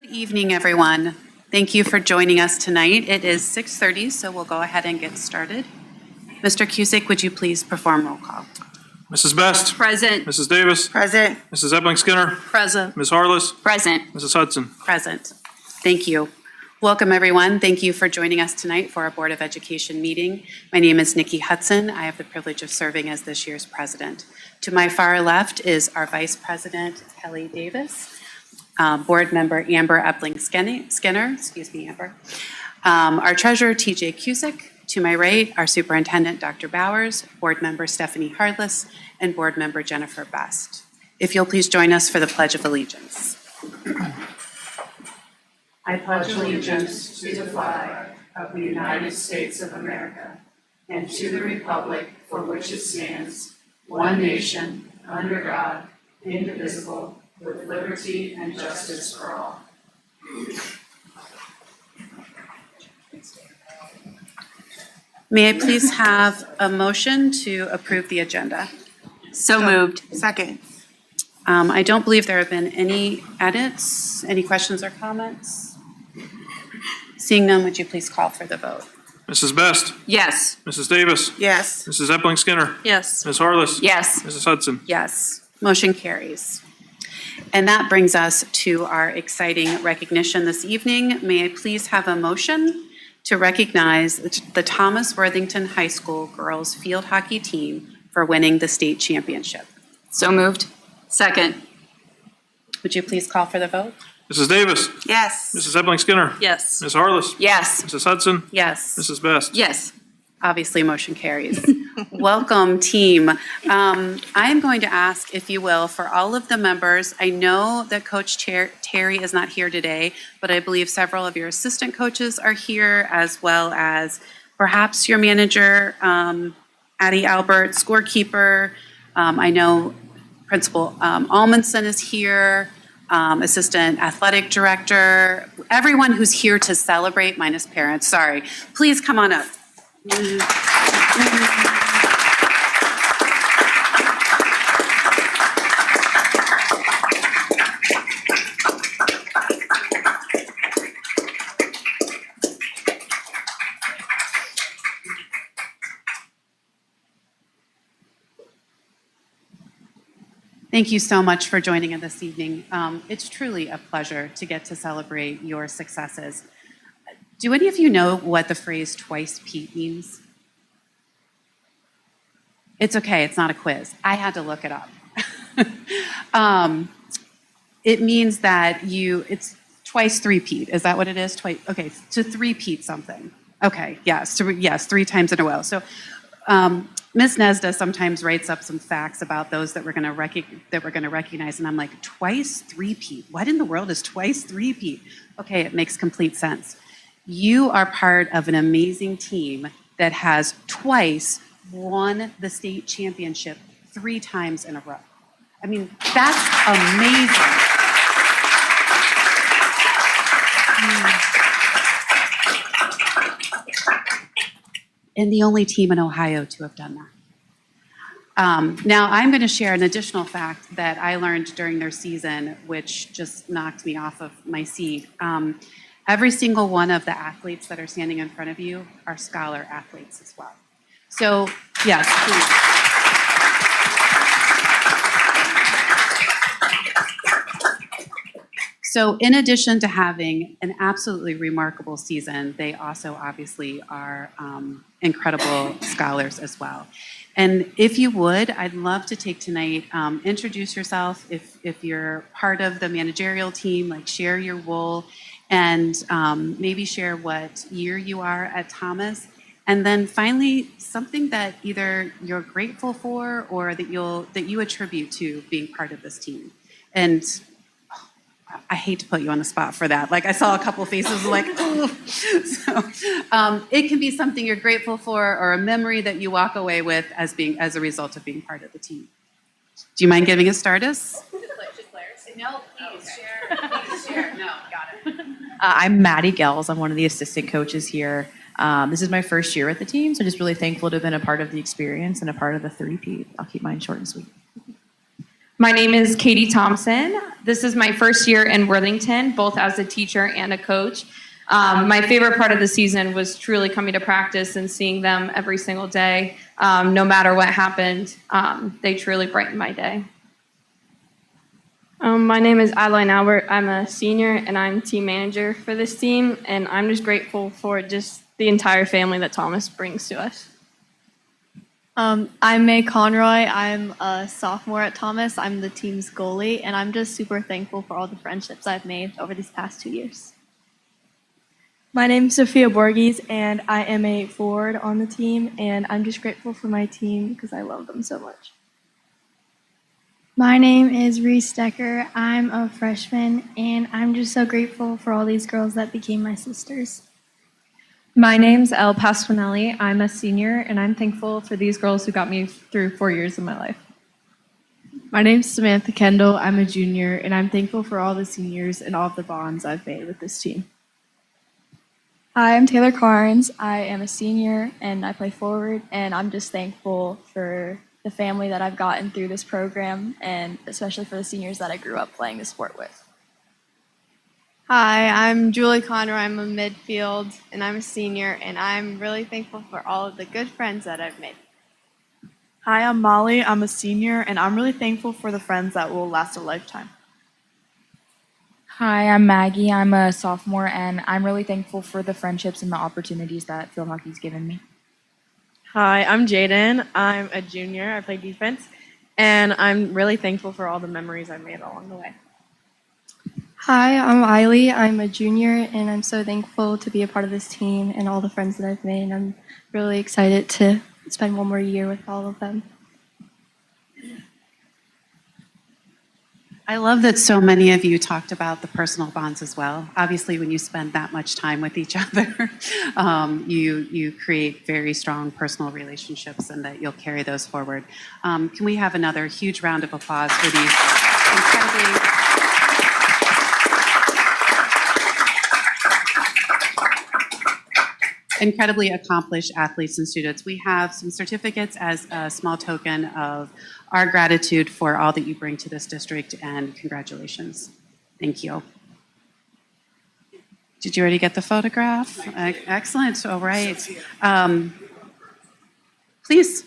Good evening, everyone. Thank you for joining us tonight. It is 6:30, so we'll go ahead and get started. Mr. Cusick, would you please perform roll call? Mrs. Best. Present. Mrs. Davis. Present. Mrs. Ebling-Skinner. Present. Ms. Harless. Present. Mrs. Hudson. Present. Thank you. Welcome, everyone. Thank you for joining us tonight for our Board of Education meeting. My name is Nikki Hudson. I have the privilege of serving as this year's president. To my far left is our Vice President, Kelly Davis, Board Member Amber Ebling-Skinner, excuse me, Amber, our Treasurer, TJ Cusick. To my right, our Superintendent, Dr. Bowers, Board Member Stephanie Hardless, and Board Member Jennifer Best. If you'll please join us for the Pledge of Allegiance. I pledge allegiance to the flag of the United States of America and to the republic for which it stands, one nation, under God, indivisible, with liberty and justice for all. May I please have a motion to approve the agenda? So moved. Second. I don't believe there have been any edits, any questions or comments? Seeing none, would you please call for the vote? Mrs. Best. Yes. Mrs. Davis. Yes. Mrs. Ebling-Skinner. Yes. Ms. Harless. Yes. Mrs. Hudson. Yes, motion carries. And that brings us to our exciting recognition this evening. May I please have a motion to recognize the Thomas Worthington High School girls field hockey team for winning the state championship? So moved. Second. Would you please call for the vote? Mrs. Davis. Yes. Mrs. Ebling-Skinner. Yes. Ms. Harless. Yes. Mrs. Hudson. Yes. Mrs. Best. Yes. Obviously, motion carries. Welcome, team. I'm going to ask, if you will, for all of the members, I know that Coach Terry is not here today, but I believe several of your assistant coaches are here, as well as perhaps your manager, Addie Albert, scorekeeper. I know Principal Almondson is here, Assistant Athletic Director, everyone who's here to celebrate, minus parents, sorry. Please come on up. Thank you so much for joining us this evening. It's truly a pleasure to get to celebrate your successes. Do any of you know what the phrase "twice Pete" means? It's okay, it's not a quiz. I had to look it up. It means that it's twice three-peat. Is that what it is? Twice, okay, to three-peat something. Okay, yes, yes, 3 times in a row. So Ms. Nesda sometimes writes up some facts about those that we're going to recognize, and I'm like, twice three-peat? What in the world is twice three-peat? Okay, it makes complete sense. You are part of an amazing team that has twice won the state championship 3 times in a row. I mean, that's amazing. And the only team in Ohio to have done that. Now, I'm going to share an additional fact that I learned during their season, which just knocked me off of my seat. Every single one of the athletes that are standing in front of you are scholar athletes as well. So, yes, please. So in addition to having an absolutely remarkable season, they also obviously are incredible scholars as well. And if you would, I'd love to take tonight, introduce yourself if you're part of the managerial team, like share your role, and maybe share what year you are at Thomas. And then finally, something that either you're grateful for or that you attribute to being part of this team. And I hate to put you on the spot for that. Like, I saw a couple faces like, oh. So it can be something you're grateful for or a memory that you walk away with as a result of being part of the team. Do you mind giving us starters? No, please share. Please share. No, got it. I'm Maddie Gels. I'm one of the assistant coaches here. This is my first year with the team, so just really thankful to have been a part of the experience and a part of the three-peat. I'll keep mine short and sweet. My name is Katie Thompson. This is my first year in Worthington, both as a teacher and a coach. My favorite part of the season was truly coming to practice and seeing them every single day. No matter what happened, they truly brightened my day. My name is Adeline Albert. I'm a senior and I'm team manager for this team, and I'm just grateful for just the entire family that Thomas brings to us. I'm May Conroy. I'm a sophomore at Thomas. I'm the team's goalie, and I'm just super thankful for all the friendships I've made over these past 2 years. My name is Sophia Borges, and I am a forward on the team, and I'm just grateful for my team because I love them so much. My name is Reese Decker. I'm a freshman, and I'm just so grateful for all these girls that became my sisters. My name's Elle Pasquinelli. I'm a senior, and I'm thankful for these girls who got me through 4 years of my life. My name's Samantha Kendall. I'm a junior, and I'm thankful for all the seniors and all of the bonds I've made with this team. Hi, I'm Taylor Carnes. I am a senior, and I play forward, and I'm just thankful for the family that I've gotten through this program, and especially for the seniors that I grew up playing the sport with. Hi, I'm Julie Conroy. I'm a midfield, and I'm a senior, and I'm really thankful for all of the good friends that I've made. Hi, I'm Molly. I'm a senior, and I'm really thankful for the friends that will last a lifetime. Hi, I'm Maggie. I'm a sophomore, and I'm really thankful for the friendships and the opportunities that field hockey's given me. Hi, I'm Jaden. I'm a junior. I play defense, and I'm really thankful for all the memories I've made along the way. Hi, I'm Eiley. I'm a junior, and I'm so thankful to be a part of this team and all the friends that I've made. I'm really excited to spend one more year with all of them. I love that so many of you talked about the personal bonds as well. Obviously, when you spend that much time with each other, you create very strong personal relationships, and that you'll carry those forward. Can we have another huge round of applause for these incredibly accomplished athletes and students? We have some certificates as a small token of our gratitude for all that you bring to this district, and congratulations. Thank you. Did you already get the photograph? Excellent. All right. Please.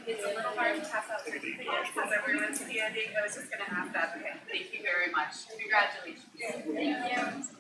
It's a little hard to pass out certificates because everyone's standing. I was just going to ask that. Okay, thank you very much. Congratulations. Thank you.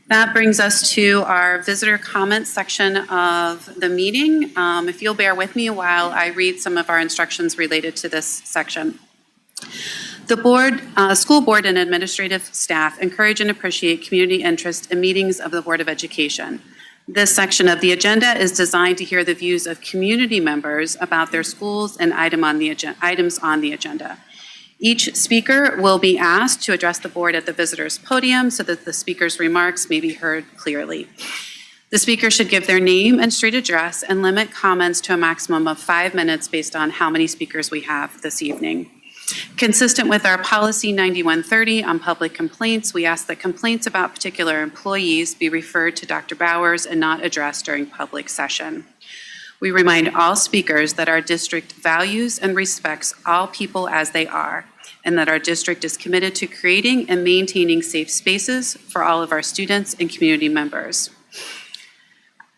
That brings us to our visitor comments section of the meeting. If you'll bear with me while I read some of our instructions related to this section. The school board and administrative staff encourage and appreciate community interest in meetings of the Board of Education. This section of the agenda is designed to hear the views of community members about their schools and items on the agenda. Each speaker will be asked to address the board at the visitor's podium so that the speaker's remarks may be heard clearly. The speaker should give their name and street address and limit comments to a maximum of 5 minutes based on how many speakers we have this evening. Consistent with our policy 9130 on public complaints, we ask that complaints about particular employees be referred to Dr. Bowers and not addressed during public session. We remind all speakers that our district values and respects all people as they are, and that our district is committed to creating and maintaining safe spaces for all of our students and community members.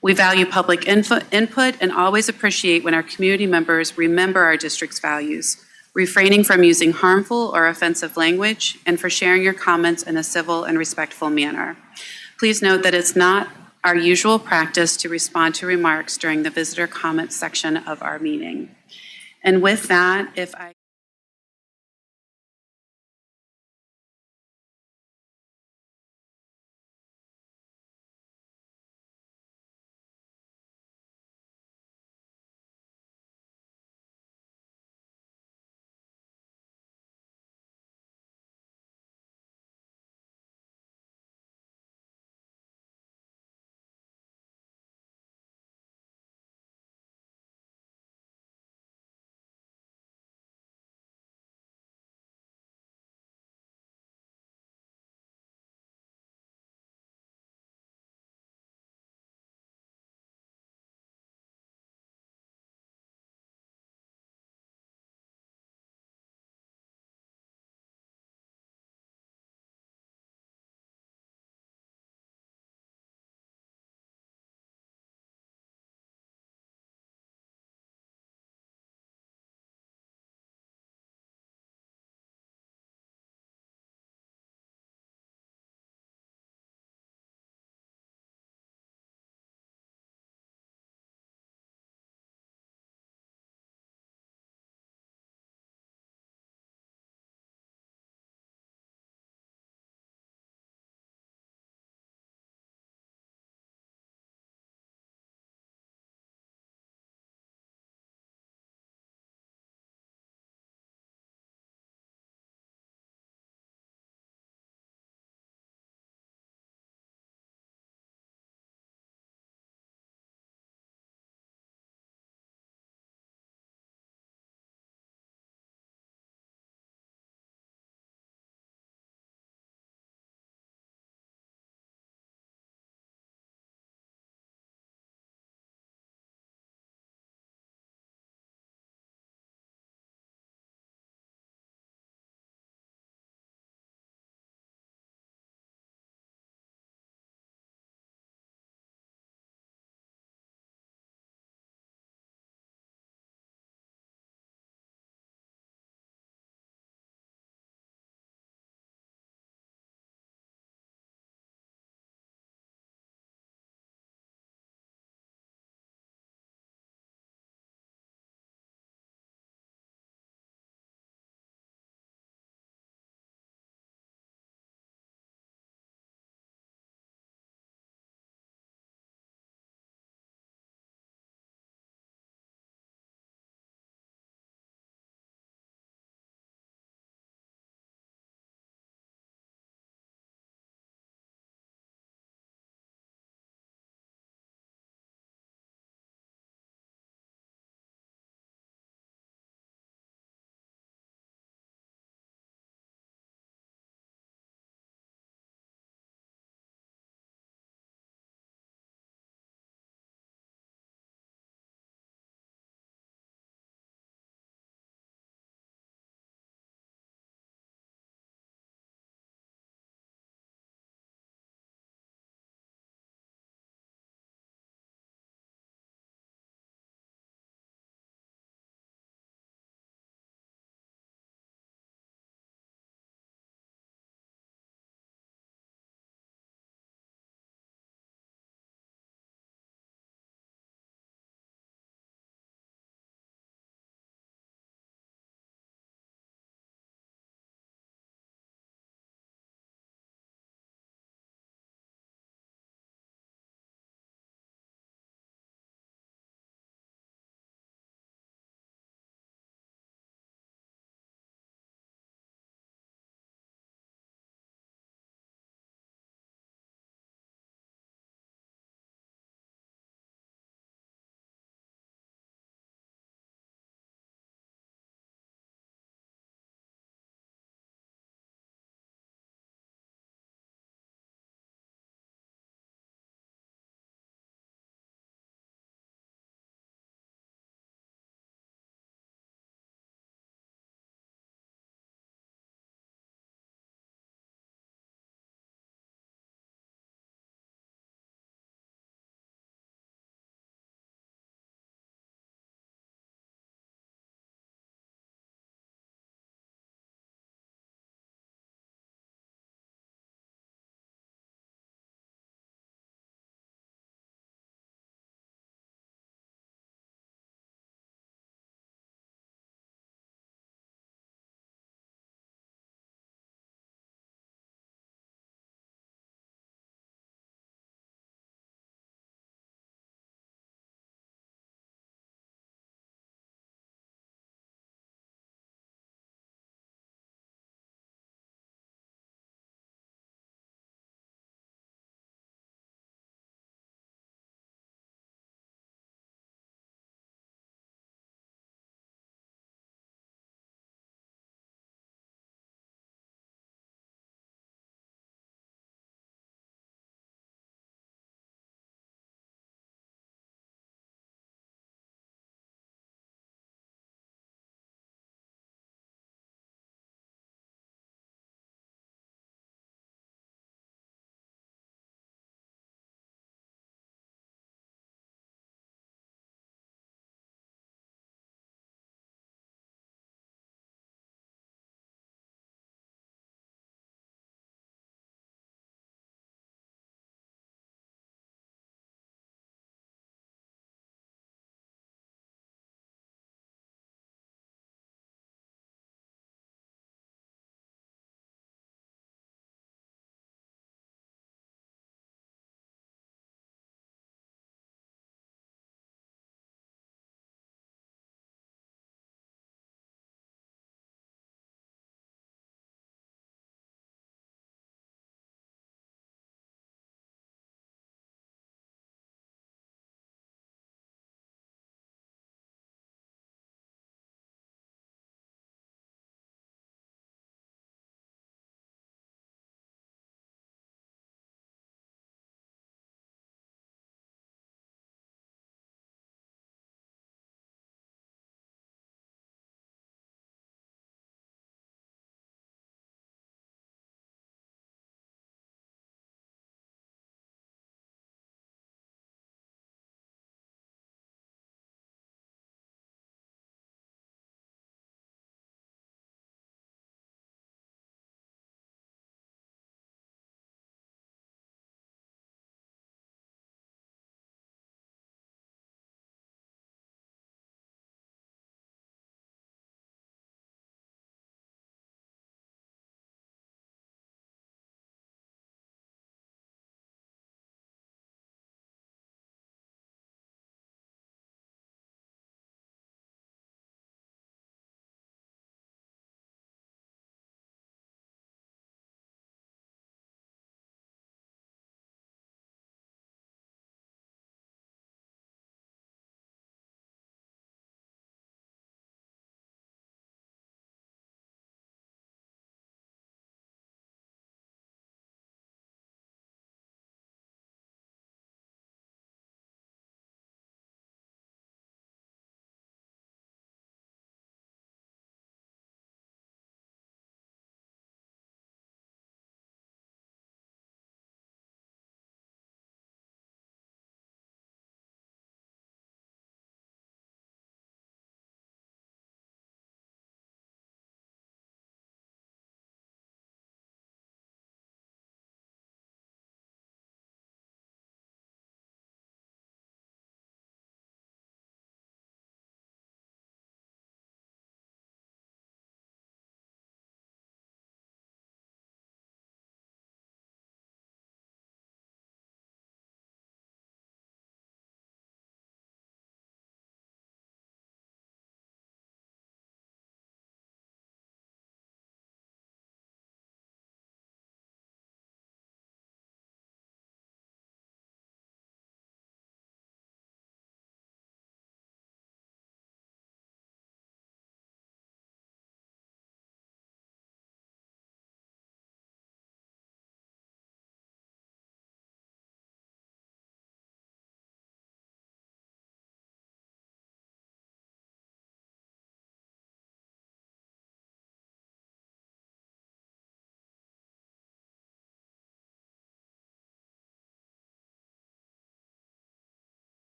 We value public input and always appreciate when our community members remember our district's values, refraining from using harmful or offensive language, and for sharing your comments in a civil and respectful manner. Please note that it's not our usual practice to respond to remarks during the visitor comments section of our meeting. And with that, if I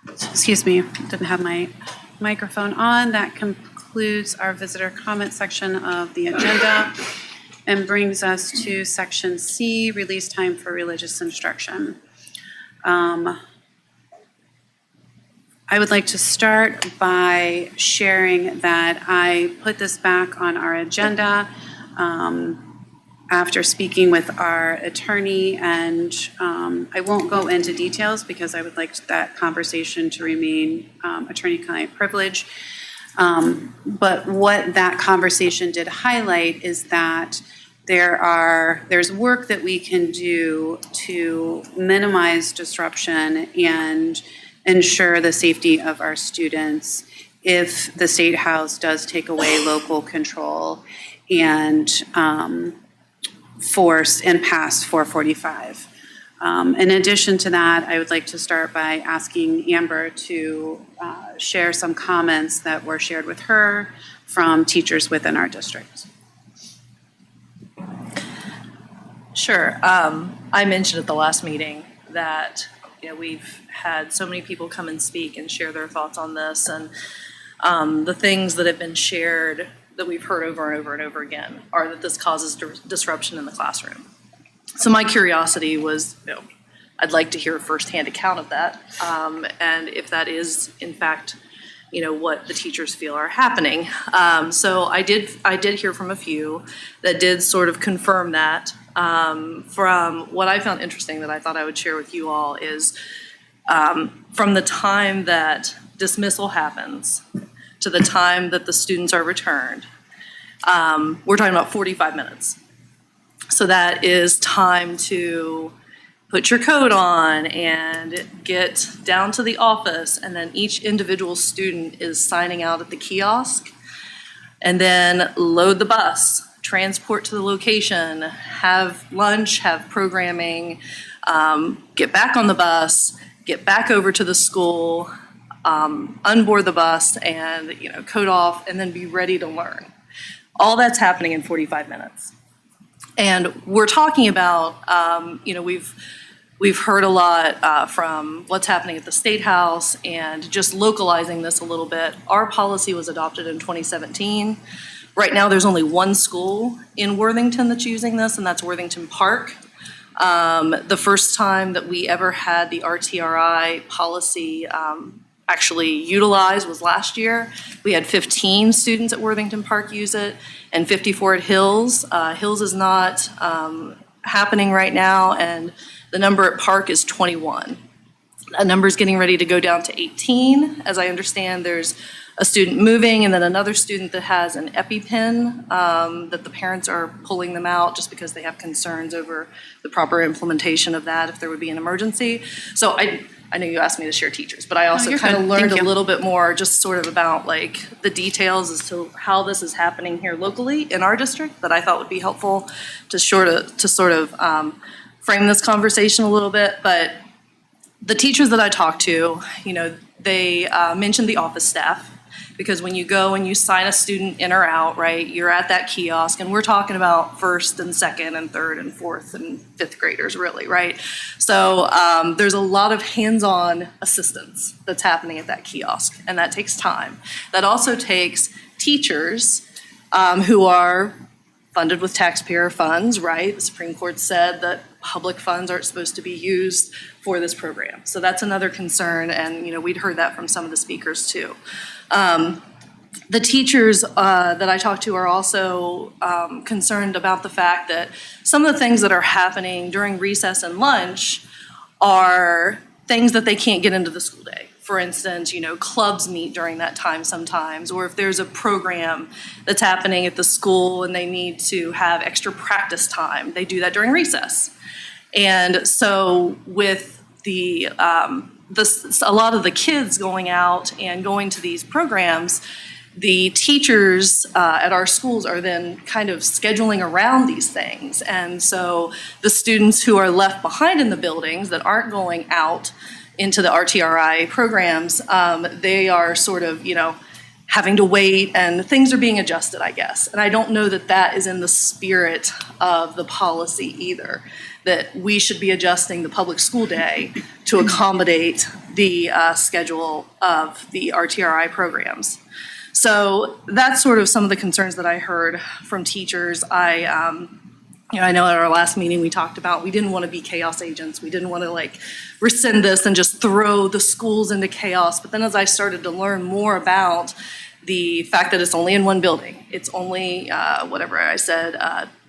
Excuse me, didn't have my microphone on. That concludes our visitor comment section of the agenda and brings us to section C, release time for religious instruction. I would like to start by sharing that I put this back on our agenda after speaking with our attorney, and I won't go into details because I would like that conversation to remain attorney-client privilege. But what that conversation did highlight is that there's work that we can do to minimize disruption and ensure the safety of our students if the State House does take away local control and force and pass 445. In addition to that, I would like to start by asking Amber to share some comments that were shared with her from teachers within our district. Sure. I mentioned at the last meeting that we've had so many people come and speak and share their thoughts on this, and the things that have been shared that we've heard over and over and over again are that this causes disruption in the classroom. So my curiosity was, I'd like to hear a firsthand account of that, and if that is in fact, what the teachers feel are happening. So I did hear from a few that did sort of confirm that. From what I found interesting that I thought I would share with you all is from the time that dismissal happens to the time that the students are returned, we're talking about 45 minutes. So that is time to put your coat on and get down to the office, and then each individual student is signing out at the kiosk, and then load the bus, transport to the location, have lunch, have programming, get back on the bus, get back over to the school, unboard the bus, and coat off, and then be ready to learn. All that's happening in 45 minutes. And we're talking about, we've heard a lot from what's happening at the State House, and just localizing this a little bit. Our policy was adopted in 2017. Right now, there's only one school in Worthington that's using this, and that's Worthington Park. The first time that we ever had the RTRI policy actually utilized was last year. We had 15 students at Worthington Park use it, and 54 at Hills. Hills is not happening right now, and the number at Park is 21. That number is getting ready to go down to 18. As I understand, there's a student moving, and then another student that has an EpiPen that the parents are pulling them out just because they have concerns over the proper implementation of that if there would be an emergency. So I know you asked me to share teachers, but I also kind of learned a little bit more just sort of about like the details as to how this is happening here locally in our district that I thought would be helpful to sort of frame this conversation a little bit. But the teachers that I talked to, they mentioned the office staff, because when you go and you sign a student in or out, right, you're at that kiosk, and we're talking about first and second and third and fourth and fifth graders, really, right? So there's a lot of hands-on assistance that's happening at that kiosk, and that takes time. That also takes teachers who are funded with taxpayer funds, right? The Supreme Court said that public funds aren't supposed to be used for this program. So that's another concern, and we'd heard that from some of the speakers too. The teachers that I talked to are also concerned about the fact that some of the things that are happening during recess and lunch are things that they can't get into the school day. For instance, clubs meet during that time sometimes, or if there's a program that's happening at the school and they need to have extra practice time, they do that during recess. And so with a lot of the kids going out and going to these programs, the teachers at our schools are then kind of scheduling around these things. And so the students who are left behind in the buildings that aren't going out into the RTRI programs, they are sort of, having to wait, and things are being adjusted, I guess. And I don't know that that is in the spirit of the policy either. that we should be adjusting the public school day to accommodate the schedule of the RTRI programs. So that's sort of some of the concerns that I heard from teachers. I know at our last meeting we talked about we didn't want to be chaos agents. We didn't want to like rescind this and just throw the schools into chaos. But then as I started to learn more about the fact that it's only in one building, it's only, whatever I said,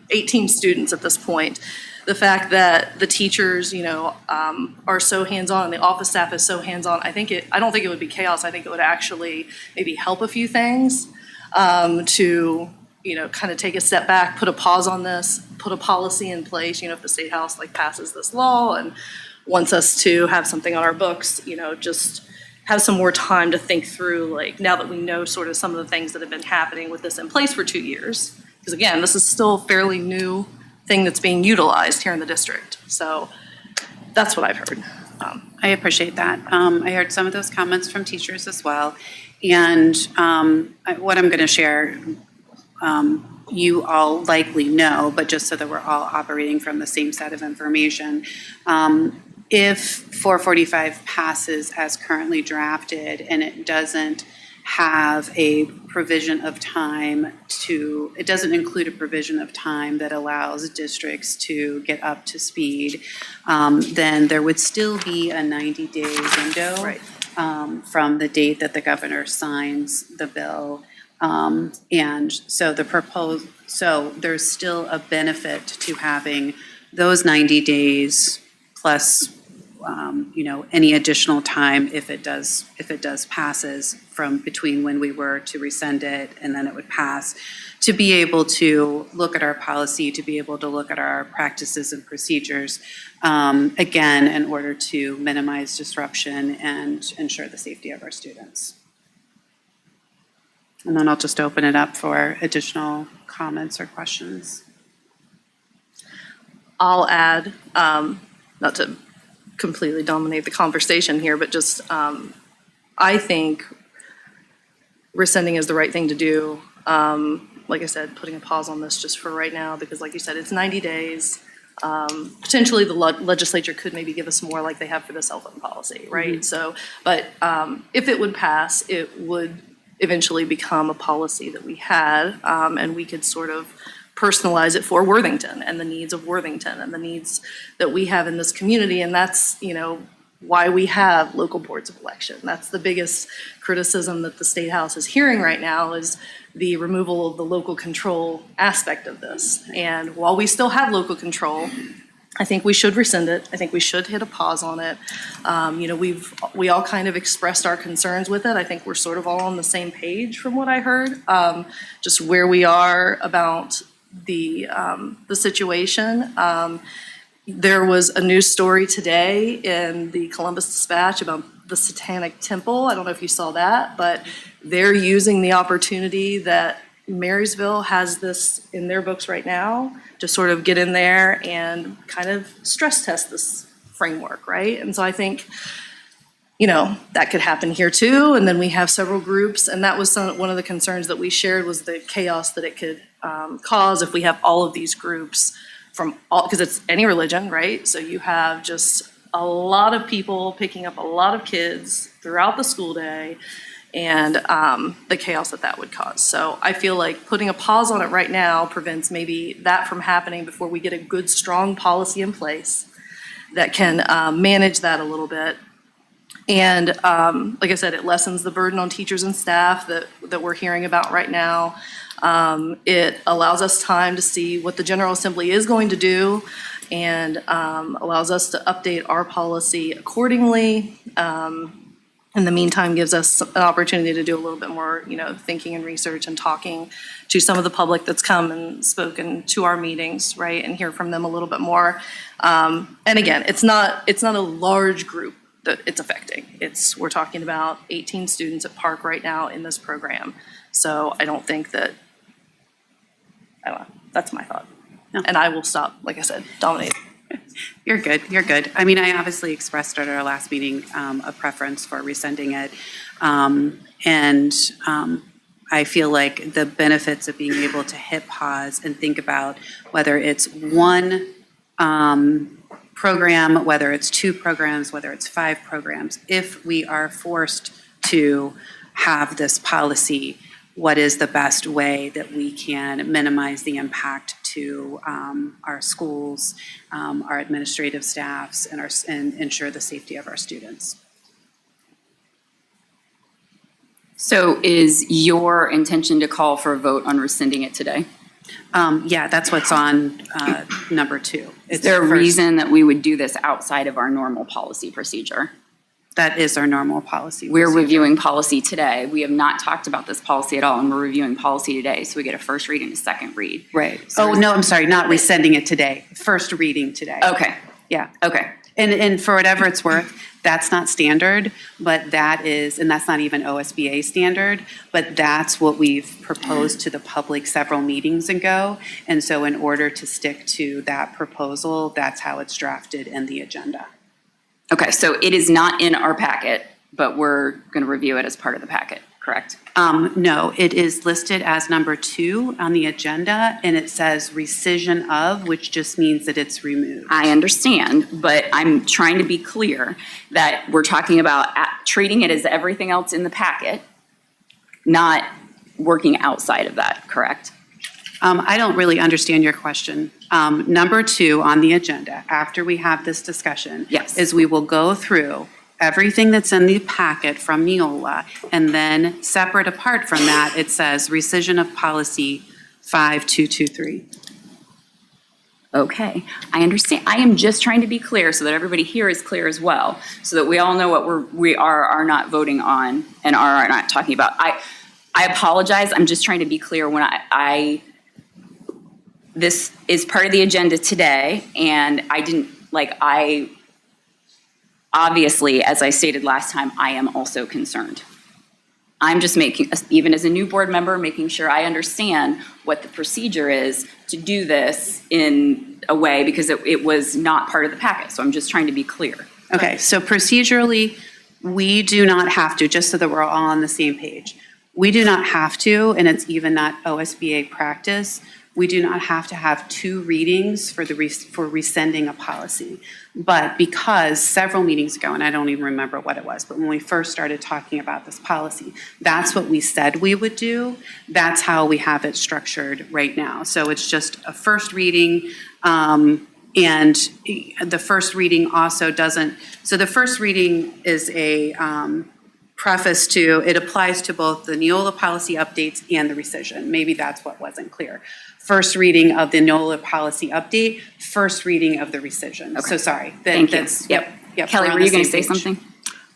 18 students at this point. The fact that the teachers, are so hands-on and the office staff is so hands-on, I don't think it would be chaos. I think it would actually maybe help a few things to, kind of take a step back, put a pause on this, put a policy in place. If the State House like passes this law and wants us to have something on our books, just have some more time to think through, like now that we know sort of some of the things that have been happening with this in place for 2 years. Because again, this is still a fairly new thing that's being utilized here in the district. So that's what I've heard. I appreciate that. I heard some of those comments from teachers as well. And what I'm going to share, you all likely know, but just so that we're all operating from the same set of information. If 445 passes as currently drafted and it doesn't have a provision of time it doesn't include a provision of time that allows districts to get up to speed, then there would still be a 90-day window from the date that the governor signs the bill. And so there's still a benefit to having those 90 days plus any additional time if it does passes from between when we were to rescind it and then it would pass, to be able to look at our policy, to be able to look at our practices and procedures, again, in order to minimize disruption and ensure the safety of our students. And then I'll just open it up for additional comments or questions. I'll add, not to completely dominate the conversation here, but just I think rescinding is the right thing to do. Like I said, putting a pause on this just for right now, because like you said, it's 90 days. Potentially the legislature could maybe give us more like they have for the cell phone policy, right? Mm-hmm. So, but if it would pass, it would eventually become a policy that we had, and we could sort of personalize it for Worthington and the needs of Worthington and the needs that we have in this community. And that's, why we have local boards of election. That's the biggest criticism that the State House is hearing right now, is the removal of the local control aspect of this. And while we still have local control, I think we should rescind it. I think we should hit a pause on it. We all kind of expressed our concerns with it. I think we're sort of all on the same page from what I heard, just where we are about the situation. There was a news story today in the Columbus Dispatch about the Satanic Temple. I don't know if you saw that, but they're using the opportunity that Marysville has this in their books right now to sort of get in there and kind of stress test this framework, right? And so I think, that could happen here too. And then we have several groups, and that was one of the concerns that we shared, was the chaos that it could cause if we have all of these groups from all, because it's any religion, right? So you have just a lot of people picking up a lot of kids throughout the school day, and the chaos that would cause. So I feel like putting a pause on it right now prevents maybe that from happening before we get a good, strong policy in place that can manage that a little bit. And like I said, it lessens the burden on teachers and staff that we're hearing about right now. It allows us time to see what the General Assembly is going to do, and allows us to update our policy accordingly. In the meantime, gives us an opportunity to do a little bit more, thinking and research and talking to some of the public that's come and spoken to our meetings, right, and hear from them a little bit more. And again, it's not a large group that it's affecting. We're talking about 18 students at Park right now in this program. So I don't think that, I don't know, that's my thought. No. And I will stop, like I said, dominating. You're good. I mean, I obviously expressed at our last meeting a preference for rescinding it. And I feel like the benefits of being able to hit pause and think about whether it's one program, whether it's 2 programs, whether it's 5 programs, if we are forced to have this policy, what is the best way that we can minimize the impact to our schools, our administrative staffs, and ensure the safety of our students. So is your intention to call for a vote on rescinding it today? Yeah, that's what's on number 2. Is there a reason that we would do this outside of our normal policy procedure? That is our normal policy. We're reviewing policy today. We have not talked about this policy at all, and we're reviewing policy today, so we get a first read and a second read. Right. So No, I'm sorry, not rescinding it today. First reading today. Okay. Yeah. Okay. And for whatever it's worth, that's not standard, but that is, and that's not even OSBA standard, but that's what we've proposed to the public several meetings ago. And so in order to stick to that proposal, that's how it's drafted in the agenda. Okay, so it is not in our packet, but we're going to review it as part of the packet, correct? No, it is listed as number 2 on the agenda, and it says rescission of, which just means that it's removed. I understand, but I'm trying to be clear that we're talking about treating it as everything else in the packet, not working outside of that, correct? I don't really understand your question. Number 2 on the agenda, after we have this discussion, Yes. is we will go through everything that's in the packet from Neola, and then separate apart from that, it says rescission of policy 5223. Okay, I understand. I am just trying to be clear so that everybody here is clear as well, so that we all know what we are not voting on and are not talking about. I apologize. I'm just trying to be clear when this is part of the agenda today, and obviously, as I stated last time, I am also concerned. I'm just even as a new board member, making sure I understand what the procedure is to do this in a way, because it was not part of the packet. So I'm just trying to be clear. Okay, so procedurally, we do not have to, just so that we're all on the same page, we do not have to, and it's even not OSBA practice, we do not have to have 2 readings for rescinding a policy. But because several meetings ago, and I don't even remember what it was, but when we first started talking about this policy, that's what we said we would do. That's how we have it structured right now. So it's just a first reading, and the first reading also doesn't, so the first reading is a preface to, it applies to both the Neola policy updates and the rescission. Maybe that's what wasn't clear. First reading of the Neola policy update, first reading of the rescission. Okay. So sorry. Thank you. Yep. Kelly, were you going to say something?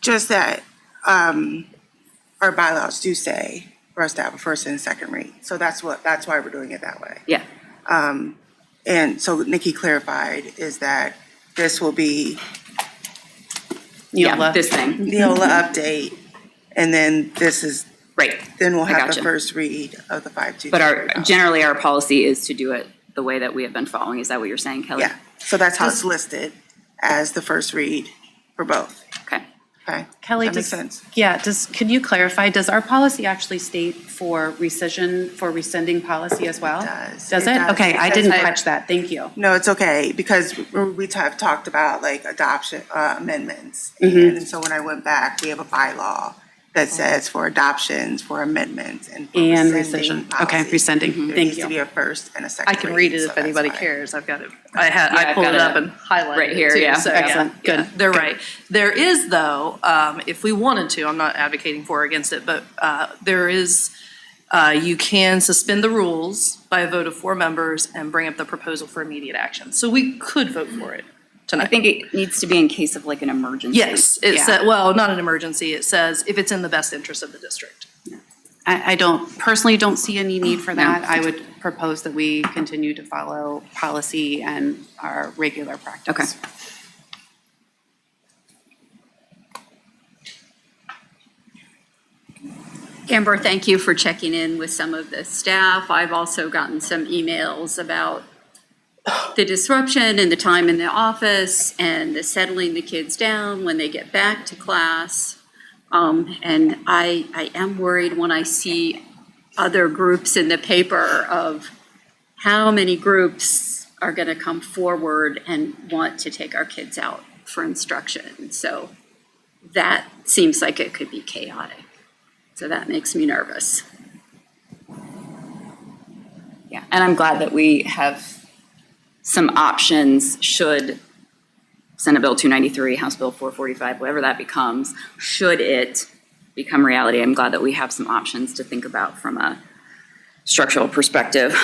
Just that our bylaws do say for us to have a first and second read. So that's why we're doing it that way. Yeah. And so Nikki clarified is that this will be Neola. This thing. Neola update, and then this is right. Then we'll have gotcha. the first read of the 523. But generally our policy is to do it the way that we have been following. Is that what you're saying, Kelly? Yeah. So that's how it's listed as the first read for both. Okay. Okay. Kelly, that makes sense. Yeah, can you clarify, does our policy actually state for rescinding policy as well? It does. Does it? Okay, I didn't catch that. Thank you. No, it's okay, because we have talked about like adoption amendments. Mhm. And so when I went back, we have a bylaw that says for adoptions, for amendments, and for And rescinding rescission. Okay, policy, rescinding. there Thank needs to you. be a first and a second I can read it so if that's anybody why. cares. I've got it. Yeah, I pulled I've it got up and highlighted right here, it too. yeah. So, Excellent. Good. They're right. There is though, if we wanted to, I'm not advocating for or against it, but there is, you can suspend the rules by a vote of 4 members and bring up the proposal for immediate action. So we could vote for it tonight. I think it needs to be in case of like an emergency. Yes, it said, well, not an emergency. It says if it's in the best interest of the district. I personally don't see any need for that. I would propose that we continue to follow policy and our regular practice. Okay. Amber, thank you for checking in with some of the staff. I've also gotten some emails about the disruption and the time in the office and the settling the kids down when they get back to class. And I am worried when I see other groups in the paper of how many groups are going to come forward and want to take our kids out for instruction. So that seems like it could be chaotic. So that makes me nervous. Yeah, and I'm glad that we have some options should Senate Bill 293, House Bill 445, whatever that becomes, should it become reality. I'm glad that we have some options to think about from a structural perspective,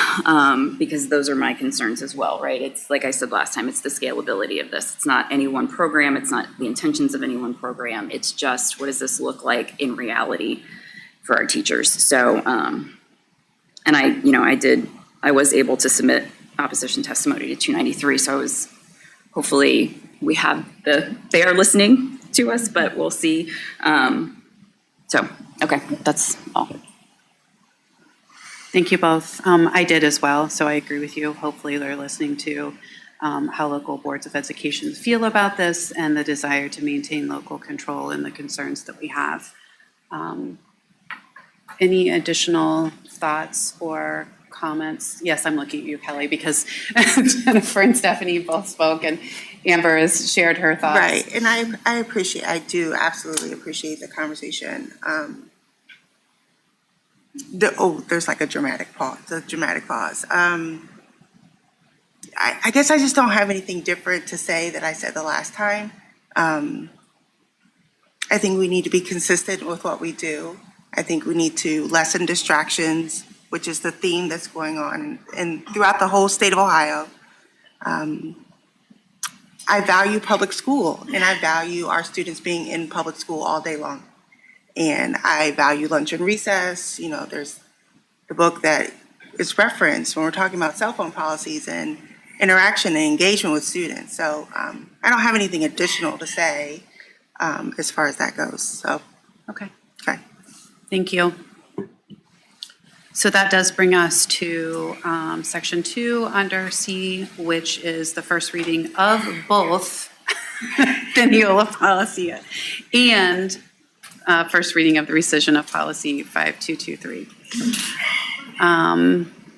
because those are my concerns as well, right? It's like I said last time, it's the scalability of this. It's not any one program. It's not the intentions of any one program. It's just what does this look like in reality for our teachers? So, and I was able to submit opposition testimony to 293. So I was, hopefully they are listening to us, but we'll see. Okay, that's all. Thank you both. I did as well, so I agree with you. Hopefully they're listening to how local boards of education feel about this and the desire to maintain local control and the concerns that we have. Any additional thoughts or comments? Yes, I'm looking at you, Kelly, because Jennifer and Stephanie both spoke and Amber has shared her thoughts. Right, and I do absolutely appreciate the conversation. There's like a dramatic pause. I guess I just don't have anything different to say that I said the last time. I think we need to be consistent with what we do. I think we need to lessen distractions, which is the theme that's going on and throughout the whole state of Ohio. I value public school, and I value our students being in public school all day long. And I value lunch and recess. You know, there's the book that is referenced when we're talking about cell phone policies and interaction and engagement with students. So I don't have anything additional to say as far as that goes. So Okay. Okay. Thank you. So that does bring us to section 2 under C, which is the first reading of both the Neola policy and first reading of the rescission of policy 5223.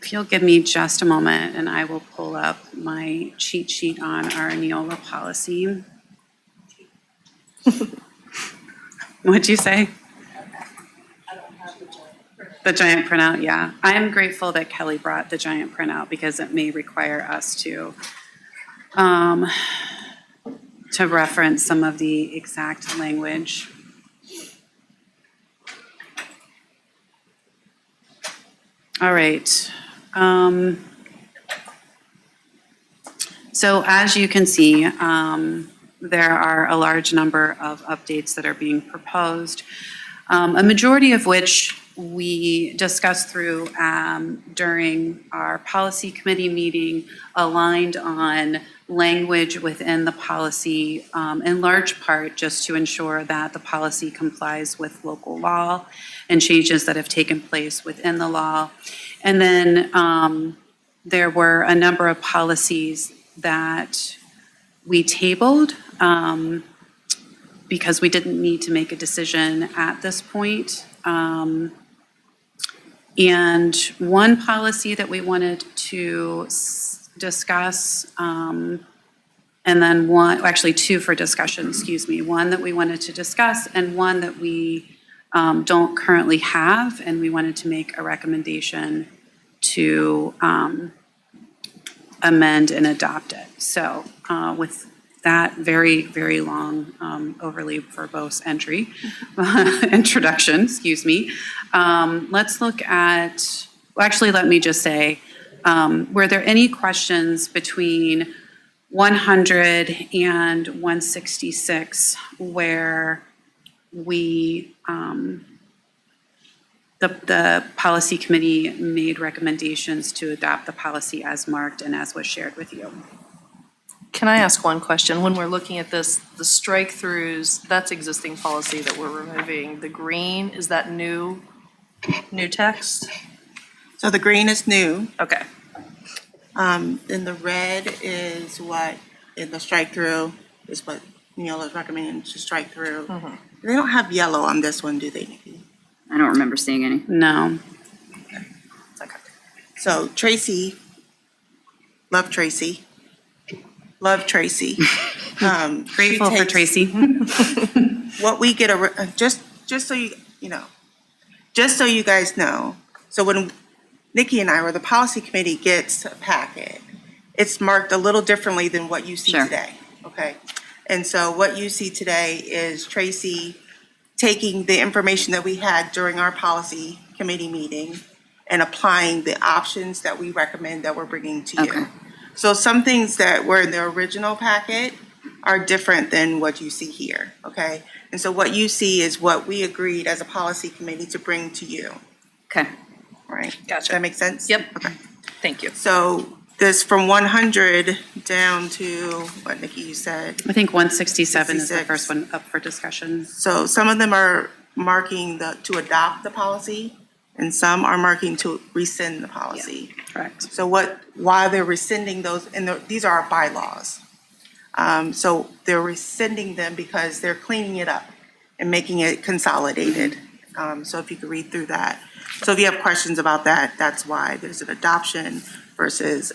If you'll give me just a moment and I will pull up my cheat sheet on our Neola policy. What'd you say? The giant printout, yeah. I'm grateful that Kelly brought the giant printout because it may require us to reference some of the exact language. All right. So as you can see, there are a large number of updates that are being proposed, a majority of which we discussed through during our policy committee meeting, aligned on language within the policy, in large part just to ensure that the policy complies with local law and changes that have taken place within the law. And then there were a number of policies that we tabled because we didn't need to make a decision at this point. And one policy that we wanted to discuss, and then two for discussion, excuse me. One that we wanted to discuss and one that we don't currently have, and we wanted to make a recommendation to amend and adopt it. So with that very, very long overly verbose introduction, excuse me. Let's look at, let me just say, were there any questions between 100 and 166 where we, the policy committee made recommendations to adopt the policy as marked and as was shared with you? Can I ask one question? When we're looking at this, the strike-throughs, that's existing policy that we're removing. The green, is that new text? So the green is new. Okay. Then the red is what, in the strike-through, is what Neola is recommending to strike through. Mm-hmm. They don't have yellow on this one, do they, Nikki? I don't remember seeing any. No. Okay. So Tracy Love Tracy. Love Tracy. Grateful for Tracy. What we get, just so just so you guys know, so when Nikki and I, or the policy committee, gets a packet, it's marked a little differently than what you see today, okay? And so what you see today is Tracy taking the information that we had during our policy committee meeting and applying the options that we recommend that we're bringing to you. So some things that were in the original packet are different than what you see here, okay? And so what you see is what we agreed as a policy committee to bring to you. Okay. Right? Gotcha. Does that make sense? Yep. Okay. Thank you. So this from 100 down to, what Nikki, you said? I think 167 is the 66. first one up for discussion. So some of them are marking to adopt the policy, and some are marking to rescind the policy. Correct. So while they're rescinding those, and these are our bylaws. So they're rescinding them because they're cleaning it up and making it consolidated. So if you could read through that. So if you have questions about that, that's why there's an adoption versus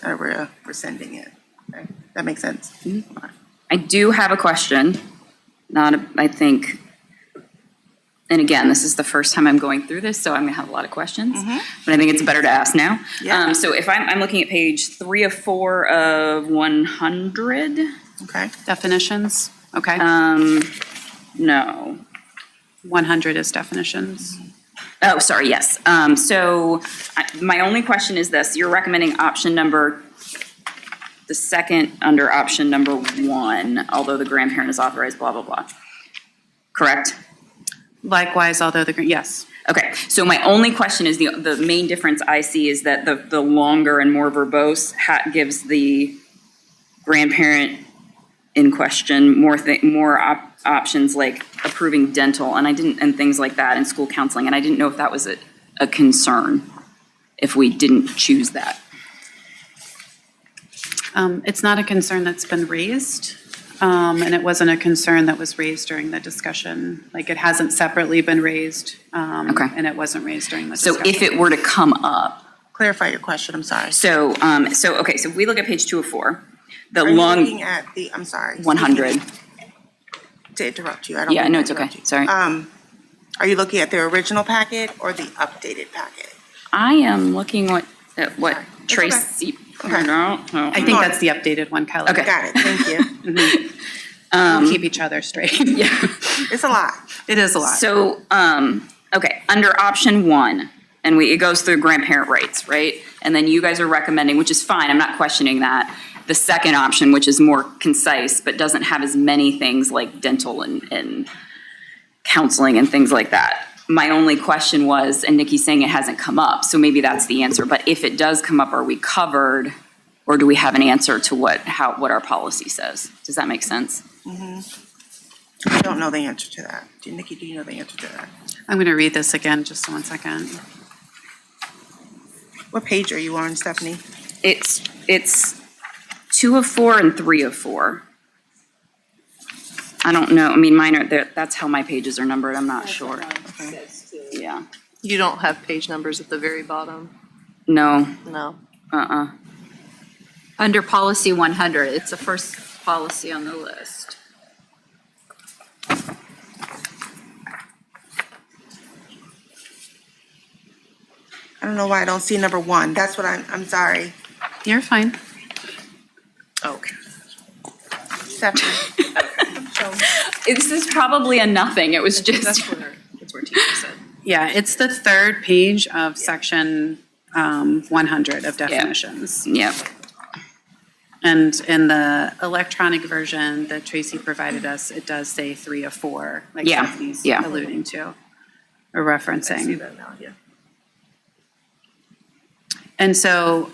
rescinding it. Okay? That makes sense? I do have a question, I think, and again, this is the first time I'm going through this, so I'm gonna have a lot of questions, but I think it's better to ask now. Yeah. So if I'm looking at page 3 of 4 of 100. Okay. Definitions, okay. No. 100 is definitions. Oh, sorry, yes. So my only question is this, you're recommending option number, the second under option number 1, although the grandparent is authorized, blah, blah, blah. Correct? Likewise, although yes. Okay, so my only question is the main difference I see is that the longer and more verbose gives the grandparent in question more options like approving dental and things like that, and school counseling, and I didn't know if that was a concern if we didn't choose that. It's not a concern that's been raised, and it wasn't a concern that was raised during the discussion. Like, it hasn't separately been raised, and it wasn't raised during the discussion. So if it were to come up. Clarify your question, I'm sorry. So if we look at page 2 of 4, Are you looking at the, I'm sorry. 100. To interrupt you, I don't. Yeah, mean no, to it's okay, interrupt you. sorry. Are you looking at the original packet or the updated packet? I am looking at what Tracy printed out. I think that's the updated one, Kelly. Okay. Got it, thank you. We'll keep each other straight. Yeah. It's a lot. It is a lot. So, okay, under option 1, and it goes through grandparent rights, right? And then you guys are recommending, which is fine, I'm not questioning that, the second option, which is more concise, but doesn't have as many things like dental and counseling and things like that. My only question was, and Nikki's saying it hasn't come up, so maybe that's the answer, but if it does come up, are we covered? Or do we have an answer to what our policy says? Does that make sense? I don't know the answer to that. Nikki, do you know the answer to that? I'm going to read this again, just 1 second. What page are you on, Stephanie? It's 2 of 4 and 3 of 4. I don't know, I mean, mine are, that's how my pages are numbered, I'm not sure. Yeah. You don't have page numbers at the very bottom? No. No. Under policy 100, it's the first policy on the list. I don't know why I don't see number 1. That's what I'm sorry. You're fine. Okay. Stephanie. This is probably a nothing, it was just. That's where teacher said. Yeah, it's the third page of section 100 of definitions. Yeah. And in the electronic version that Tracy provided us, it does say 3 of 4, like Stephanie's alluding to or referencing. I see that now, yeah. And so,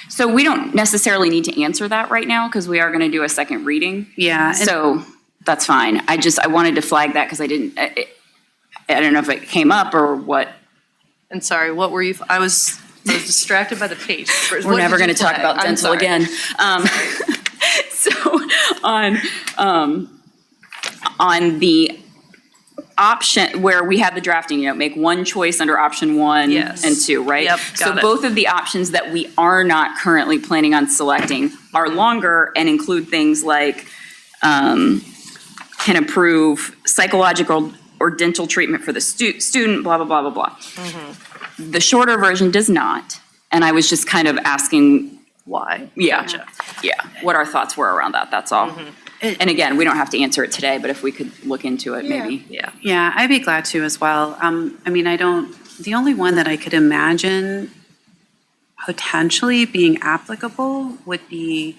so we don't necessarily need to answer that right now because we are going to do a second reading. Yeah. So that's fine. I wanted to flag that because I don't know if it came up or what. And sorry, what were you, I was distracted by the page. We're never going to talk about dental again. So on the option, where we have the drafting, make one choice under option 1 Yes. and 2, right? Yep, So got it. both of the options that we are not currently planning on selecting are longer and include things like can approve psychological or dental treatment for the student, blah, blah, blah, blah, blah. Mm-hmm. The shorter version does not, and I was just kind of asking, why? yeah, what our thoughts were around that, that's all. And again, we don't have to answer it today, but if we could look into it, maybe. Yeah, I'd be glad to as well. I mean, the only one that I could imagine potentially being applicable would be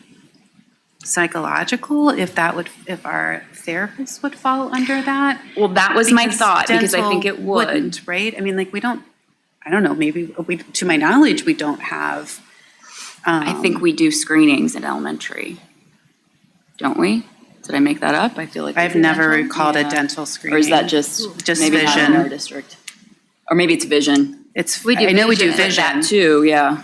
psychological, if our therapists would fall under that. Well, that was my Because thought, because I think dental it would. wouldn't, right? I mean, I don't know, maybe to my knowledge, we don't have. I think we do screenings in elementary, don't we? Did I make that up? I feel like. I've we do never dental. recalled a Yeah. dental screening. Or is that just maybe not vision? in our district? Or maybe it's vision. I know we do vision. That too, yeah.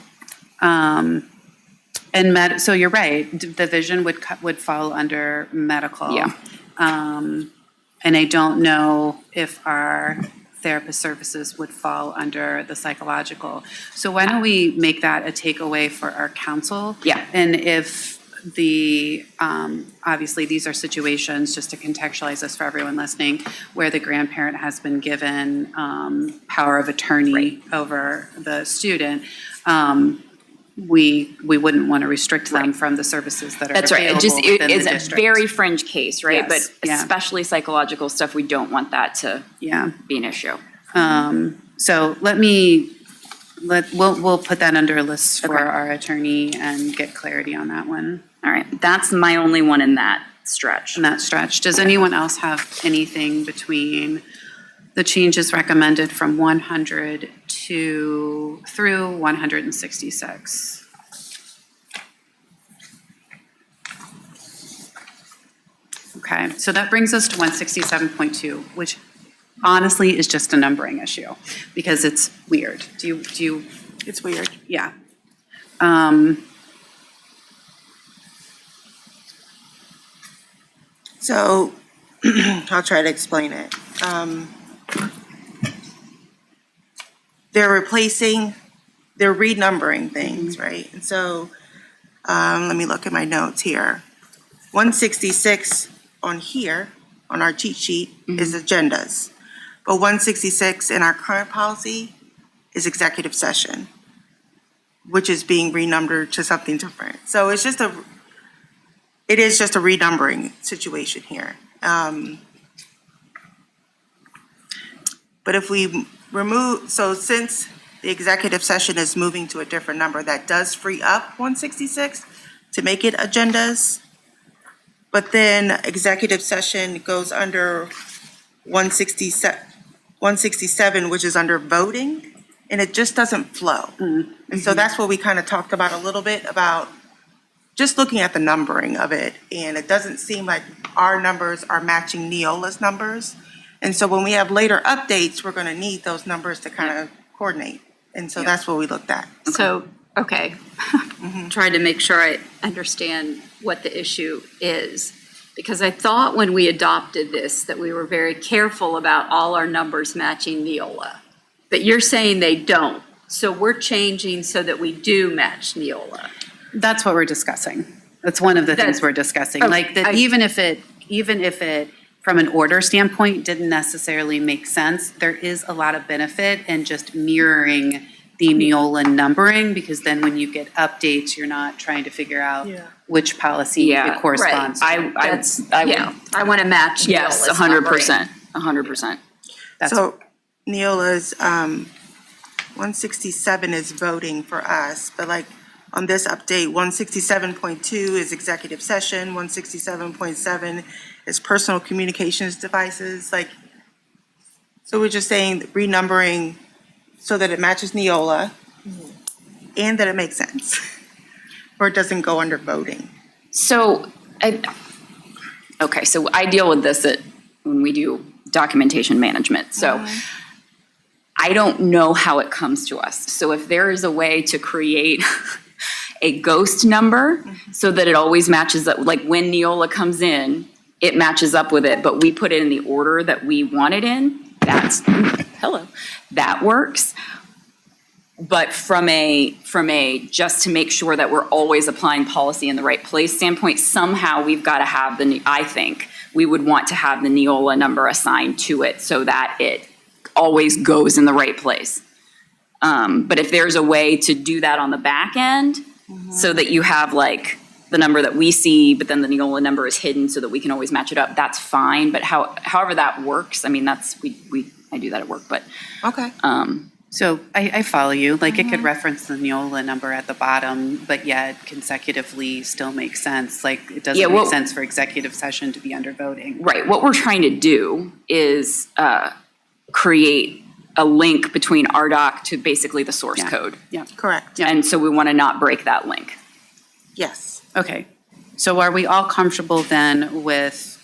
And so you're right, the vision would fall under medical. Yeah. And I don't know if our therapist services would fall under the psychological. So why don't we make that a takeaway for our council? Yeah. And if obviously these are situations, just to contextualize this for everyone listening, where the grandparent has been given power of attorney over the student, we wouldn't want to restrict them from the services that are That's right. available within the It's a district. very fringe case, right? Yes, But yeah. especially psychological stuff, we don't want that to be an issue. So we'll put that under a list for our attorney and get clarity on that one. All right, that's my only one in that stretch. Does anyone else have anything between the changes recommended from 100 through 166? Okay, so that brings us to 167.2, which honestly is just a numbering issue because it's weird. Do you? It's weird. Yeah. So I'll try to explain it. They're renumbering things, right? And so let me look at my notes here. 166 on here, on our cheat sheet, is agendas. But 166 in our current policy is executive session, which is being renumbered to something different. So it is just a renumbering situation here. But if we since the executive session is moving to a different number, that does free up 166 to make it agendas. But then executive session goes under 167, which is under voting, and it just doesn't flow. And so that's what we kind of talked about a little bit, about just looking at the numbering of it. And it doesn't seem like our numbers are matching Neola's numbers. And so when we have later updates, we're going to need those numbers to kind of coordinate. And so that's what we looked at. So, okay, trying to make sure I understand what the issue is. Because I thought when we adopted this that we were very careful about all our numbers matching Neola. But you're saying they don't. So we're changing so that we do match Neola. That's what we're discussing. That's one of the things we're discussing. Like that, even if it, from an order standpoint, didn't necessarily make sense, there is a lot of benefit in just mirroring the Neola numbering, because then when you get updates, you're not trying to figure out which policy it corresponds to. I want to match Yes, Neola's 100%, 100%. So Neola's 167 is voting for us, but like on this update, 167.2 is executive session, 167.7 is personal communications devices. Like, so we're just saying renumbering so that it matches Neola and that it makes sense, or it doesn't go under voting. So, so I deal with this when we do documentation management. So I don't know how it comes to us. So if there is a way to create a ghost number so that it always matches up, like when Neola comes in, it matches up with it, but we put it in the order that we want it in, that works. But from a just to make sure that we're always applying policy in the right place standpoint, somehow we've got to have I think we would want to have the Neola number assigned to it so that it always goes in the right place. But if there's a way to do that on the back end, so that you have like the number that we see, but then the Neola number is hidden so that we can always match it up, that's fine. But however that works, I mean, I do that at work, but. Okay. So I follow you. Like it could reference the Neola number at the bottom, but yet consecutively still makes sense. Like it doesn't make sense for executive session to be under voting. Right. What we're trying to do is create a link between RDoC to basically the source code. Yeah. Correct. And so we want to not break that link. Yes. Okay. So are we all comfortable then with,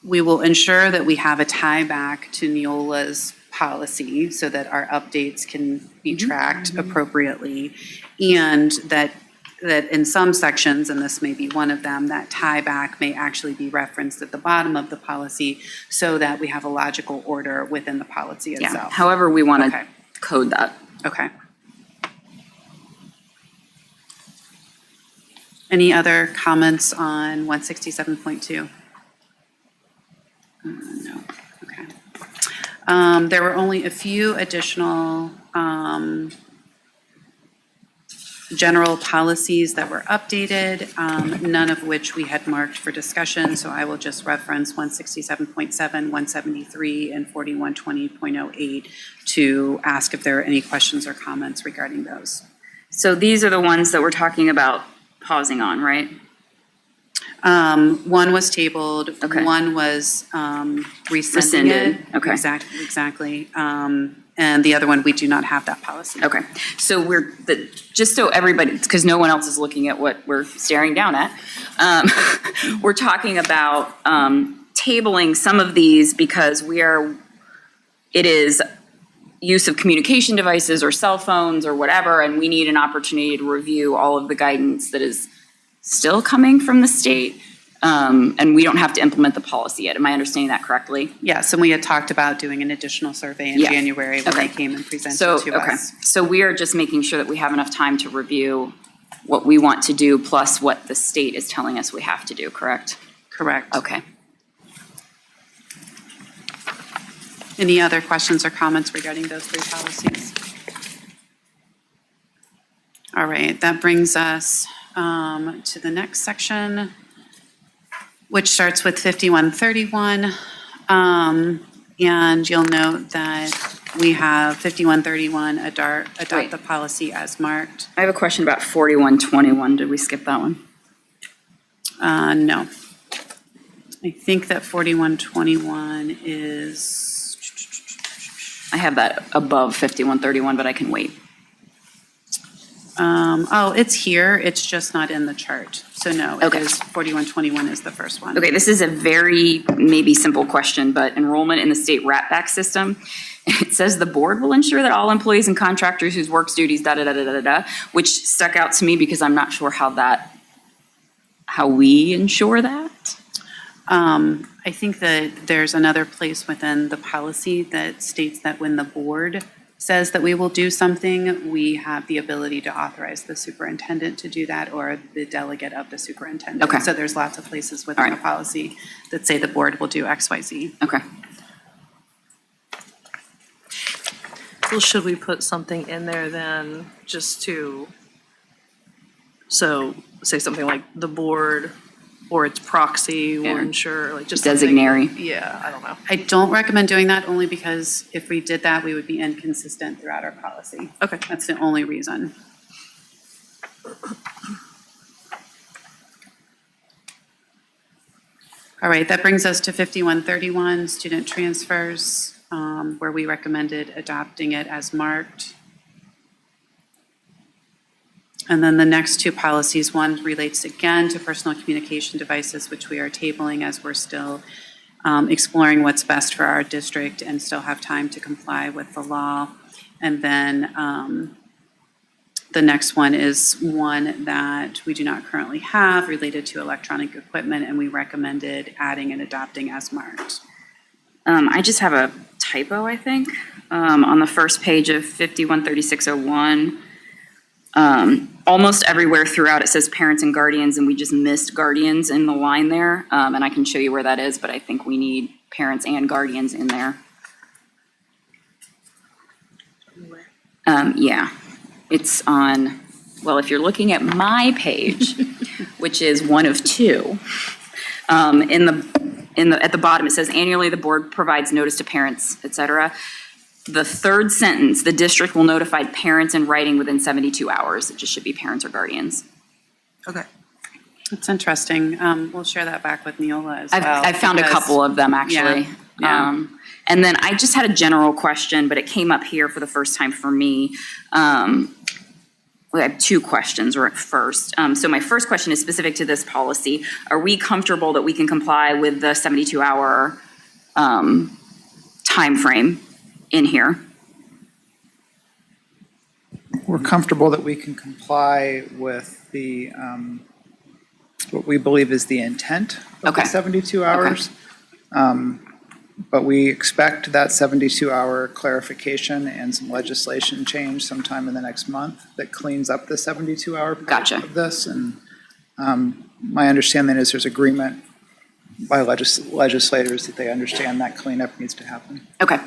we will ensure that we have a tie back to Neola's policy so that our updates can be tracked appropriately, and that in some sections, and this may be one of them, that tie back may actually be referenced at the bottom of the policy so that we have a logical order within the policy itself. Yeah. However we want to code that. Okay. Any other comments on 167.2? No. Okay. There were only a few additional general policies that were updated, none of which we had marked for discussion, so I will just reference 167.7, 173, and 4120.08 to ask if there are any questions or comments regarding those. So these are the ones that we're talking about pausing on, right? One was tabled, one was rescinded. Okay. Exactly. And the other one, we do not have that policy. Okay. So just so everybody, because no one else is looking at what we're staring down at, we're talking about tabling some of these because it is use of communication devices or cell phones or whatever, and we need an opportunity to review all of the guidance that is still coming from the state, and we don't have to implement the policy yet. Am I understanding that correctly? Yes, and we had talked about doing an additional survey in January when they came and presented to us. So we are just making sure that we have enough time to review what we want to do plus what the state is telling us we have to do, correct? Correct. Okay. Any other questions or comments regarding those three policies? All right, that brings us to the next section, which starts with 5131. And you'll note that we have 5131 adopt the policy as marked. I have a question about 4121. Did we skip that one? No. I think that 4121 is. I have that above 5131, but I can wait. It's here. It's just not in the chart. So no, it is 4121 is the first one. Okay, this is a very maybe simple question, but enrollment in the state RATBAC system. It says the board will ensure that all employees and contractors whose work duties, which stuck out to me because I'm not sure how we ensure that. I think that there's another place within the policy that states that when the board says that we will do something, we have the ability to authorize the superintendent to do that or the delegate of the superintendent. Okay. So there's lots of places within the policy that say the board will do X, Y, Z. Okay. Well, should we put something in there then just to, so say something like the board or its proxy will ensure, like just designary. Yeah, I don't know. I don't recommend doing that only because if we did that, we would be inconsistent throughout our policy. Okay. That's the only reason. All right, that brings us to 5131, student transfers, where we recommended adopting it as marked. And then the next two policies, one relates again to personal communication devices, which we are tabling as we're still exploring what's best for our district and still have time to comply with the law. And then the the next one is one that we do not currently have related to electronic equipment, and we recommended adding and adopting as marked. I just have a typo, I think, on the first page of 513601. Almost everywhere throughout it says parents and guardians, and we just missed guardians in the line there. And I can show you where that is, but I think we need parents and guardians in there. Yeah, it's on, well, if you're looking at my page, which is one of two, at the bottom, it says annually the board provides notice to parents, et cetera. The third sentence, the district will notify parents in writing within 72 hours. It just should be parents or guardians. Okay. That's interesting. We'll share that back with Neola as well. I've found a couple of them, actually. Yeah. And then I just had a general question, but it came up here for the first time for me. I have two questions first. So my first question is specific to this policy. Are we comfortable that we can comply with the 72-hour timeframe in here? We're comfortable that we can comply with the, what we believe is the intent of the 72 hours. But we expect that 72-hour clarification and some legislation change sometime in the next month that cleans up the 72-hour part of this. And my understanding is there's agreement by legislators that they understand that cleanup needs to happen. Okay.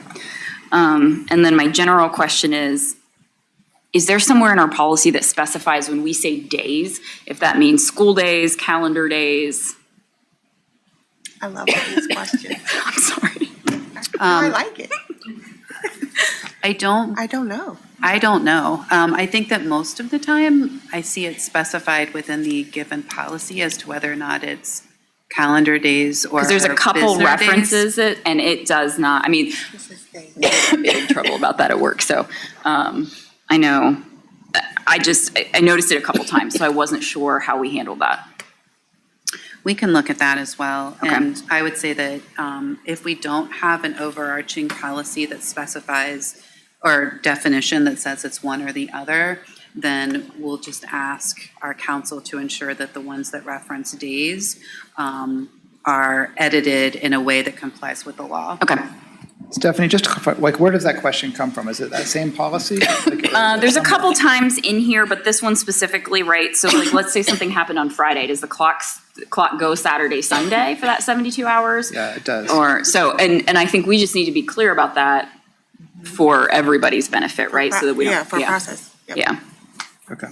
And then my general question is there somewhere in our policy that specifies when we say days, if that means school days, calendar days? I love these questions. I'm sorry. I like it. I don't know. I think that most of the time I see it specified within the given policy as to whether or not it's calendar days or Because there's a couple business references it, and it does not. I mean, I'm in trouble about that at work. So I know. I noticed it a couple times, so I wasn't sure how we handled that. We can look at that as well. Okay. And I would say that if we don't have an overarching policy that specifies or definition that says it's one or the other, then we'll just ask our council to ensure that the ones that reference days are edited in a way that complies with the law. Okay. Stephanie, just to clarify, like, where does that question come from? Is it that same policy? There's a couple times in here, but this one specifically, right? So, like, let's say something happened on Friday. Does the clock go Saturday, Sunday for that 72 hours? Yeah, it does. Or so, and I think we just need to be clear about that for everybody's benefit, right? So that we don't. For process. Yep. Yeah. Okay.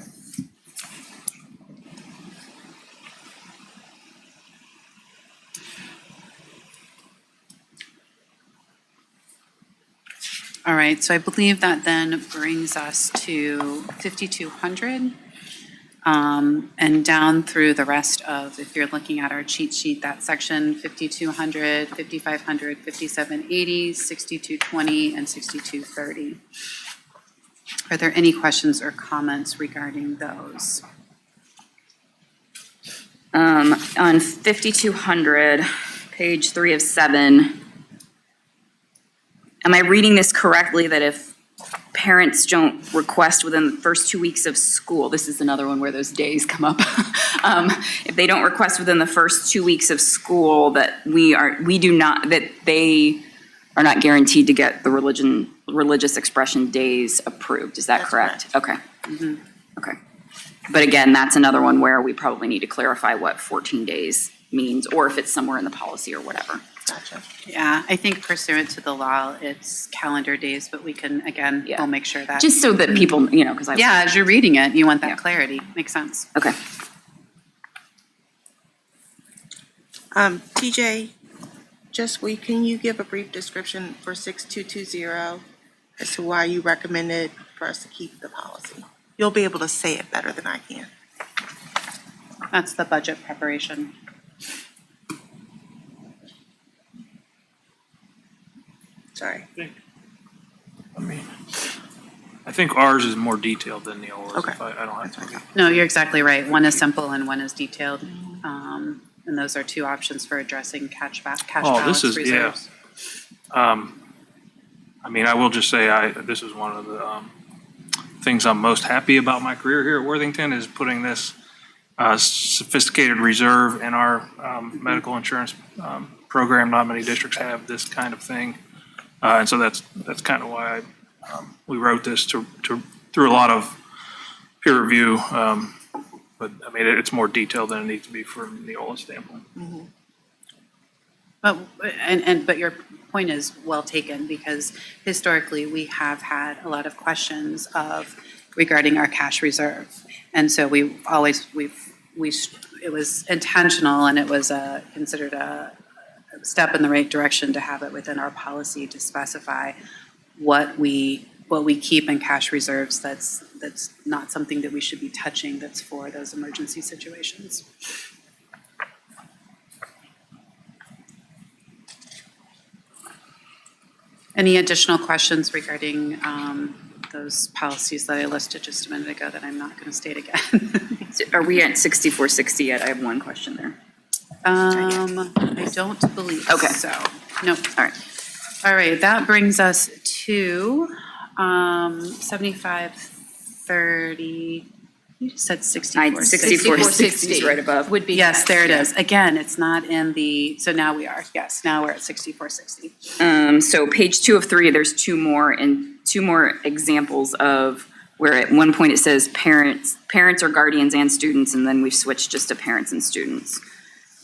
All right, so I believe that then brings us to 5200 and down through the rest of, if you're looking at our cheat sheet, that section 5200, 5500, 5780, 6220, and 6230. Are there any questions or comments regarding those? On 5200, page 3 of 7. Am I reading this correctly that if parents don't request within the first 2 weeks of school, this is another one where those days come up. If they don't request within the first 2 weeks of school, that they are not guaranteed to get the religious expression days approved. Is that correct? Okay. Mm-hmm. Okay. But again, that's another one where we probably need to clarify what 14 days means, or if it's somewhere in the policy or whatever. Gotcha. Yeah, I think pursuant to the law, it's calendar days, but we can, again, we'll make sure that. Just so that people, because Yeah, as you're reading it, you want that clarity. Makes sense. Okay. TJ, can you give a brief description for 6220 as to why you recommended for us to keep the policy? You'll be able to say it better than I can. That's the budget preparation. Sorry. I think ours is more detailed than Neola's. Okay. I don't have to. No, you're exactly right. One is simple and one is detailed. And those are two options for addressing cash balance reserves. I mean, I will just say this is one of the things I'm most happy about my career here at Worthington is putting this sophisticated reserve in our medical insurance program. Not many districts have this kind of thing. And so that's kind of why we wrote this through a lot of peer review. But I mean, it's more detailed than it needs to be from the Neola's standpoint. Mm-hmm. But your point is well taken, because historically we have had a lot of questions regarding our cash reserve, and so it was intentional, and it was considered a step in the right direction to have it within our policy to specify what we keep in cash reserves. That's not something that we should be touching. That's for those emergency situations. Any additional questions regarding those policies that I listed just a minute ago that I'm not going to state again? Are we at 6460 yet? I have one question there. I don't believe so. No. All right. That brings us to 7530. You just said 6460 is right above. Would be. Yes, there it is. Again, it's not in so now we are. Yes, now we're at 6460. So page 2 of 3, there's two more examples of where at one point it says parents or guardians and students, and then we've switched just to parents and students.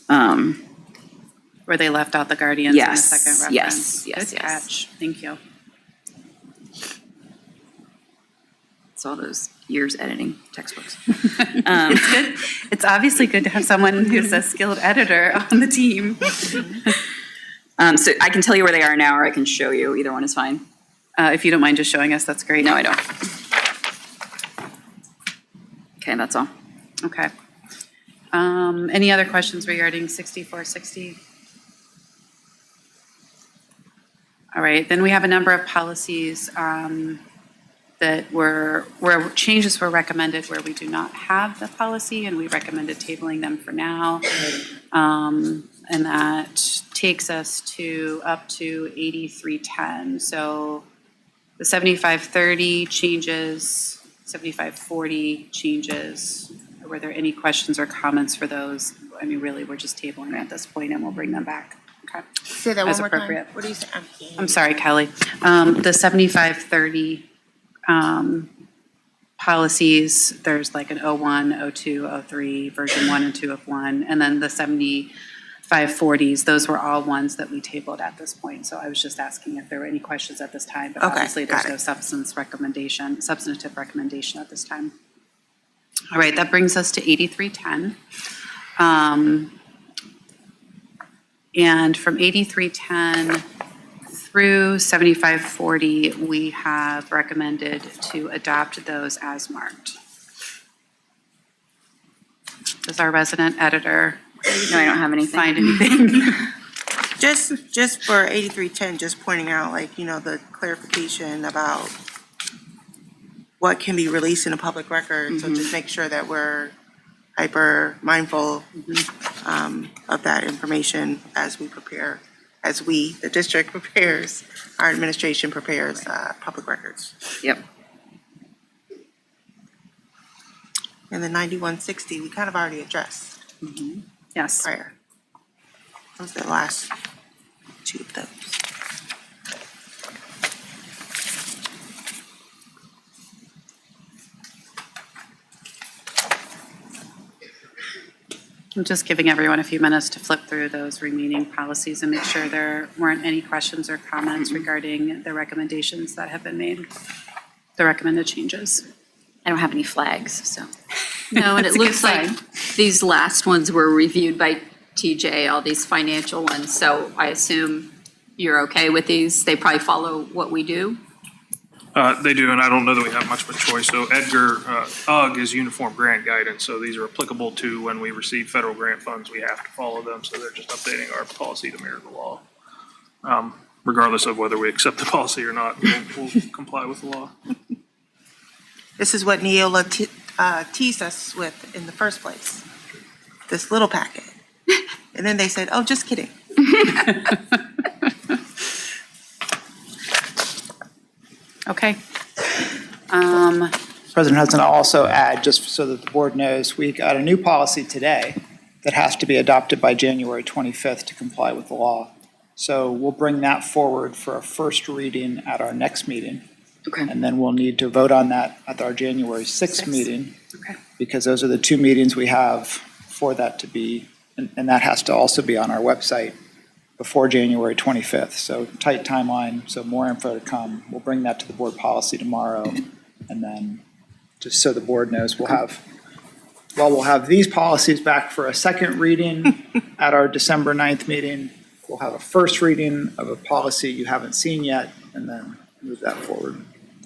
Where they left out the guardians in the second reference. Yes. Good catch. Thank you. It's all those years editing textbooks. It's good. It's obviously good to have someone who's a skilled editor on the team. So I can tell you where they are now, or I can show you. Either one is fine. If you don't mind just showing us, that's great. No, I don't. Okay, that's all. Okay. Any other questions regarding 6460? All right, then we have a number of policies that where changes were recommended where we do not have the policy, and we recommended tabling them for now. And that takes us up to 8310. So the 7530 changes, 7540 changes. Were there any questions or comments for those? I mean, really, we're just tabling at this point, and we'll bring them back. Okay. Say that As one more appropriate. time. What do you say? I'm sorry, Kelly. The 7530 policies, there's like an 01, 02, 03, version 1 and 2 of 1, and then the 7540s, those were all ones that we tabled at this point. So I was just asking if there were any questions at this time, but obviously there's no substantive recommendation at this time. All right, that brings us to 8310. And from 8310 through 7540, we have recommended to adopt those as marked. Does our resident editor No, I don't have anything. find anything? Just for 8310, just pointing out, the clarification about what can be released in a public record. So just make sure that we're hyper mindful of that information as we prepare, the district prepares, our administration prepares public records. Yep. And the 9160, we kind of already addressed. Yes. Prior. Those are the last two of those. I'm just giving everyone a few minutes to flip through those remaining policies and make sure there weren't any questions or comments regarding the recommendations that have been made, the recommended changes. I don't have any flags, so. No, and it That's a good looks like sign. these last ones were reviewed by TJ, all these financial ones, so I assume you're okay with these? They probably follow what we do? They do, and I don't know that we have much of a choice. So Edgar, UGG is uniform grant guidance, so these are applicable to when we receive federal grant funds, we have to follow them, so they're just updating our policy to mirror the law. Regardless of whether we accept the policy or not, we'll comply with the law. This is what Neola teased us with in the first place, this little packet. And then they said, oh, just kidding. Okay. President Hudson, I'll also add, just so that the board knows, we got a new policy today that has to be adopted by January 25th to comply with the law. So we'll bring that forward for a first reading at our next meeting. Okay. And then we'll need to vote on that at our January 6th meeting. Okay. Because those are the two meetings we have for that to be, and that has to also be on our website before January 25th. So tight timeline, so more info to come. We'll bring that to the board policy tomorrow. And then just so the board knows, we'll have these policies back for a second reading at our December 9th meeting. We'll have a first reading of a policy you haven't seen yet, and then move that forward.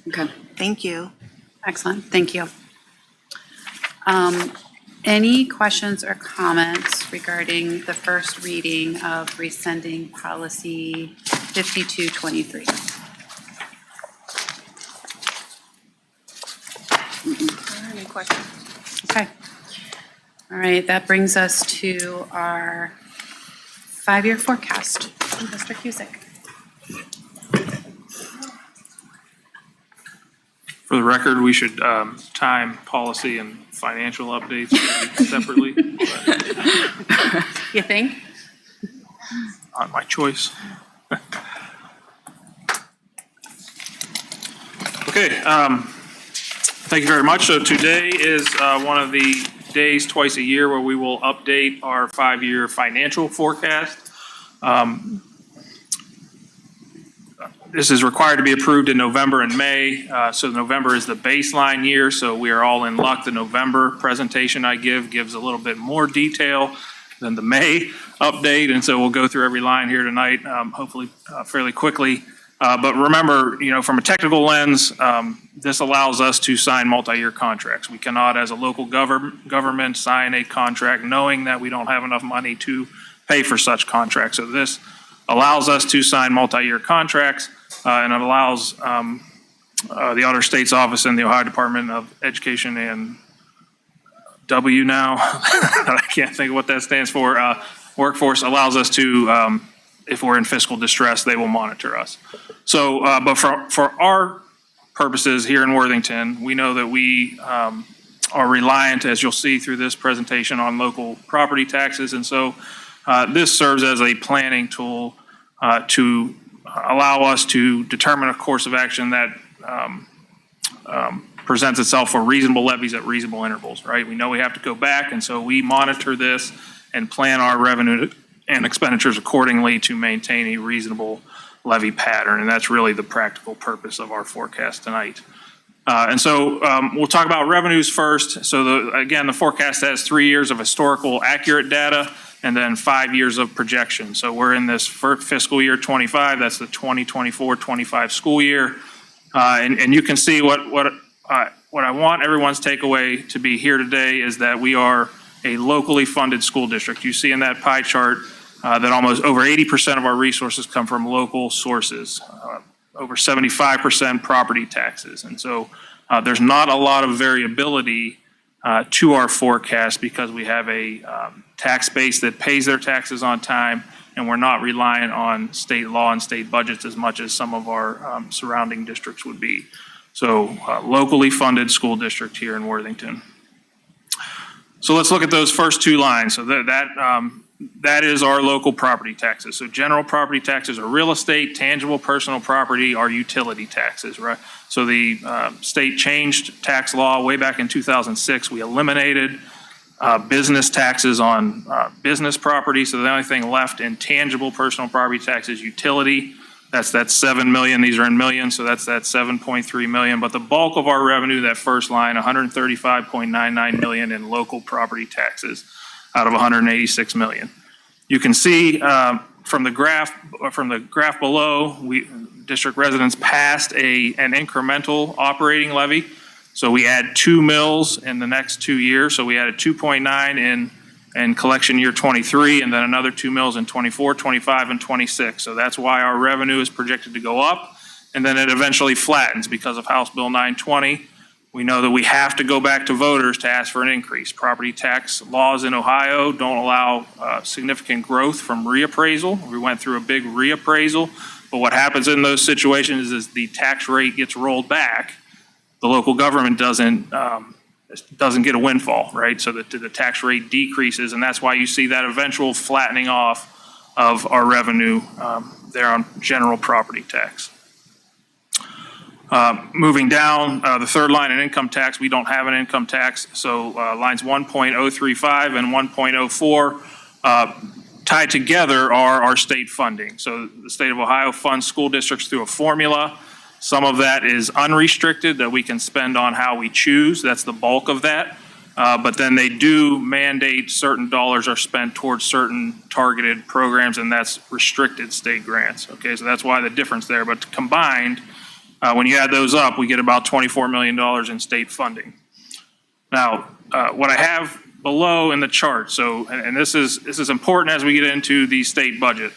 Okay. Thank you. Excellent, thank you. Any questions or comments regarding the first reading of rescinding policy 5223? Any questions? Okay. All right, that brings us to our 5-year forecast. Mr. Cusick. For the record, we should time policy and financial updates separately. You think? Not my choice. Okay, thank you very much. So today is one of the days twice a year where we will update our 5-year financial forecast. This is required to be approved in November and May. So November is the baseline year, so we are all in luck. The November presentation I gives a little bit more detail than the May update, and so we'll go through every line here tonight, hopefully fairly quickly. But remember, from a technical lens, this allows us to sign multi-year contracts. We cannot, as a local government, sign a contract knowing that we don't have enough money to pay for such contracts. So this allows us to sign multi-year contracts, and it allows the Auditor State's Office and the Ohio Department of Education and W now, I can't think of what that stands for, workforce allows us to, if we're in fiscal distress, they will monitor us. So, but for our purposes here in Worthington, we know that we are reliant, as you'll see through this presentation, on local property taxes. And so this serves as a planning tool to allow us to determine a course of action that presents itself for reasonable levies at reasonable intervals, right? We know we have to go back, and so we monitor this and plan our revenue and expenditures accordingly to maintain a reasonable levy pattern, and that's really the practical purpose of our forecast tonight. And so we'll talk about revenues first. So again, the forecast has 3 years of historical accurate data and then 5 years of projection. So we're in this fiscal year 25, that's the 2024-25 school year. And you can see what I want everyone's takeaway to be here today is that we are a locally funded school district. You see in that pie chart that almost over 80% of our resources come from local sources, over 75% property taxes. And so there's not a lot of variability to our forecast because we have a tax base that pays their taxes on time, and we're not reliant on state law and state budgets as much as some of our surrounding districts would be. So locally funded school district here in Worthington. So let's look at those first two lines. So that is our local property taxes. So general property taxes are real estate, tangible personal property are utility taxes, right? So the state changed tax law way back in 2006. We eliminated business taxes on business property. So the only thing left in tangible personal property tax is utility. That's 7 million. These are in millions, so that's that 7.3 million. But the bulk of our revenue, that first line, 135.99 million in local property taxes out of 186 million. You can see from the graph below, district residents passed an incremental operating levy. So we add 2 mills in the next 2 years. So we added 2.9 in collection year 23, and then another 2 mills in 24, 25, and 26. So that's why our revenue is projected to go up, and then it eventually flattens because of House Bill 920. We know that we have to go back to voters to ask for an increase. Property tax laws in Ohio don't allow significant growth from reappraisal. We went through a big reappraisal, but what happens in those situations is the tax rate gets rolled back, the local government doesn't get a windfall, right? So that the tax rate decreases, and that's why you see that eventual flattening off of our revenue there on general property tax. Moving down, the third line in income tax, we don't have an income tax. So lines 1.035 and 1.04 tied together are our state funding. So the state of Ohio funds school districts through a formula. Some of that is unrestricted that we can spend on how we choose. That's the bulk of that. But then they do mandate certain dollars are spent towards certain targeted programs, and that's restricted state grants. Okay, so that's why the difference there. But combined, when you add those up, we get about $24 million in state funding. Now, what I have below in the chart, so, and this is important as we get into the state budget.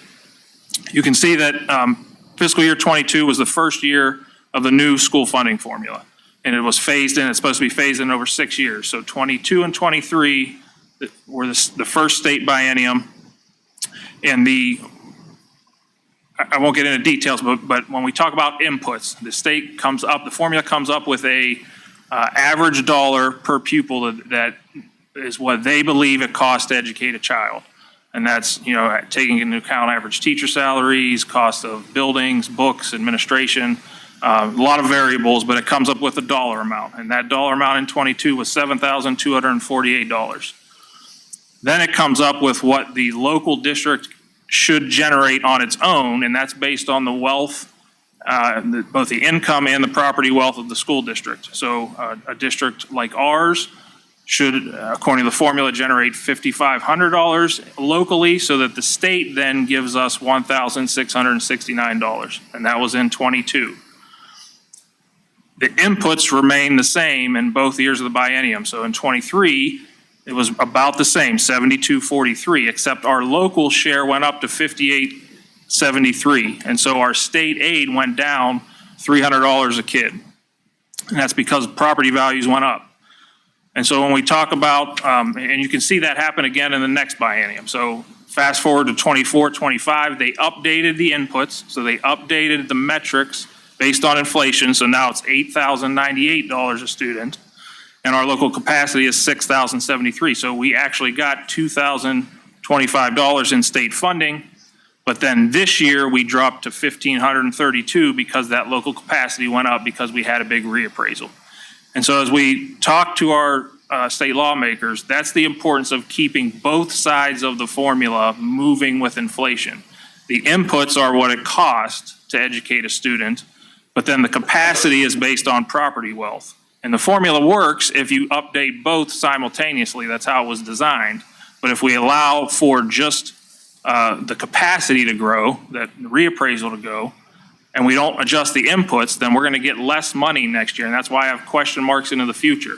You can see that fiscal year 22 was the first year of the new school funding formula. And it was phased in, it's supposed to be phased in over 6 years. So 22 and 23 were the first state biennium. And I won't get into details, but when we talk about inputs, the formula comes up with a average dollar per pupil that is what they believe it costs to educate a child. And that's, taking into account average teacher salaries, cost of buildings, books, administration, a lot of variables, but it comes up with a dollar amount. And that dollar amount in 22 was $7,248. Then it comes up with what the local district should generate on its own, and that's based on the wealth, both the income and the property wealth of the school district. So a district like ours should, according to the formula, generate $5,500 locally, so that the state then gives us $1,669, and that was in 22. The inputs remain the same in both years of the biennium. So in 23, it was about the same, 72.43, except our local share went up to 58.73, and so our state aid went down $300 a kid, and that's because property values went up. And so when we talk about, and you can see that happen again in the next biennium. So fast forward to 24, 25, they updated the inputs. So they updated the metrics based on inflation. So now it's $8,098 a student. And our local capacity is $6,073. So we actually got $2,025 in state funding. But then this year we dropped to $1,532 because that local capacity went up because we had a big reappraisal. And so as we talk to our state lawmakers, that's the importance of keeping both sides of the formula moving with inflation. The inputs are what it costs to educate a student, but then the capacity is based on property wealth. And the formula works if you update both simultaneously. That's how it was designed. But if we allow for just the capacity to grow, that reappraisal to go, and we don't adjust the inputs, then we're going to get less money next year. And that's why I have question marks into the future.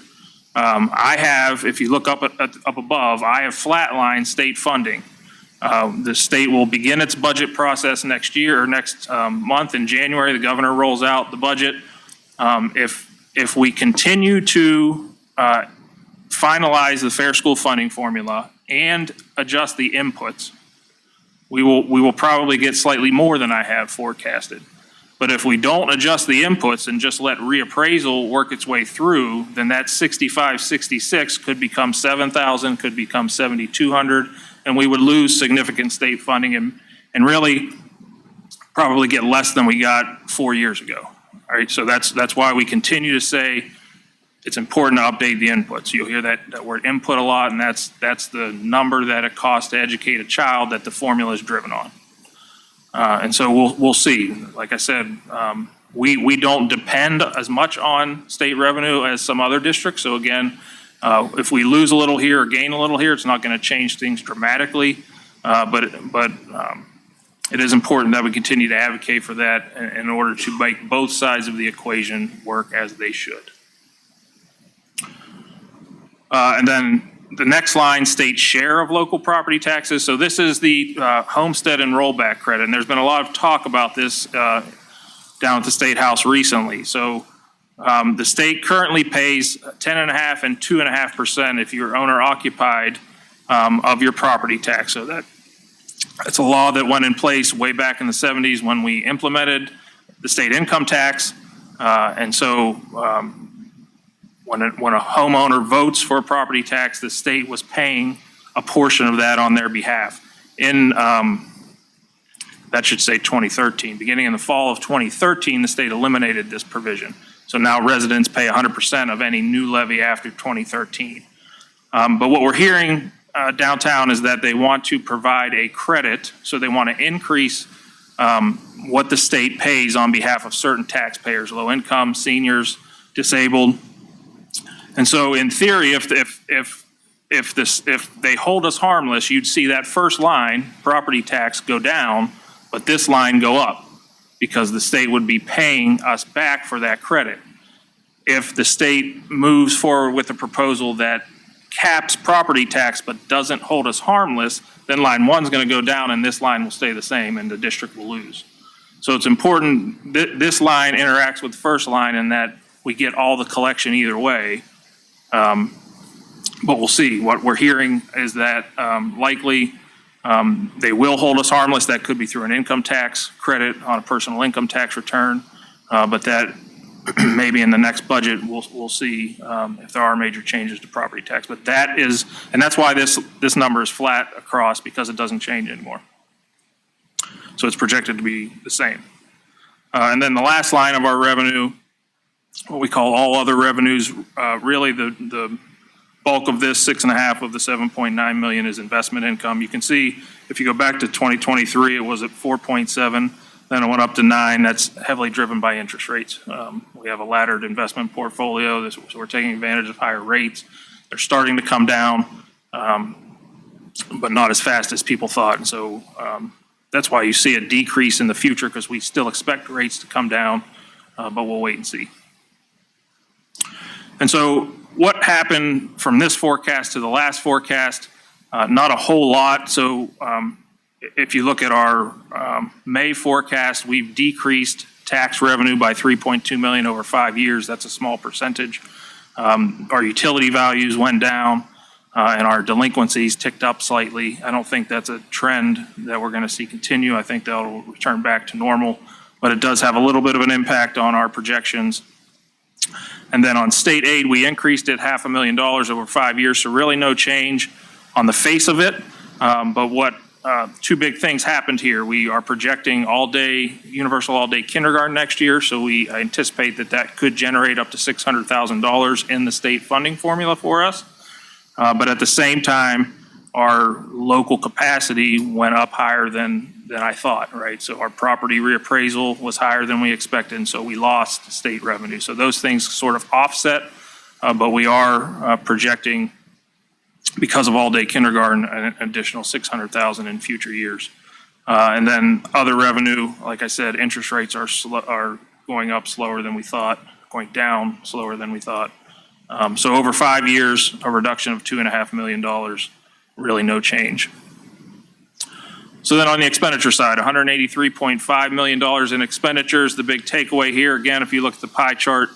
I have, if you look up above, I have flatlined state funding. The state will begin its budget process next year or next month in January. The governor rolls out the budget. If we continue to finalize the fair school funding formula and adjust the inputs, we will probably get slightly more than I have forecasted. But if we don't adjust the inputs and just let reappraisal work its way through, then that 6566 could become 7,000, could become 7,200, and we would lose significant state funding and really probably get less than we got 4 years ago. All right, so that's why we continue to say it's important to update the inputs. You'll hear that word input a lot, and that's the number that it costs to educate a child that the formula is driven on. And so we'll see. Like I said, we don't depend as much on state revenue as some other districts. So again, if we lose a little here or gain a little here, it's not going to change things dramatically. But it is important that we continue to advocate for that in order to make both sides of the equation work as they should. And then the next line, state share of local property taxes. So this is the homestead and rollback credit. And there's been a lot of talk about this down at the State House recently. So the state currently pays 10.5% and 2.5% if you're owner occupied of your property tax. So that's a law that went in place way back in the 70s when we implemented the state income tax. And so when a homeowner votes for a property tax, the state was paying a portion of that on their behalf. In, that should say 2013. Beginning in the fall of 2013, the state eliminated this provision. So now residents pay 100% of any new levy after 2013. But what we're hearing downtown is that they want to provide a credit, so they want to increase what the state pays on behalf of certain taxpayers, low income, seniors, disabled. And so in theory, if they hold us harmless, you'd see that first line, property tax, go down, but this line go up because the state would be paying us back for that credit. If the state moves forward with a proposal that caps property tax but doesn't hold us harmless, then line one's going to go down and this line will stay the same and the district will lose. So it's important that this line interacts with the first line and that we get all the collection either way. But we'll see. What we're hearing is that likely they will hold us harmless. That could be through an income tax credit on a personal income tax return, but that maybe in the next budget we'll see if there are major changes to property tax. But that is, and that's why this number is flat across, because it doesn't change anymore. So it's projected to be the same. And then the last line of our revenue, what we call all other revenues, really the bulk of this, 6.5 of the 7.9 million is investment income. You can see if you go back to 2023, it was at 4.7, then it went up to 9. That's heavily driven by interest rates. We have a laddered investment portfolio, so we're taking advantage of higher rates. They're starting to come down, but not as fast as people thought. And so that's why you see a decrease in the future, because we still expect rates to come down, but we'll wait and see. And so what happened from this forecast to the last forecast? Not a whole lot. So if you look at our May forecast, we've decreased tax revenue by 3.2 million over 5 years. That's a small percentage. Our utility values went down and our delinquencies ticked up slightly. I don't think that's a trend that we're going to see continue. I think they'll return back to normal, but it does have a little bit of an impact on our projections. And then on state aid, we increased it $500,000 over 5 years, so really no change on the face of it. But what two big things happened here. We are projecting universal all-day kindergarten next year, so we anticipate that could generate up to $600,000 in the state funding formula for us. But at the same time, our local capacity went up higher than I thought, right? So our property reappraisal was higher than we expected, and so we lost state revenue. So those things sort of offset, but we are projecting, because of all-day kindergarten, an additional $600,000 in future years. And then other revenue, like I said, interest rates are going up slower than we thought, going down slower than we thought. So over 5 years, a reduction of $2.5 million, really no change. So then on the expenditure side, $183.5 million in expenditures. The big takeaway here, again, if you look at the pie chart,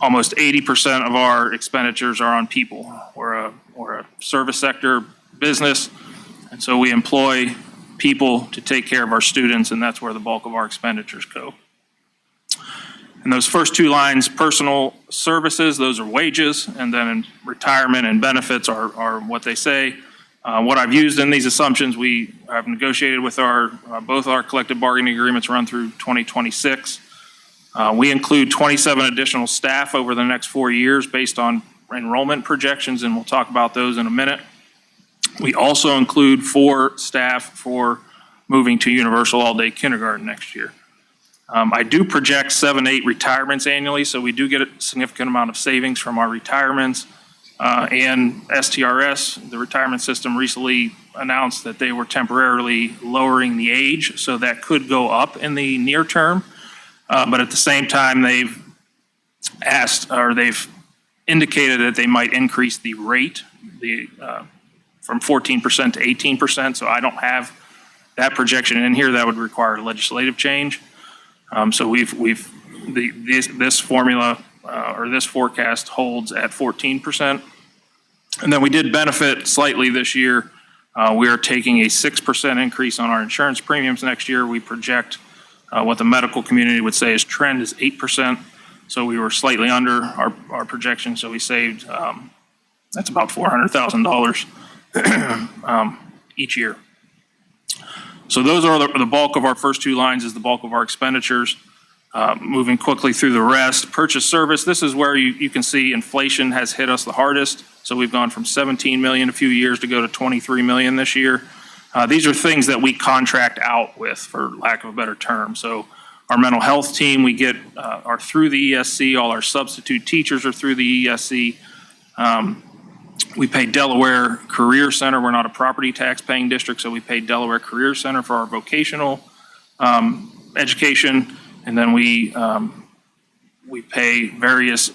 almost 80% of our expenditures are on people. We're a service sector business, and so we employ people to take care of our students, and that's where the bulk of our expenditures go. And those first two lines, personal services, those are wages, and then retirement and benefits are what they say. What I've used in these assumptions, we have negotiated with both our collective bargaining agreements run through 2026. We include 27 additional staff over the next 4 years based on enrollment projections, and we'll talk about those in a minute. We also include 4 staff for moving to universal all-day kindergarten next year. I do project 7-8 retirements annually, so we do get a significant amount of savings from our retirements. And STRS, the retirement system, recently announced that they were temporarily lowering the age, so that could go up in the near term. But at the same time, they've indicated that they might increase the rate from 14% to 18%. So I don't have that projection in here. That would require legislative change. So this formula or this forecast holds at 14%. And then we did benefit slightly this year. We are taking a 6% increase on our insurance premiums next year. We project what the medical community would say is trend is 8%. So we were slightly under our projection, so we saved, that's about $400,000 each year. So those are the bulk of our first two lines is the bulk of our expenditures. Moving quickly through the rest, purchase service, this is where you can see inflation has hit us the hardest. So we've gone from 17 million a few years to go to 23 million this year. These are things that we contract out with, for lack of a better term. So our mental health team, we get are through the ESC. All our substitute teachers are through the ESC. We pay Delaware Career Center. We're not a property tax paying district, so we pay Delaware Career Center for our vocational education. And then we pay various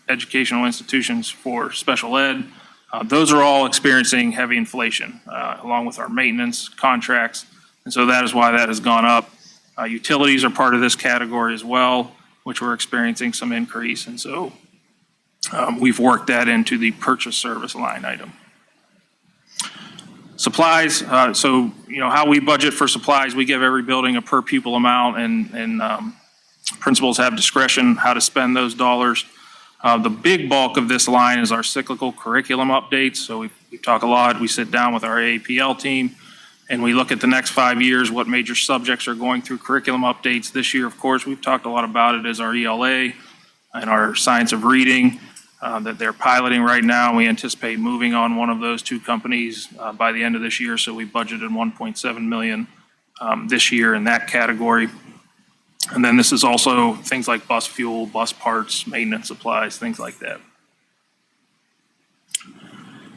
educational institutions for special ed. Those are all experiencing heavy inflation, along with our maintenance contracts. And so that is why that has gone up. Utilities are part of this category as well, which we're experiencing some increase. And so we've worked that into the purchase service line item. Supplies, so how we budget for supplies, we give every building a per pupil amount, and principals have discretion how to spend those dollars. The big bulk of this line is our cyclical curriculum updates. So we talk a lot, we sit down with our AAPL team, and we look at the next 5 years, what major subjects are going through curriculum updates. This year, of course, we've talked a lot about it as our ELA and our science of reading that they're piloting right now. We anticipate moving on one of those two companies by the end of this year. So we budgeted 1.7 million this year in that category. And then this is also things like bus fuel, bus parts, maintenance supplies, things like that.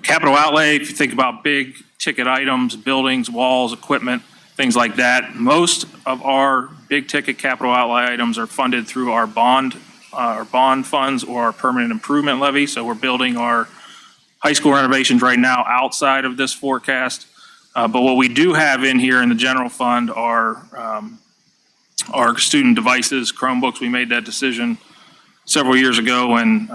Capital outlay, if you think about big ticket items, buildings, walls, equipment, things like that, most of our big ticket capital outlay items are funded through our bond funds or our permanent improvement levy. So we're building our high school renovations right now outside of this forecast. But what we do have in here in the general fund are our student devices, Chromebooks. We made that decision several years ago when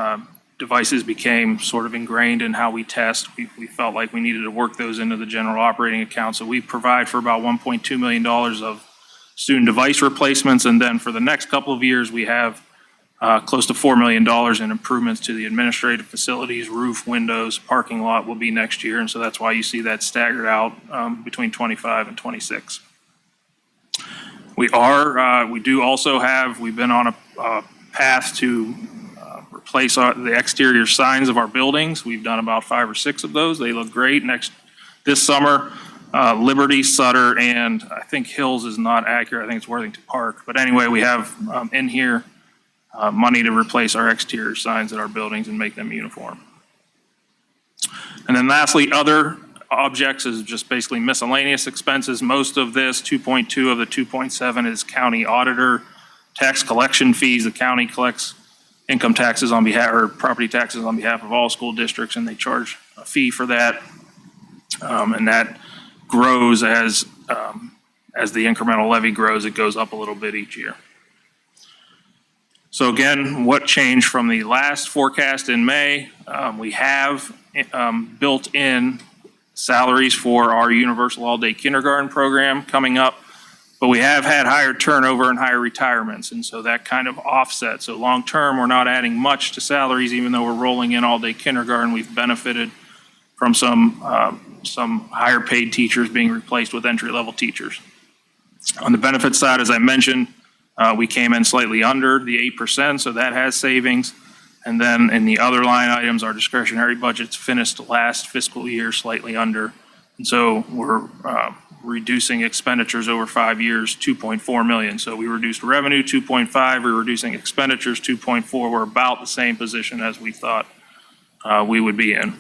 devices became sort of ingrained in how we test. We felt like we needed to work those into the general operating account. So we provide for about $1.2 million of student device replacements. And then for the next couple of years, we have close to $4 million in improvements to the administrative facilities, roof, windows, parking lot will be next year. And so that's why you see that staggered out between 25 and 26. We've been on a path to replace the exterior signs of our buildings. We've done about 5 or 6 of those. They look great. This summer, Liberty, Sutter, and I think Hills is not accurate. I think it's Worthington Park. But anyway, we have in here money to replace our exterior signs at our buildings and make them uniform. And then lastly, other objects is just basically miscellaneous expenses. Most of this, 2.2 of the 2.7, is county auditor tax collection fees. The county collects income taxes on behalf, or property taxes on behalf of all school districts, and they charge a fee for that. And that grows as the incremental levy grows. It goes up a little bit each year. So again, what changed from the last forecast in May? We have built in salaries for our universal all-day kindergarten program coming up, but we have had higher turnover and higher retirements, and so that kind of offsets. So long-term, we're not adding much to salaries, even though we're rolling in all-day kindergarten. We've benefited from some higher-paid teachers being replaced with entry-level teachers. On the benefit side, as I mentioned, we came in slightly under the 8%, so that has savings. And then in the other line items, our discretionary budgets finished last fiscal year slightly under. And so we're reducing expenditures over 5 years, 2.4 million. So we reduced revenue 2.5, we're reducing expenditures 2.4. We're about the same position as we thought we would be in.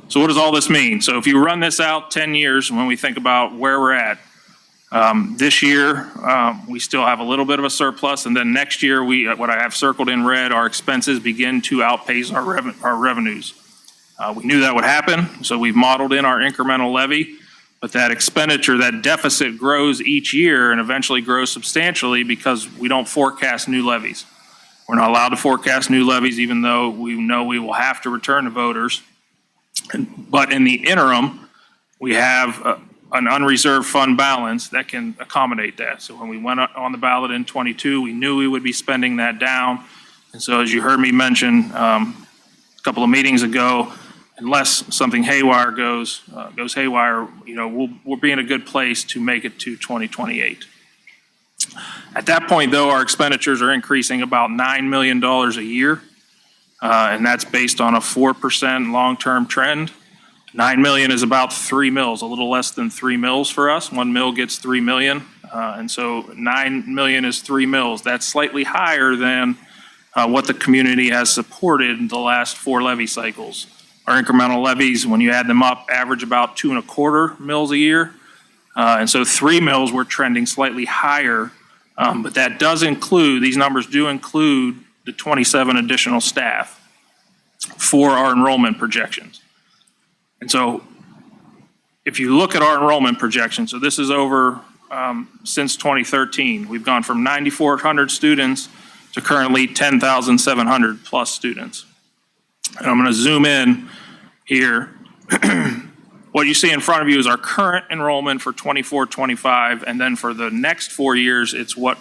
So what does all this mean? So if you run this out 10 years, when we think about where we're at, this year, we still have a little bit of a surplus, and then next year, what I have circled in red, our expenses begin to outpace our revenues. We knew that would happen, so we've modeled in our incremental levy, but that expenditure, that deficit grows each year and eventually grows substantially because we don't forecast new levies. We're not allowed to forecast new levies, even though we know we will have to return to voters. But in the interim, we have an unreserved fund balance that can accommodate that. So when we went on the ballot in '22, we knew we would be spending that down. And so as you heard me mention a couple of meetings ago, unless something haywire goes haywire, we'll be in a good place to make it to 2028. At that point, though, our expenditures are increasing about $9 million a year, and that's based on a 4% long-term trend. 9 million is about 3 mills, a little less than 3 mills for us. 1 mill gets 3 million, and so 9 million is 3 mills. That's slightly higher than what the community has supported in the last 4 levy cycles. Our incremental levies, when you add them up, average about 2.25 mills a year, and so 3 mills we're trending slightly higher, but that does include, these numbers do include the 27 additional staff for our enrollment projections. And so if you look at our enrollment projections, so this is over since 2013, we've gone from 9,400 students to currently 10,700 plus students. And I'm going to zoom in here. What you see in front of you is our current enrollment for 24-25, and then for the next 4 years, it's what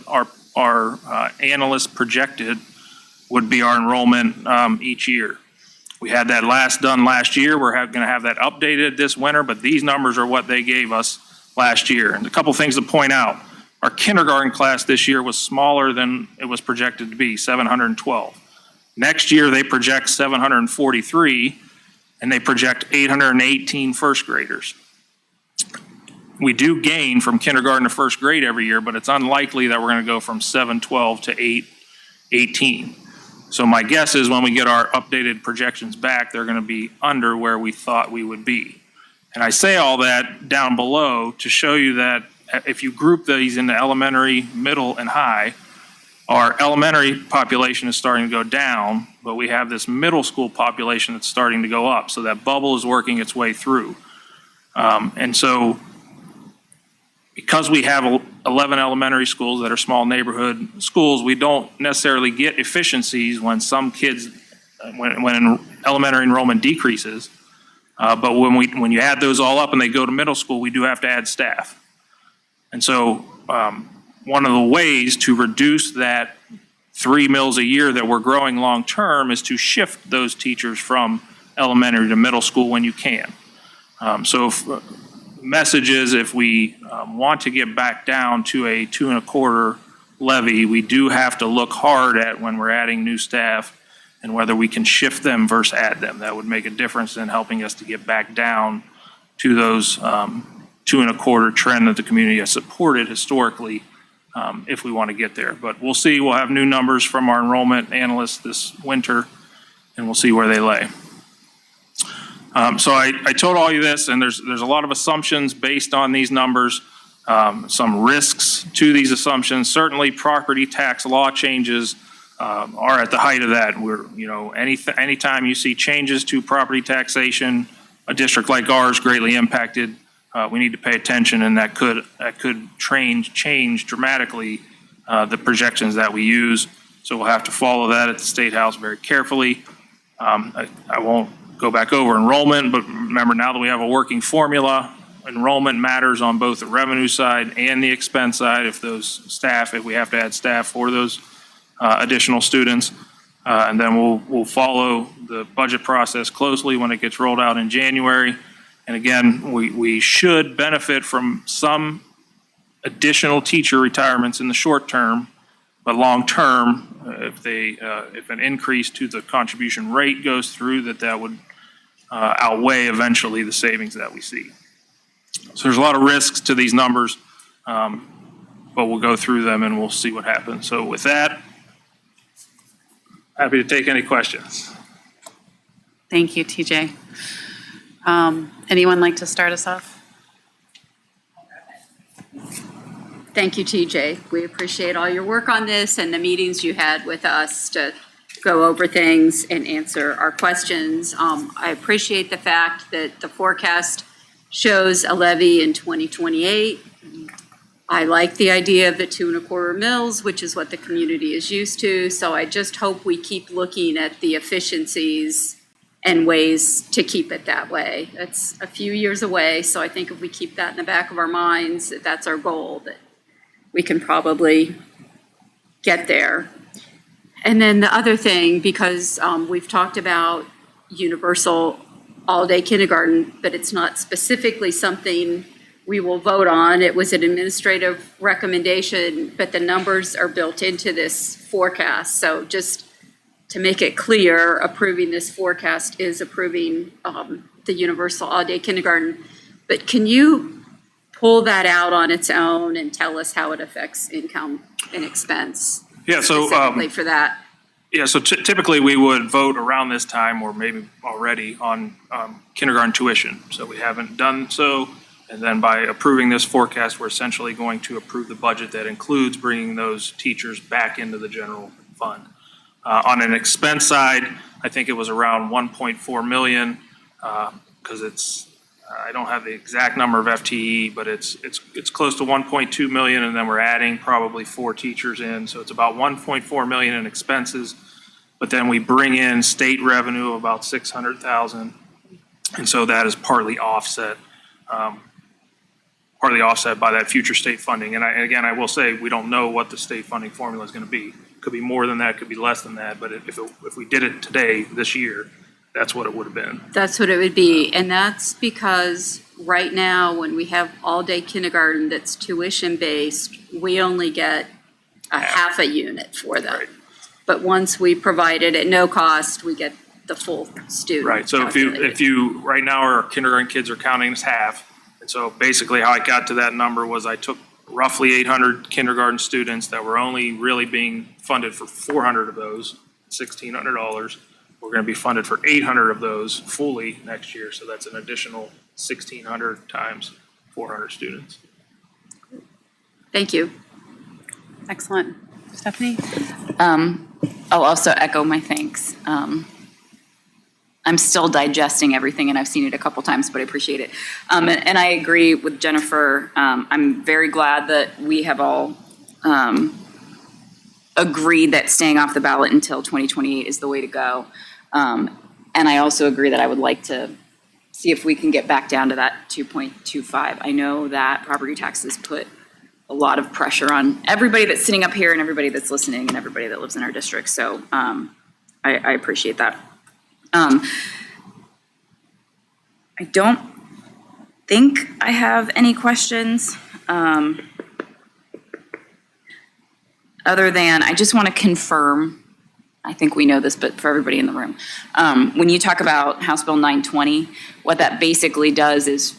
our analysts projected would be our enrollment each year. We had that done last year. We're going to have that updated this winter, but these numbers are what they gave us last year. And a couple things to point out. Our kindergarten class this year was smaller than it was projected to be, 712. Next year, they project 743, and they project 818 first graders. We do gain from kindergarten to first grade every year, but it's unlikely that we're going to go from 712 to 818. So my guess is when we get our updated projections back, they're going to be under where we thought we would be. And I say all that down below to show you that if you group these into elementary, middle, and high, our elementary population is starting to go down, but we have this middle school population that's starting to go up. So that bubble is working its way through. And so because we have 11 elementary schools that are small neighborhood schools, we don't necessarily get efficiencies when some kids, when elementary enrollment decreases. But when you add those all up and they go to middle school, we do have to add staff. And so one of the ways to reduce that 3 mills a year that we're growing long term is to shift those teachers from elementary to middle school when you can. Message is if we want to get back down to a 2.25 levy, we do have to look hard at when we're adding new staff and whether we can shift them versus add them. That would make a difference in helping us to get back down to those 2.25 trend that the community has supported historically if we want to get there. But we'll see. We'll have new numbers from our enrollment analysts this winter, and we'll see where they lay. So I told all you this, and there's a lot of assumptions based on these numbers, some risks to these assumptions. Certainly, property tax law changes are at the height of that. Anytime you see changes to property taxation, a district like ours greatly impacted. We need to pay attention, and that could change dramatically the projections that we use. So we'll have to follow that at the State House very carefully. I won't go back over enrollment, but remember now that we have a working formula, enrollment matters on both the revenue side and the expense side. If we have to add staff for those additional students, and then we'll follow the budget process closely when it gets rolled out in January. And again, we should benefit from some additional teacher retirements in the short term, but long term, if an increase to the contribution rate goes through, that would outweigh eventually the savings that we see. So there's a lot of risks to these numbers, but we'll go through them and we'll see what happens. So with that, happy to take any questions. Thank you, TJ. Anyone like to start us off? Thank you, TJ. We appreciate all your work on this and the meetings you had with us to go over things and answer our questions. I appreciate the fact that the forecast shows a levy in 2028. I like the idea of the 2.25 mills, which is what the community is used to. So I just hope we keep looking at the efficiencies and ways to keep it that way. It's a few years away, so I think if we keep that in the back of our minds, that that's our goal, that we can probably get there. And then the other thing, because we've talked about universal all-day kindergarten, but it's not specifically something we will vote on. It was an administrative recommendation, but the numbers are built into this forecast. So just to make it clear, approving this forecast is approving the universal all-day kindergarten. But can you pull that out on its own and tell us how it affects income and expense? Yeah, so specifically for that. Yeah, so typically we would vote around this time or maybe already on kindergarten tuition. So we haven't done so. And then by approving this forecast, we're essentially going to approve the budget that includes bringing those teachers back into the general fund. On an expense side, I think it was around 1.4 million because it's, I don't have the exact number of FTE, but it's close to 1.2 million, and then we're adding probably 4 teachers in. So it's about 1.4 million in expenses, but then we bring in state revenue of about 600,000. And so that is partly offset by that future state funding. And again, I will say, we don't know what the state funding formula is going to be. Could be more than that, could be less than that. But if we did it today, this year, that's what it would have been. That's what it would be. And that's because right now, when we have all-day kindergarten that's tuition-based, we only get a half a unit for them. Right. But once we provide it at no cost, we get the full student. Right, so if you, right now our kindergarten kids are counting as half. And so basically how I got to that number was I took roughly 800 kindergarten students that were only really being funded for 400 of those, $1,600. We're going to be funded for 800 of those fully next year. So that's an additional 1,600 times 400 students. Thank you. Excellent. Stephanie? I'll also echo my thanks. I'm still digesting everything, and I've seen it a couple times, but I appreciate it. And I agree with Jennifer. I'm very glad that we have all agreed that staying off the ballot until 2028 is the way to go. And I also agree that I would like to see if we can get back down to that 2.25. I know that property taxes put a lot of pressure on everybody that's sitting up here and everybody that's listening and everybody that lives in our district. So I appreciate that. I don't think I have any questions other than I just want to confirm, I think we know this, but for everybody in the room, when you talk about House Bill 920, what that basically does is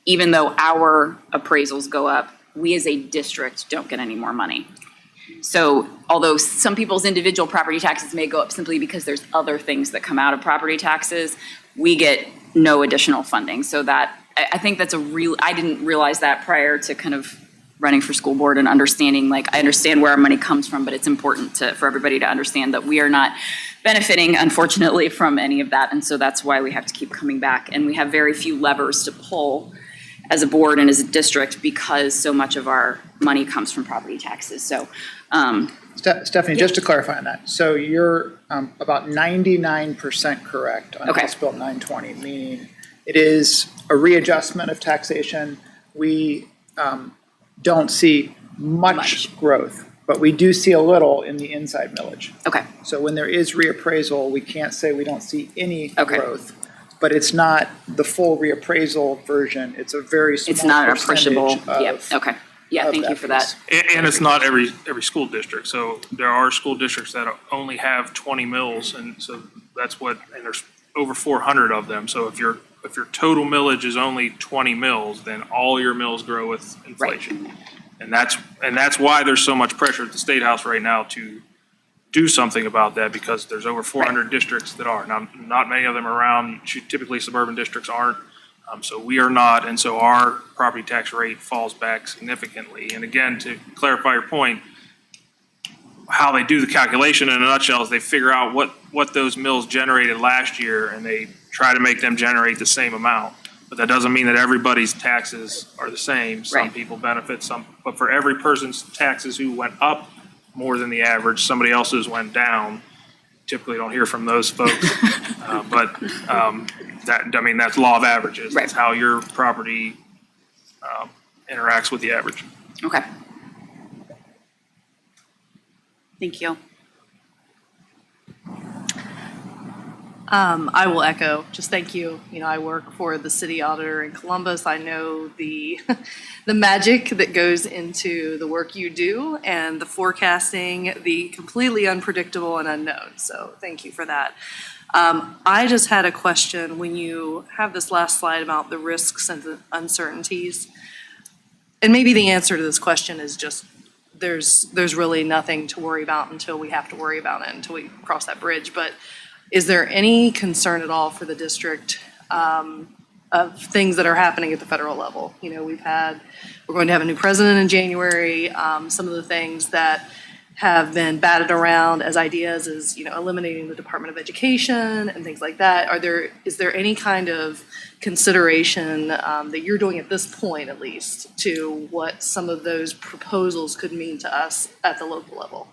even though our appraisals go up, we as a district don't get any more money. So although some people's individual property taxes may go up simply because there's other things that come out of property taxes, we get no additional funding. So that, I think that's I didn't realize that prior to kind of running for school board and understanding, like, I understand where our money comes from, but it's important for everybody to understand that we are not benefiting, unfortunately, from any of that. And so that's why we have to keep coming back. And we have very few levers to pull as a board and as a district because so much of our money comes from property taxes. So, Stephanie, just to clarify on that, so you're about 99% correct on House Bill 920, meaning it is a readjustment of taxation. We don't see much growth, but we do see a little in the inside millage. Okay. So when there is reappraisal, we can't say we don't see any growth. But it's not the full reappraisal version. It's a very small percentage. It's not appreciable. Yep. Okay. Yeah, thank you for that. And it's not every school district. So there are school districts that only have 20 mills, and so that's what. And there's over 400 of them. So if your total millage is only 20 mills, then all your mills grow with inflation. Right. And that's why there's so much pressure at the State House right now to do something about that, because there's over 400 districts that are. Now, not many of them are around. Typically, suburban districts aren't. So we are not, and so our property tax rate falls back significantly. And again, to clarify your point, how they do the calculation in a nutshell is they figure out what those mills generated last year, and they try to make them generate the same amount. But that doesn't mean that everybody's taxes are the same. Some people benefit, but for every person's taxes who went up more than the average, somebody else's went down. typically don't hear from those folks. That's law of averages. That's how your property interacts with the average. Okay. Thank you. I will echo, just thank you. You know, I work for the city auditor in Columbus. I know the the magic that goes into the work you do and the forecasting, the completely unpredictable and unknown. So thank you for that. I just had a question when you have this last slide about the risks and the uncertainties. And maybe the answer to this question is just there's really nothing to worry about until we have to worry about it, until we cross that bridge. But is there any concern at all for the district of things that are happening at the federal level? You know, we're going to have a new president in January. Some of the things that have been batted around as ideas is, you know, eliminating the Department of Education and things like that. Is there any kind of consideration that you're doing at this point, at least, to what some of those proposals could mean to us at the local level?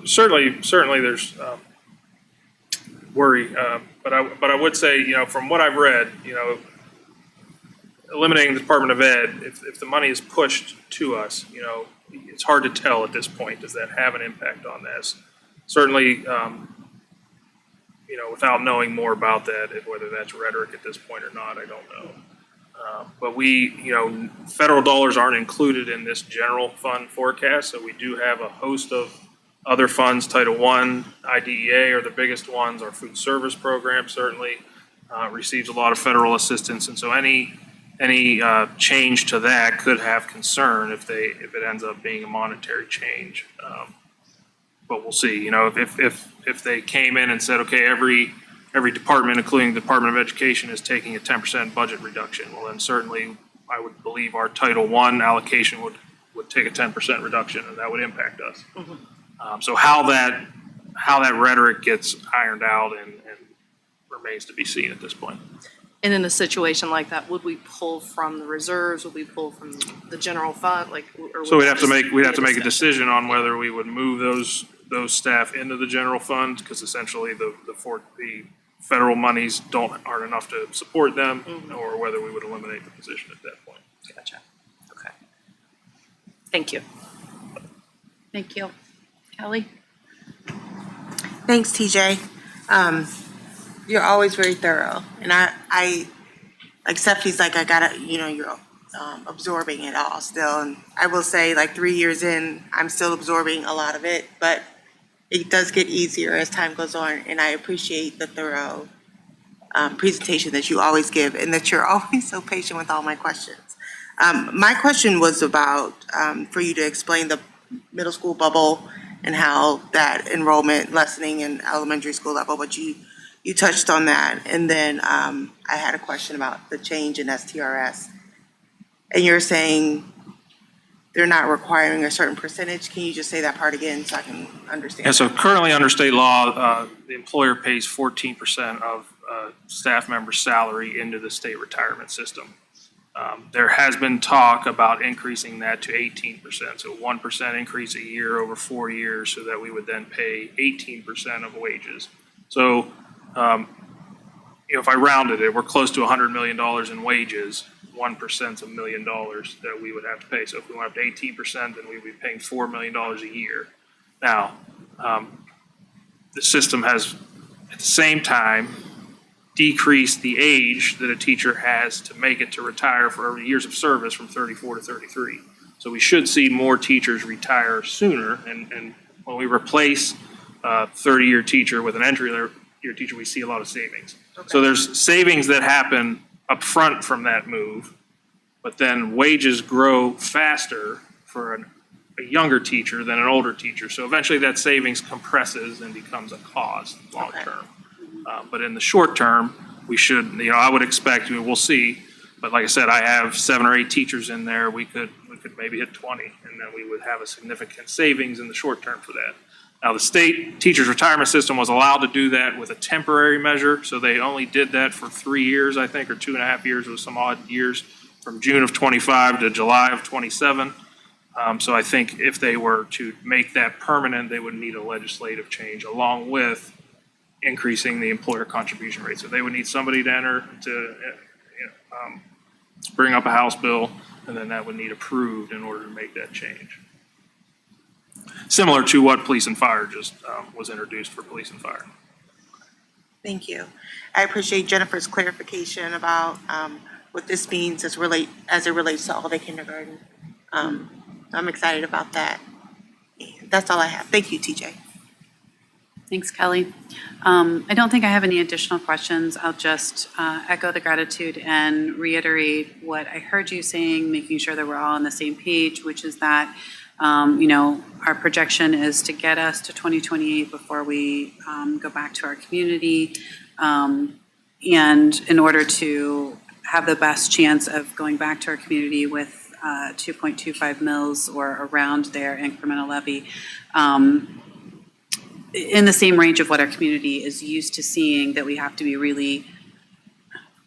Certainly there's worry, but I would say, you know, from what I've read, you know, eliminating the Department of Ed, if the money is pushed to us, you know, it's hard to tell at this point. Does that have an impact on this? Certainly, you know, without knowing more about that, whether that's rhetoric at this point or not, I don't know. But you know, federal dollars aren't included in this general fund forecast, so we do have a host of other funds. Title I, IDEA are the biggest ones. Our food service program certainly receives a lot of federal assistance, and so any change to that could have concern if it ends up being a monetary change. But we'll see. You know, if they came in and said, okay, every department, including the Department of Education, is taking a 10% budget reduction, well, then certainly I would believe our Title I allocation would take a 10% reduction, and that would impact us. Mm-hmm. So how that rhetoric gets ironed out and remains to be seen at this point. And in a situation like that, would we pull from the reserves? Would we pull from the general fund? So we'd have to make a decision on whether we would move those staff into the general fund, because essentially the federal monies aren't enough to support them, mm-hmm. or whether we would eliminate the position at that point. Gotcha. Okay. Thank you. Thank you. Kelly? Thanks, TJ. You're always very thorough, and I like Stephanie's like, I gotta, you know, you're absorbing it all still, and I will say, like 3 years in, I'm still absorbing a lot of it, but it does get easier as time goes on, and I appreciate the thorough presentation that you always give, and that you're always so patient with all my questions. My question was about for you to explain the middle school bubble and how that enrollment lessening in elementary school level, but you touched on that. And then I had a question about the change in STRS. And you're saying they're not requiring a certain percentage. Can you just say that part again so I can understand? Yeah, so currently under state law, the employer pays 14% of staff member's salary into the state retirement system. There has been talk about increasing that to 18%, so 1% increase a year over 4 years, so that we would then pay 18% of wages. So, you know, if I rounded it, we're close to $100 million in wages. 1% is $1 million that we would have to pay. So if we went up to 18%, then we'd be paying $4 million a year. Now, the system has, at the same time, decreased the age that a teacher has to make it to retire for years of service from 34 to 33. So we should see more teachers retire sooner. And when we replace a 30-year teacher with an entry-year teacher, we see a lot of savings. Okay. So there's savings that happen up front from that move, but then wages grow faster for a younger teacher than an older teacher. So eventually that savings compresses and becomes a cost long term. But in the short term, we should, you know, I would expect, we'll see, but like I said, I have 7 or 8 teachers in there. We could maybe hit 20, and then we would have a significant savings in the short term for that. Now, the state teachers retirement system was allowed to do that with a temporary measure, so they only did that for 3 years, I think, or 2.5 years, with some odd years, from June of 25 to July of 27. So I think if they were to make that permanent, they would need a legislative change along with increasing the employer contribution rate. So they would need somebody to enter to bring up a House bill, and then that would need approved in order to make that change. Similar to what police and fire just was introduced for police and fire. Thank you. I appreciate Jennifer's clarification about what this means as it relates to all-day kindergarten. I'm excited about that. That's all I have. Thank you, TJ. Thanks, Kelly. I don't think I have any additional questions. I'll just echo the gratitude and reiterate what I heard you saying, making sure that we're all on the same page, which is that, our projection is to get us to 2028 before we go back to our community. And in order to have the best chance of going back to our community with 2.25 mils or around their incremental levy, in the same range of what our community is used to seeing, that we have to be really,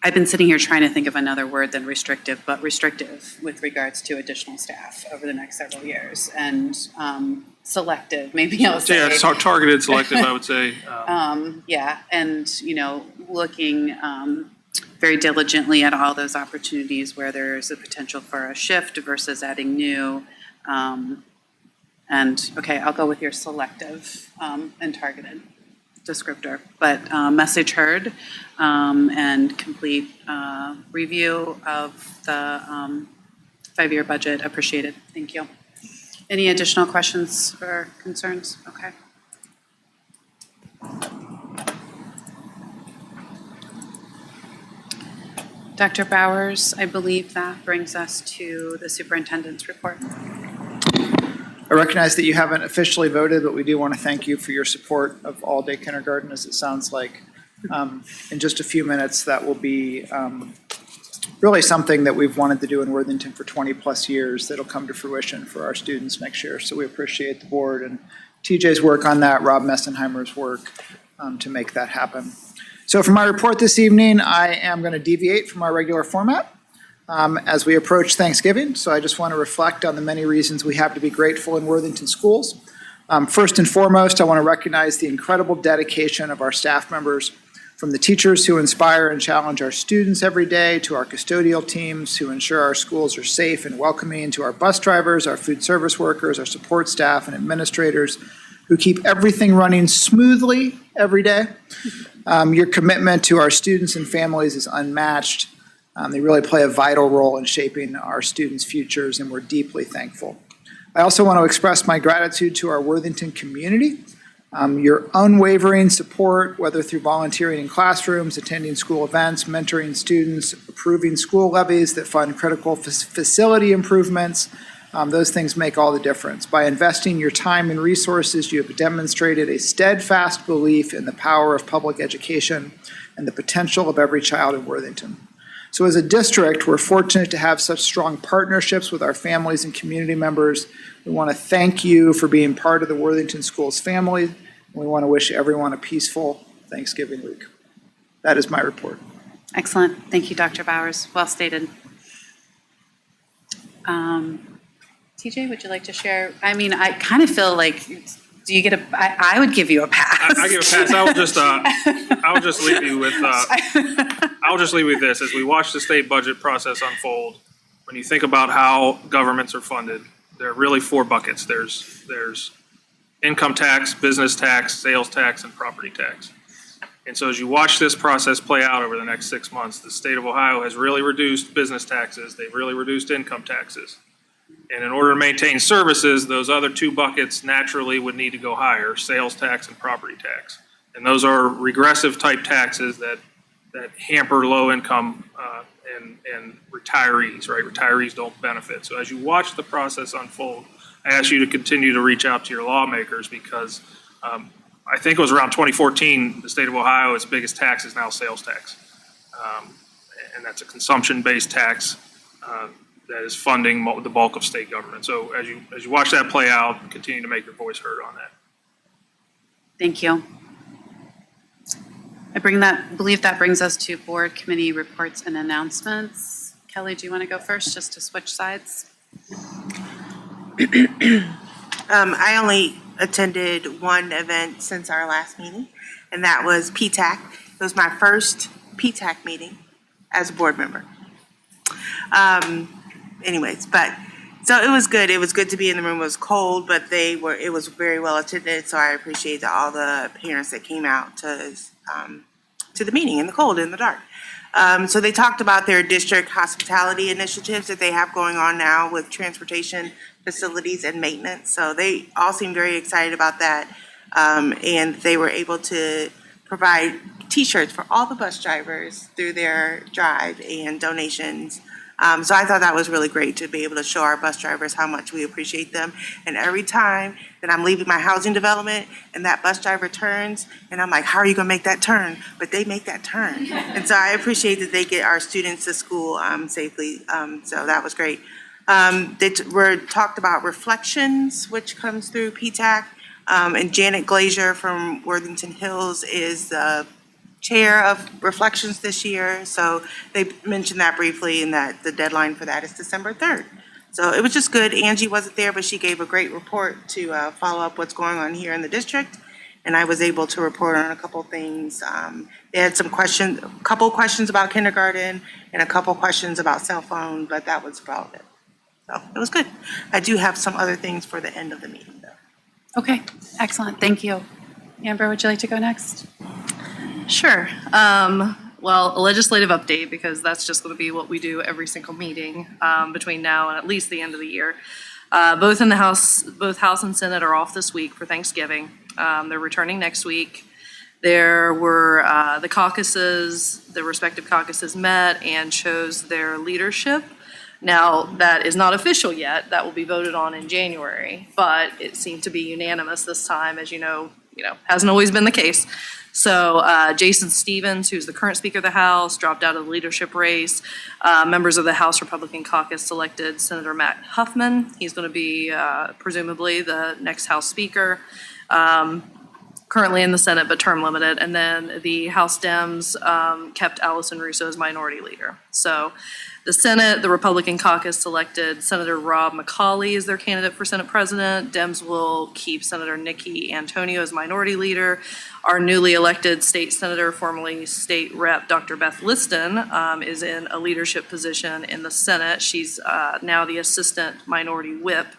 I've been sitting here trying to think of another word than restrictive, but restrictive with regards to additional staff over the next several years, and selective, maybe I'll say. Yeah, it's targeted, selective, I would say. Yeah, and, looking very diligently at all those opportunities where there's a potential for a shift versus adding new. And, okay, I'll go with your selective and targeted descriptor, but message heard, and complete review of the 5-year budget appreciated. Thank you. Any additional questions or concerns? Okay. Dr. Bowers, I believe that brings us to the superintendent's report. I recognize that you haven't officially voted, but we do want to thank you for your support of all-day kindergarten, as it sounds like in just a few minutes that will be really something that we've wanted to do in Worthington for 20-plus years that'll come to fruition for our students next year. So we appreciate the board and TJ's work on that, Rob Messenheimer's work to make that happen. So for my report this evening, I am going to deviate from our regular format as we approach Thanksgiving. So I just want to reflect on the many reasons we have to be grateful in Worthington schools. First and foremost, I want to recognize the incredible dedication of our staff members, from the teachers who inspire and challenge our students every day, to our custodial teams who ensure our schools are safe and welcoming, to our bus drivers, our food service workers, our support staff and administrators who keep everything running smoothly every day. Your commitment to our students and families is unmatched. They really play a vital role in shaping our students' futures, and we're deeply thankful. I also want to express my gratitude to our Worthington community. Your unwavering support, whether through volunteering in classrooms, attending school events, mentoring students, approving school levies that fund critical facility improvements, those things make all the difference. By investing your time and resources, you have demonstrated a steadfast belief in the power of public education and the potential of every child in Worthington. So as a district, we're fortunate to have such strong partnerships with our families and community members. We want to thank you for being part of the Worthington Schools family, and we want to wish everyone a peaceful Thanksgiving week. That is my report. Excellent. Thank you, Dr. Bowers. Well stated. TJ, would you like to share? I mean, I kind of feel like, do you get I would give you a pass. I give a pass. I will just leave you with I'll just leave you with this. As we watch the state budget process unfold, when you think about how governments are funded, there are really 4 buckets. There's income tax, business tax, sales tax, and property tax. And so as you watch this process play out over the next 6 months, the state of Ohio has really reduced business taxes. They've really reduced income taxes. And in order to maintain services, those other 2 buckets naturally would need to go higher, sales tax and property tax. And those are regressive type taxes that hamper low income and retirees, right? Retirees don't benefit. So as you watch the process unfold, I ask you to continue to reach out to your lawmakers, because I think it was around 2014, the state of Ohio, its biggest tax is now sales tax. And that's a consumption-based tax that is funding the bulk of state government. So as you watch that play out, continue to make your voice heard on that. Thank you. I believe that brings us to board committee reports and announcements. Kelly, do you want to go first, just to switch sides? I only attended one event since our last meeting, and that was PTAC. It was my first PTAC meeting as a board member. Anyways, but so it was good. It was good to be in the room. It was cold, but it was very well attended. So I appreciate all the parents that came out to the meeting in the cold, in the dark. So they talked about their district hospitality initiatives that they have going on now with transportation facilities and maintenance. So they all seemed very excited about that. And they were able to provide T-shirts for all the bus drivers through their drive and donations. So I thought that was really great to be able to show our bus drivers how much we appreciate them. And every time that I'm leaving my housing development and that bus driver turns, and I'm like, how are you gonna make that turn? But they make that turn. And so I appreciate that they get our students to school safely. So that was great. They talked about reflections, which comes through PTAC. And Janet Glazier from Worthington Hills is the chair of Reflections this year. So they mentioned that briefly, and that the deadline for that is December 3rd. So it was just good. Angie wasn't there, but she gave a great report to follow up what's going on here in the district. And I was able to report on a couple things. They had a couple questions about kindergarten and a couple questions about cell phone, but that was about it. So it was good. I do have some other things for the end of the meeting though. Okay, excellent. Thank you. Amber, would you like to go next? Sure. Well, a legislative update, because that's just going to be what we do every single meeting between now and at least the end of the year. Both House and Senate are off this week for Thanksgiving. They're returning next week. There were the caucuses, the respective caucuses met and chose their leadership. Now, that is not official yet. That will be voted on in January, but it seemed to be unanimous this time, as you know, hasn't always been the case. So Jason Stevens, who's the current Speaker of the House, dropped out of the leadership race. Members of the House Republican caucus selected Senator Matt Huffman. He's going to be presumably the next House Speaker, currently in the Senate but term limited. And then the House Dems kept Allison Russo as minority leader. So the Senate, the Republican caucus selected Senator Rob McCauley as their candidate for Senate President. Dems will keep Senator Nikki Antonio as minority leader. Our newly elected state senator, formerly state rep, Dr. Beth Liston, is in a leadership position in the Senate. She's now the assistant minority whip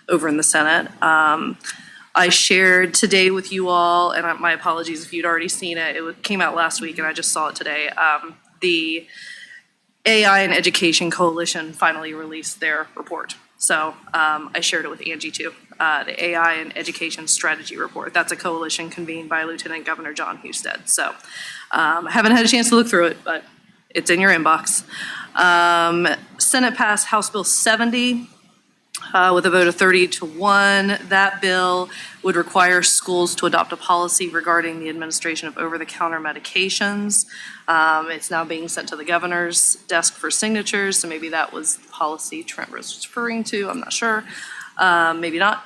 over in the Senate. I shared today with you all, and my apologies if you'd already seen it. It came out last week and I just saw it today. The AI and Education Coalition finally released their report. So I shared it with Angie too. The AI and Education Strategy Report. That's a coalition convened by Lieutenant Governor John Husted. So I haven't had a chance to look through it, but it's in your inbox. Senate passed House Bill 70 with a vote of 30-1. That bill would require schools to adopt a policy regarding the administration of over-the-counter medications. It's now being sent to the governor's desk for signatures, so maybe that was the policy Trent was referring to. I'm not sure. Maybe not.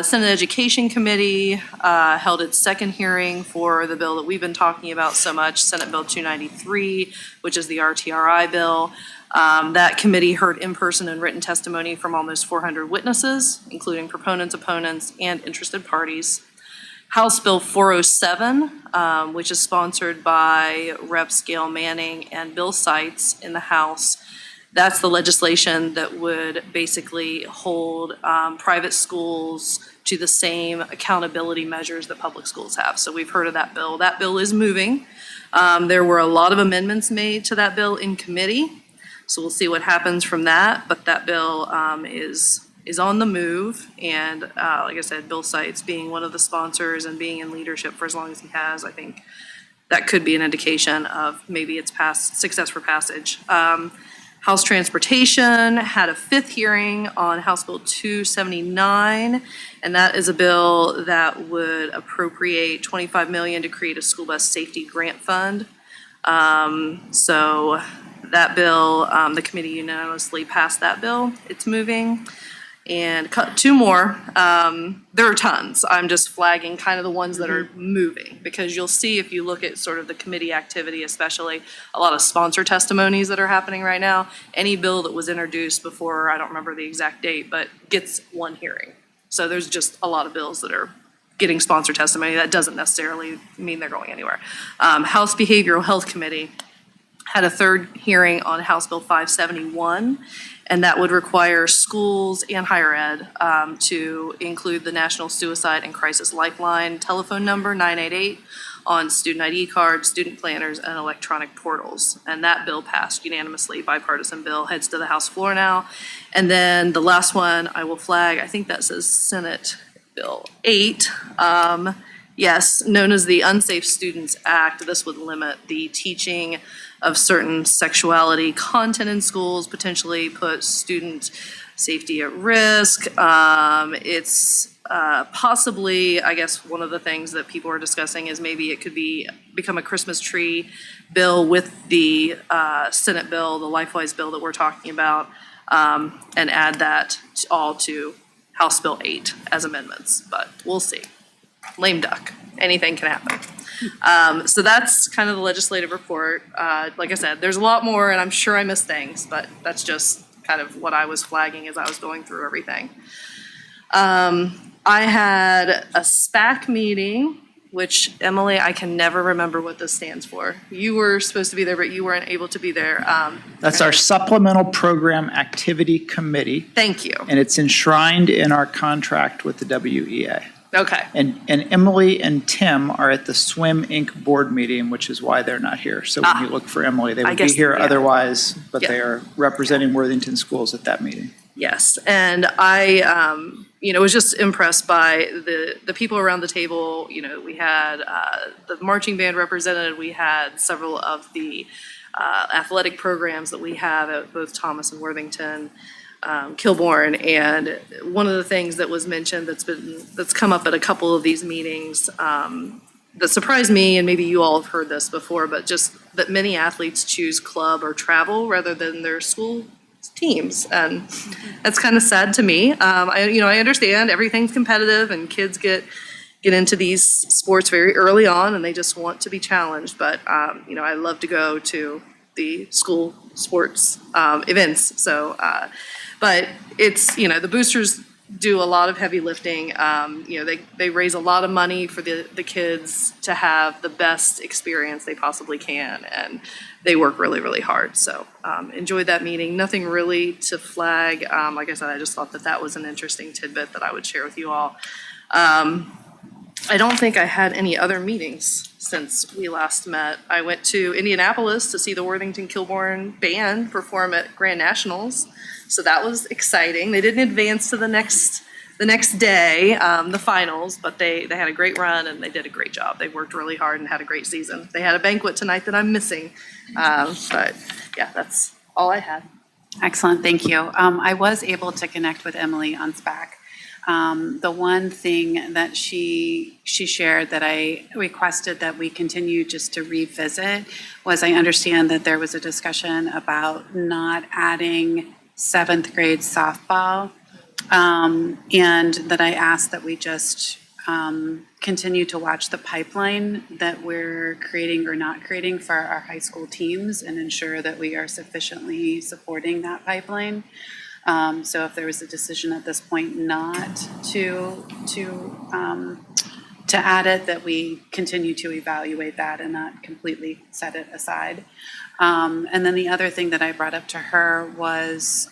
Senate Education Committee held its second hearing for the bill that we've been talking about so much, Senate Bill 293, which is the RTRI bill. That committee heard in-person and written testimony from almost 400 witnesses, including proponents, opponents, and interested parties. House Bill 407, which is sponsored by Reps Gail Manning and Bill Seitz in the House. That's the legislation that would basically hold private schools to the same accountability measures that public schools have. So we've heard of that bill. That bill is moving. There were a lot of amendments made to that bill in committee. So we'll see what happens from that, but that bill is on the move, and like I said, Bill Seitz being one of the sponsors and being in leadership for as long as he has, I think that could be an indication of maybe its success for passage. House Transportation had a fifth hearing on House Bill 279, and that is a bill that would appropriate $25 million to create a school bus safety grant fund. So that bill, the committee unanimously passed that bill. It's moving. And two more. There are tons. I'm just flagging kind of the ones that are moving, because you'll see if you look at sort of the committee activity, especially a lot of sponsor testimonies that are happening right now. Any bill that was introduced before, I don't remember the exact date, but gets one hearing. So there's just a lot of bills that are getting sponsor testimony. That doesn't necessarily mean they're going anywhere. House Behavioral Health Committee had a third hearing on House Bill 571, and that would require schools and higher ed to include the National Suicide and Crisis Lifeline telephone number, 988, on student ID cards, student planners, and electronic portals. And that bill passed unanimously, bipartisan bill, heads to the House floor now. And then the last one I will flag, I think that says Senate Bill 8. Yes, known as the Unsafe Students Act. This would limit the teaching of certain sexuality content in schools, potentially put student safety at risk. It's possibly, I guess, one of the things that people are discussing is maybe it could become a Christmas tree bill with the Senate bill, the LifeWise bill that we're talking about, and add that all to House Bill 8 as amendments, but we'll see. Lame duck. Anything can happen. So that's kind of the legislative report. Like I said, there's a lot more, and I'm sure I missed things, but that's just kind of what I was flagging as I was going through everything. I had a SPAC meeting, which, Emily, I can never remember what this stands for. You were supposed to be there, but you weren't able to be there. That's our Supplemental Program Activity Committee. Thank you. And it's enshrined in our contract with the WEA. Okay. And Emily and Tim are at the Swim Inc. board meeting, which is why they're not here. So when you look for Emily, they would be here otherwise, but they are representing Worthington schools at that meeting. Yes, and I, was just impressed by the people around the table. We had the marching band represented. We had several of the athletic programs that we have at both Thomas and Worthington. Kilbourne, and one of the things that was mentioned that's come up at a couple of these meetings that surprised me, and maybe you all have heard this before, but just that many athletes choose club or travel rather than their school teams, and that's kind of sad to me. I understand everything's competitive and kids get into these sports very early on and they just want to be challenged, but I love to go to the school sports events. So, but it's, the boosters do a lot of heavy lifting. They raise a lot of money for the kids to have the best experience they possibly can, and they work really, really hard. So enjoyed that meeting. Nothing really to flag. Like I said, I just thought that was an interesting tidbit that I would share with you all. I don't think I had any other meetings since we last met. I went to Indianapolis to see the Worthington Kilbourne band perform at Grand Nationals, so that was exciting. They didn't advance to the next day, the finals, but they had a great run and they did a great job. They worked really hard and had a great season. They had a banquet tonight that I'm missing, but yeah, that's all I had. Excellent, thank you. I was able to connect with Emily on SPAC. The one thing that she shared that I requested that we continue just to revisit was I understand that there was a discussion about not adding 7th grade softball, and that I asked that we just continue to watch the pipeline that we're creating or not creating for our high school teams and ensure that we are sufficiently supporting that pipeline. So if there was a decision at this point not to add it, that we continue to evaluate that and not completely set it aside. And then the other thing that I brought up to her was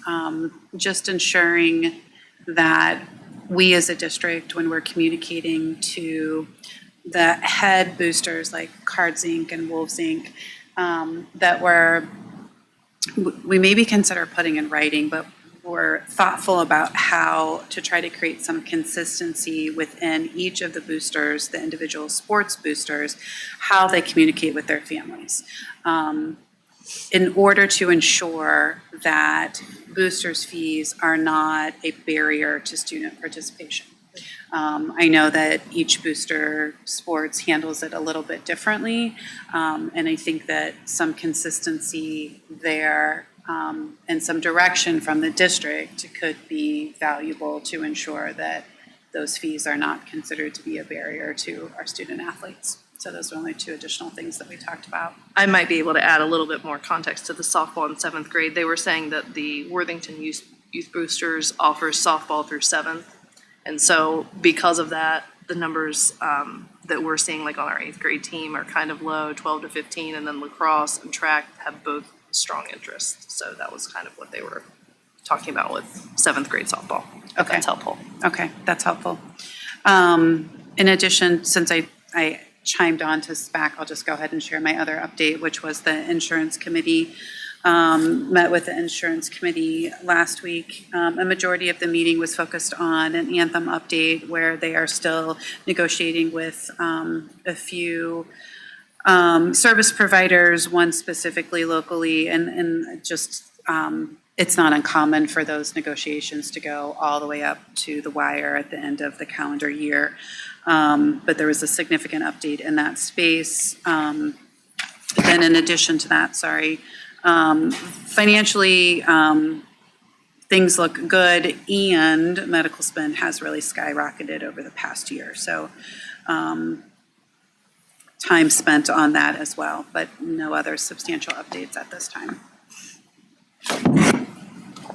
just ensuring that we as a district, when we're communicating to the head boosters like Cards Inc. and Wolves Inc., that we maybe consider putting in writing, but we're thoughtful about how to try to create some consistency within each of the boosters, the individual sports boosters, how they communicate with their families, in order to ensure that boosters' fees are not a barrier to student participation. I know that each booster sports handles it a little bit differently, and I think that some consistency there and some direction from the district could be valuable to ensure that those fees are not considered to be a barrier to our student athletes. So those are only 2 additional things that we talked about. I might be able to add a little bit more context to the softball in 7th grade. They were saying that the Worthington Youth Boosters offers softball through 7th. And so because of that, the numbers that we're seeing like on our 8th grade team are kind of low, 12 to 15, and then lacrosse and track have both strong interest. So that was kind of what they were talking about with 7th grade softball. Okay. That's helpful. Okay, that's helpful. In addition, since I chimed on to SPAC, I'll just go ahead and share my other update, which was the insurance committee. Met with the insurance committee last week. A majority of the meeting was focused on an Anthem update where they are still negotiating with a few service providers, one specifically locally, and just it's not uncommon for those negotiations to go all the way up to the wire at the end of the calendar year. But there was a significant update in that space. Then in addition to that, financially, things look good, and medical spend has really skyrocketed over the past year. So time spent on that as well, but no other substantial updates at this time.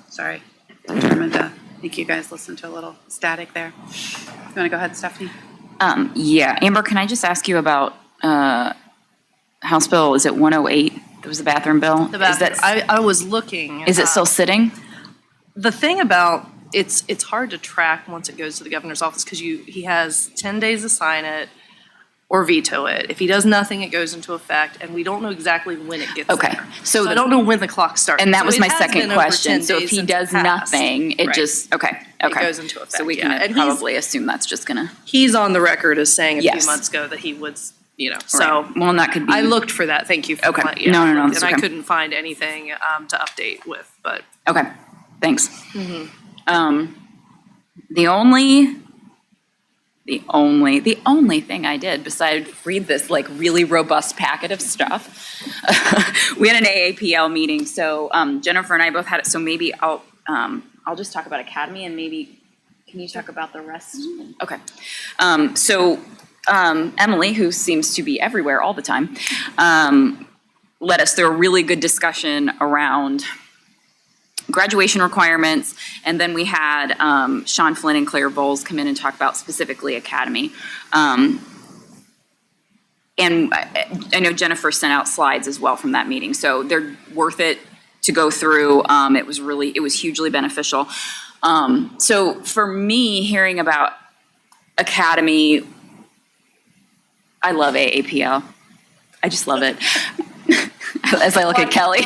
Sorry, determined to make you guys listen to a little static there. You want to go ahead, Stephanie? Yeah, Amber, can I just ask you about House Bill, is it 108? There was a bathroom bill? The bathroom, I was looking. Is it still sitting? The thing about it's hard to track once it goes to the governor's office because he has 10 days to sign it or veto it. If he does nothing, it goes into effect, and we don't know exactly when it gets there. So I don't know when the clock starts. And that So was it my has second been over question. 10 So if days he since does passed. nothing, it Right. just, okay. It goes into effect. So we yeah. can And probably assume that's just gonna. He's on the record as saying a Yes. few months ago that he would, so. Right. Well, and that could be. I looked for that. Thank you. For Okay. that. Yeah, No, I looked, that's and okay. I couldn't find anything to update with, but. Okay, thanks. Mhm. The only thing I did besides read this like really robust packet of stuff, we had an AAPL meeting. So Jennifer and I both had it. So maybe I'll just talk about Academy, and maybe can you talk about the rest? Okay. Emily, who seems to be everywhere all the time, led us through a really good discussion around graduation requirements, and then we had Sean Flynn and Claire Bowles come in and talk about specifically Academy. And I know Jennifer sent out slides as well from that meeting, so they're worth it to go through. It was hugely beneficial. So for me, hearing about Academy, I love AAPL. I just love it. As I look at Kelly.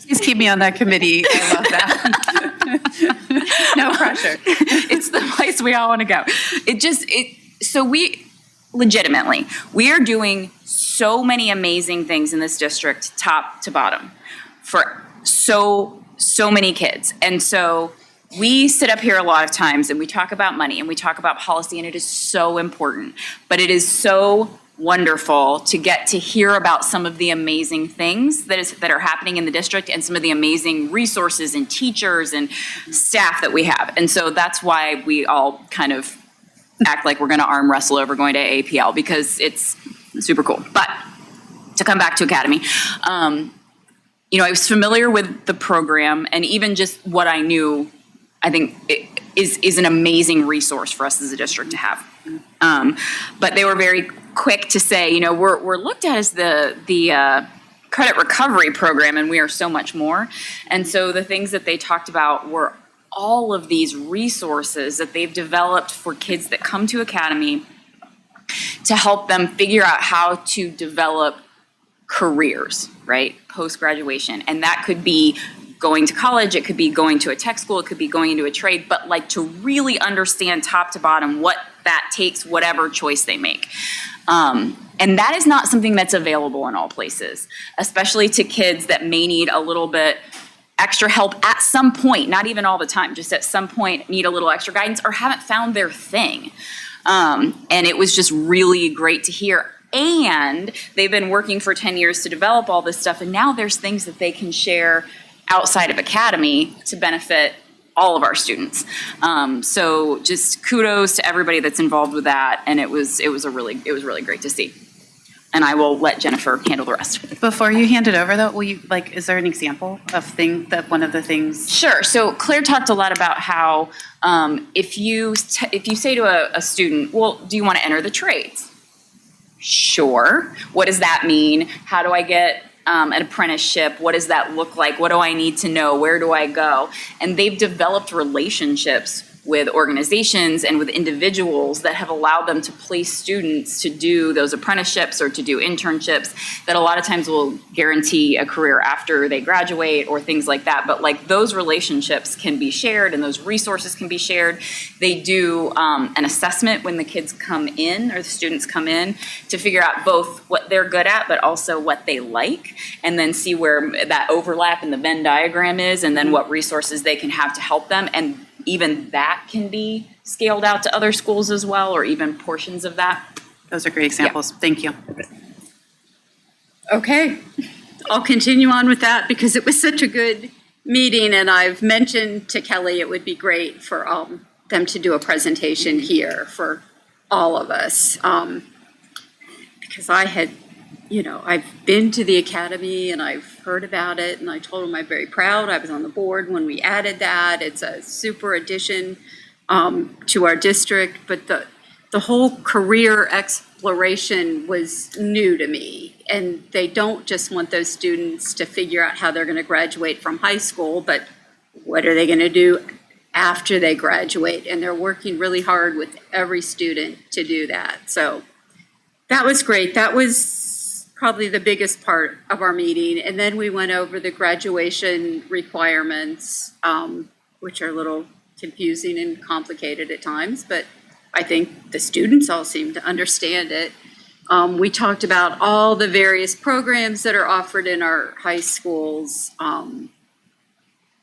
Please keep me on that committee. I love that. No pressure. It's the place we all want to go. So we legitimately, we are doing so many amazing things in this district, top to bottom, for so many kids. And so we sit up here a lot of times and we talk about money and we talk about policy, and it is so important, but it is so wonderful to get to hear about some of the amazing things that are happening in the district, and some of the amazing resources and teachers and staff that we have. And so that's why we all kind of act like we're going to arm wrestle over going to AAPL, because it's super cool. But to come back to Academy, I was familiar with the program, and even just what I knew, I think it is an amazing resource for us as a district to have. But they were very quick to say, we're looked at as the credit recovery program, and we are so much more. And so the things that they talked about were all of these resources that they've developed for kids that come to Academy to help them figure out how to develop careers, right, post-graduation. And that could be going to college, it could be going to a tech school, it could be going into a trade, but like to really understand top to bottom what that takes, whatever choice they make. And that is not something that's available in all places, especially to kids that may need a little bit extra help at some point, not even all the time, just at some point need a little extra guidance or haven't found their thing. And it was just really great to hear. And they've been working for 10 years to develop all this stuff, and now there's things that they can share outside of Academy to benefit all of our students. So just kudos to everybody that's involved with that, and it was really great to see. And I will let Jennifer handle the rest. Before you hand it over, though, is there an example of one of the things? Sure. So Claire talked a lot about how if you say to a student, well, do you want to enter the trades? Sure. What does that mean? How do I get an apprenticeship? What does that look like? What do I need to know? Where do I go? And they've developed relationships with organizations and with individuals that have allowed them to place students to do those apprenticeships or to do internships that a lot of times will guarantee a career after they graduate or things like that. But like those relationships can be shared and those resources can be shared. They do an assessment when the kids come in or the students come in to figure out both what they're good at but also what they like, and then see where that overlap in the Venn diagram is, and then what resources they can have to help them. And even that can be scaled out to other schools as well, or even portions of that. Those are great examples. Thank you. Okay, I'll continue on with that because it was such a good meeting, and I've mentioned to Kelly it would be great for them to do a presentation here for all of us, because I've been to the academy and I've heard about it, and I told them I'm very proud. I was on the board when we added that. It's a super addition to our district, but the whole career exploration was new to me. And they don't just want those students to figure out how they're going to graduate from high school, but what are they going to do after they graduate? And they're working really hard with every student to do that. So that was great. That was probably the biggest part of our meeting. And then we went over the graduation requirements, which are a little confusing and complicated at times, but I think the students all seem to understand it. We talked about all the various programs that are offered in our high schools,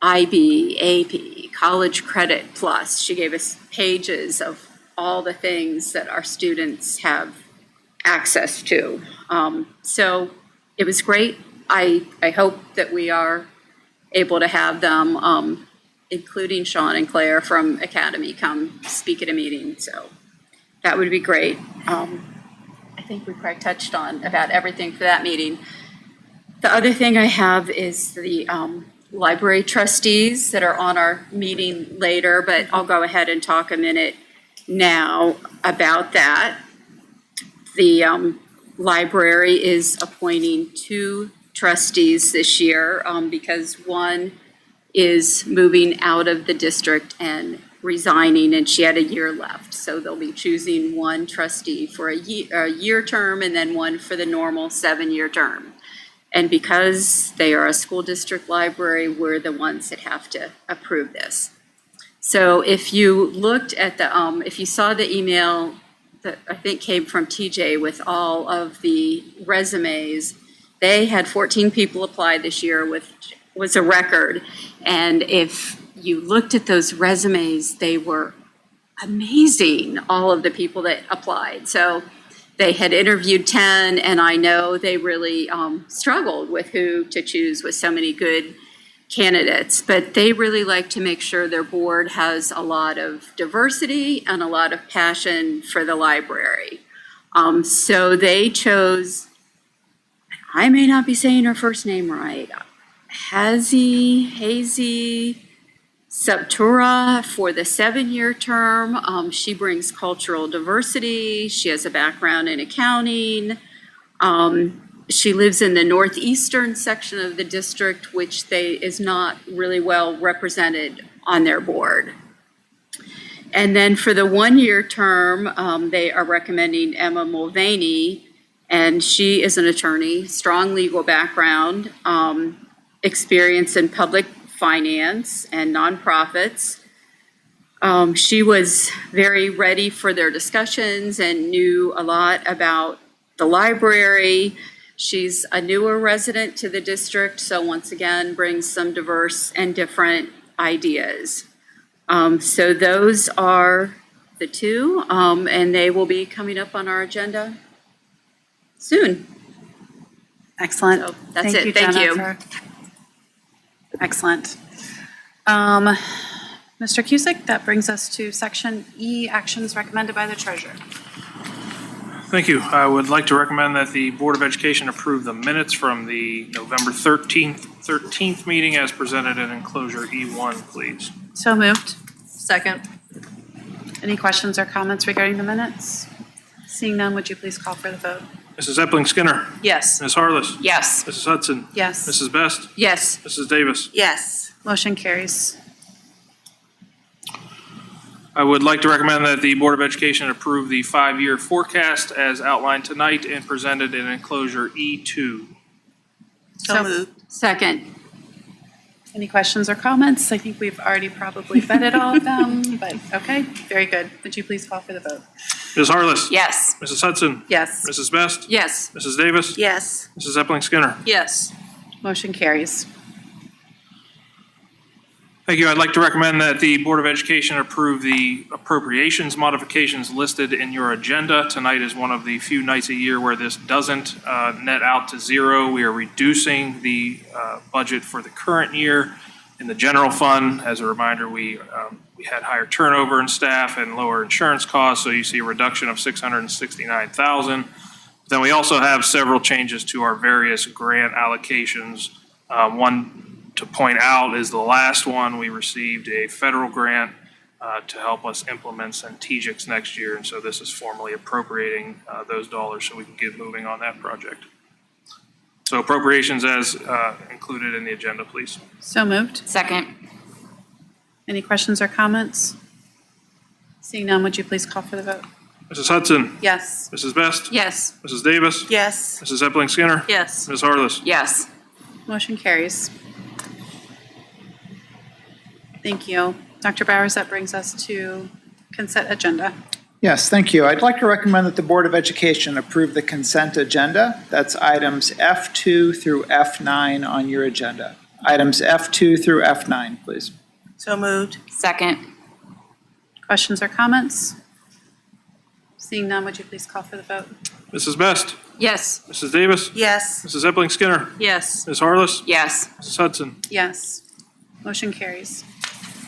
IB, AP, College Credit Plus. She gave us pages of all the things that our students have access to. So it was great. I hope that we are able to have them, including Sean and Claire from Academy, come speak at a meeting. So that would be great. I think we probably touched on about everything for that meeting. The other thing I have is the library trustees that are on our meeting later, but I'll go ahead and talk a minute now about that. The library is appointing 2 trustees this year because one is moving out of the district and resigning, and she had a year left. So they'll be choosing one trustee for a year term and then one for the normal 7-year term. And because they are a school district library, we're the ones that have to approve this. So if you looked at if you saw the email that I think came from TJ with all of the resumes, they had 14 people apply this year, which was a record. And if you looked at those resumes, they were amazing, all of the people that applied. So they had interviewed 10, and I know they really struggled with who to choose with so many good candidates, but they really like to make sure their board has a lot of diversity and a lot of passion for the library. So they chose, I may not be saying her first name right, Hazy Subtura for the 7-year term. She brings cultural diversity. She has a background in accounting. She lives in the northeastern section of the district, which is not really well represented on their board. And then for the 1-year term, they are recommending Emma Mulvaney, and she is an attorney, strong legal background, experience in public finance and nonprofits. She was very ready for their discussions and knew a lot about the library. She's a newer resident to the district, so once again, brings some diverse and different ideas. So those are the 2, and they will be coming up on our agenda soon. Excellent. So that's it. Thank Jennifer. Excellent. Mr. Cusick, that brings us to section E, actions recommended by the treasurer. Thank you. I would like to recommend that the Board of Education approve the minutes from the November 13th meeting as presented in enclosure E1, please. So moved. Second. Any questions or comments regarding the minutes? Seeing none, would you please call for the vote? Mrs. Epling Skinner. Yes. Ms. Harless. Yes. Mrs. Hudson. Yes. Mrs. Best. Yes. Mrs. Davis. Yes. Motion carries. I would like to recommend that the Board of Education approve the 5-year forecast as outlined tonight and presented in enclosure E2. So moved. Second. Any questions or comments? I think we've already probably vetted all of them, but okay, very good. Would you please call for the vote? Ms. Harless. Yes. Mrs. Hudson. Yes. Mrs. Best. Yes. Mrs. Davis. Yes. Mrs. Epling Skinner. Yes. Motion carries. Thank you. I'd like to recommend that the Board of Education approve the appropriations modifications listed in your agenda. Tonight is one of the few nights a year where this doesn't net out to zero. We are reducing the budget for the current year in the general fund. As a reminder, we had higher turnover in staff and lower insurance costs, so you see a reduction of $669,000. Then we also have several changes to our various grant allocations. One to point out is the last one. We received a federal grant to help us implement Centegix next year, and so this is formally appropriating those dollars so we can get moving on that project. So appropriations as included in the agenda, please. So moved. Second. Any questions or comments? Seeing none, would you please call for the vote? Mrs. Hudson. Yes. Mrs. Best. Yes. Mrs. Davis. Yes. Mrs. Epling Skinner. Yes. Ms. Harless. Yes. Motion carries. Thank you. Dr. Bowers, that brings us to consent agenda. Yes, thank you. I'd like to recommend that the Board of Education approve the consent agenda. That's items F2 through F9 on your agenda. Items F2 through F9, please. So moved. Second. Questions or comments? Seeing none, would you please call for the vote? Mrs. Best. Yes. Mrs. Davis. Yes. Mrs. Epling Skinner. Yes. Ms. Harless. Yes. Mrs. Hudson. Yes. Motion carries.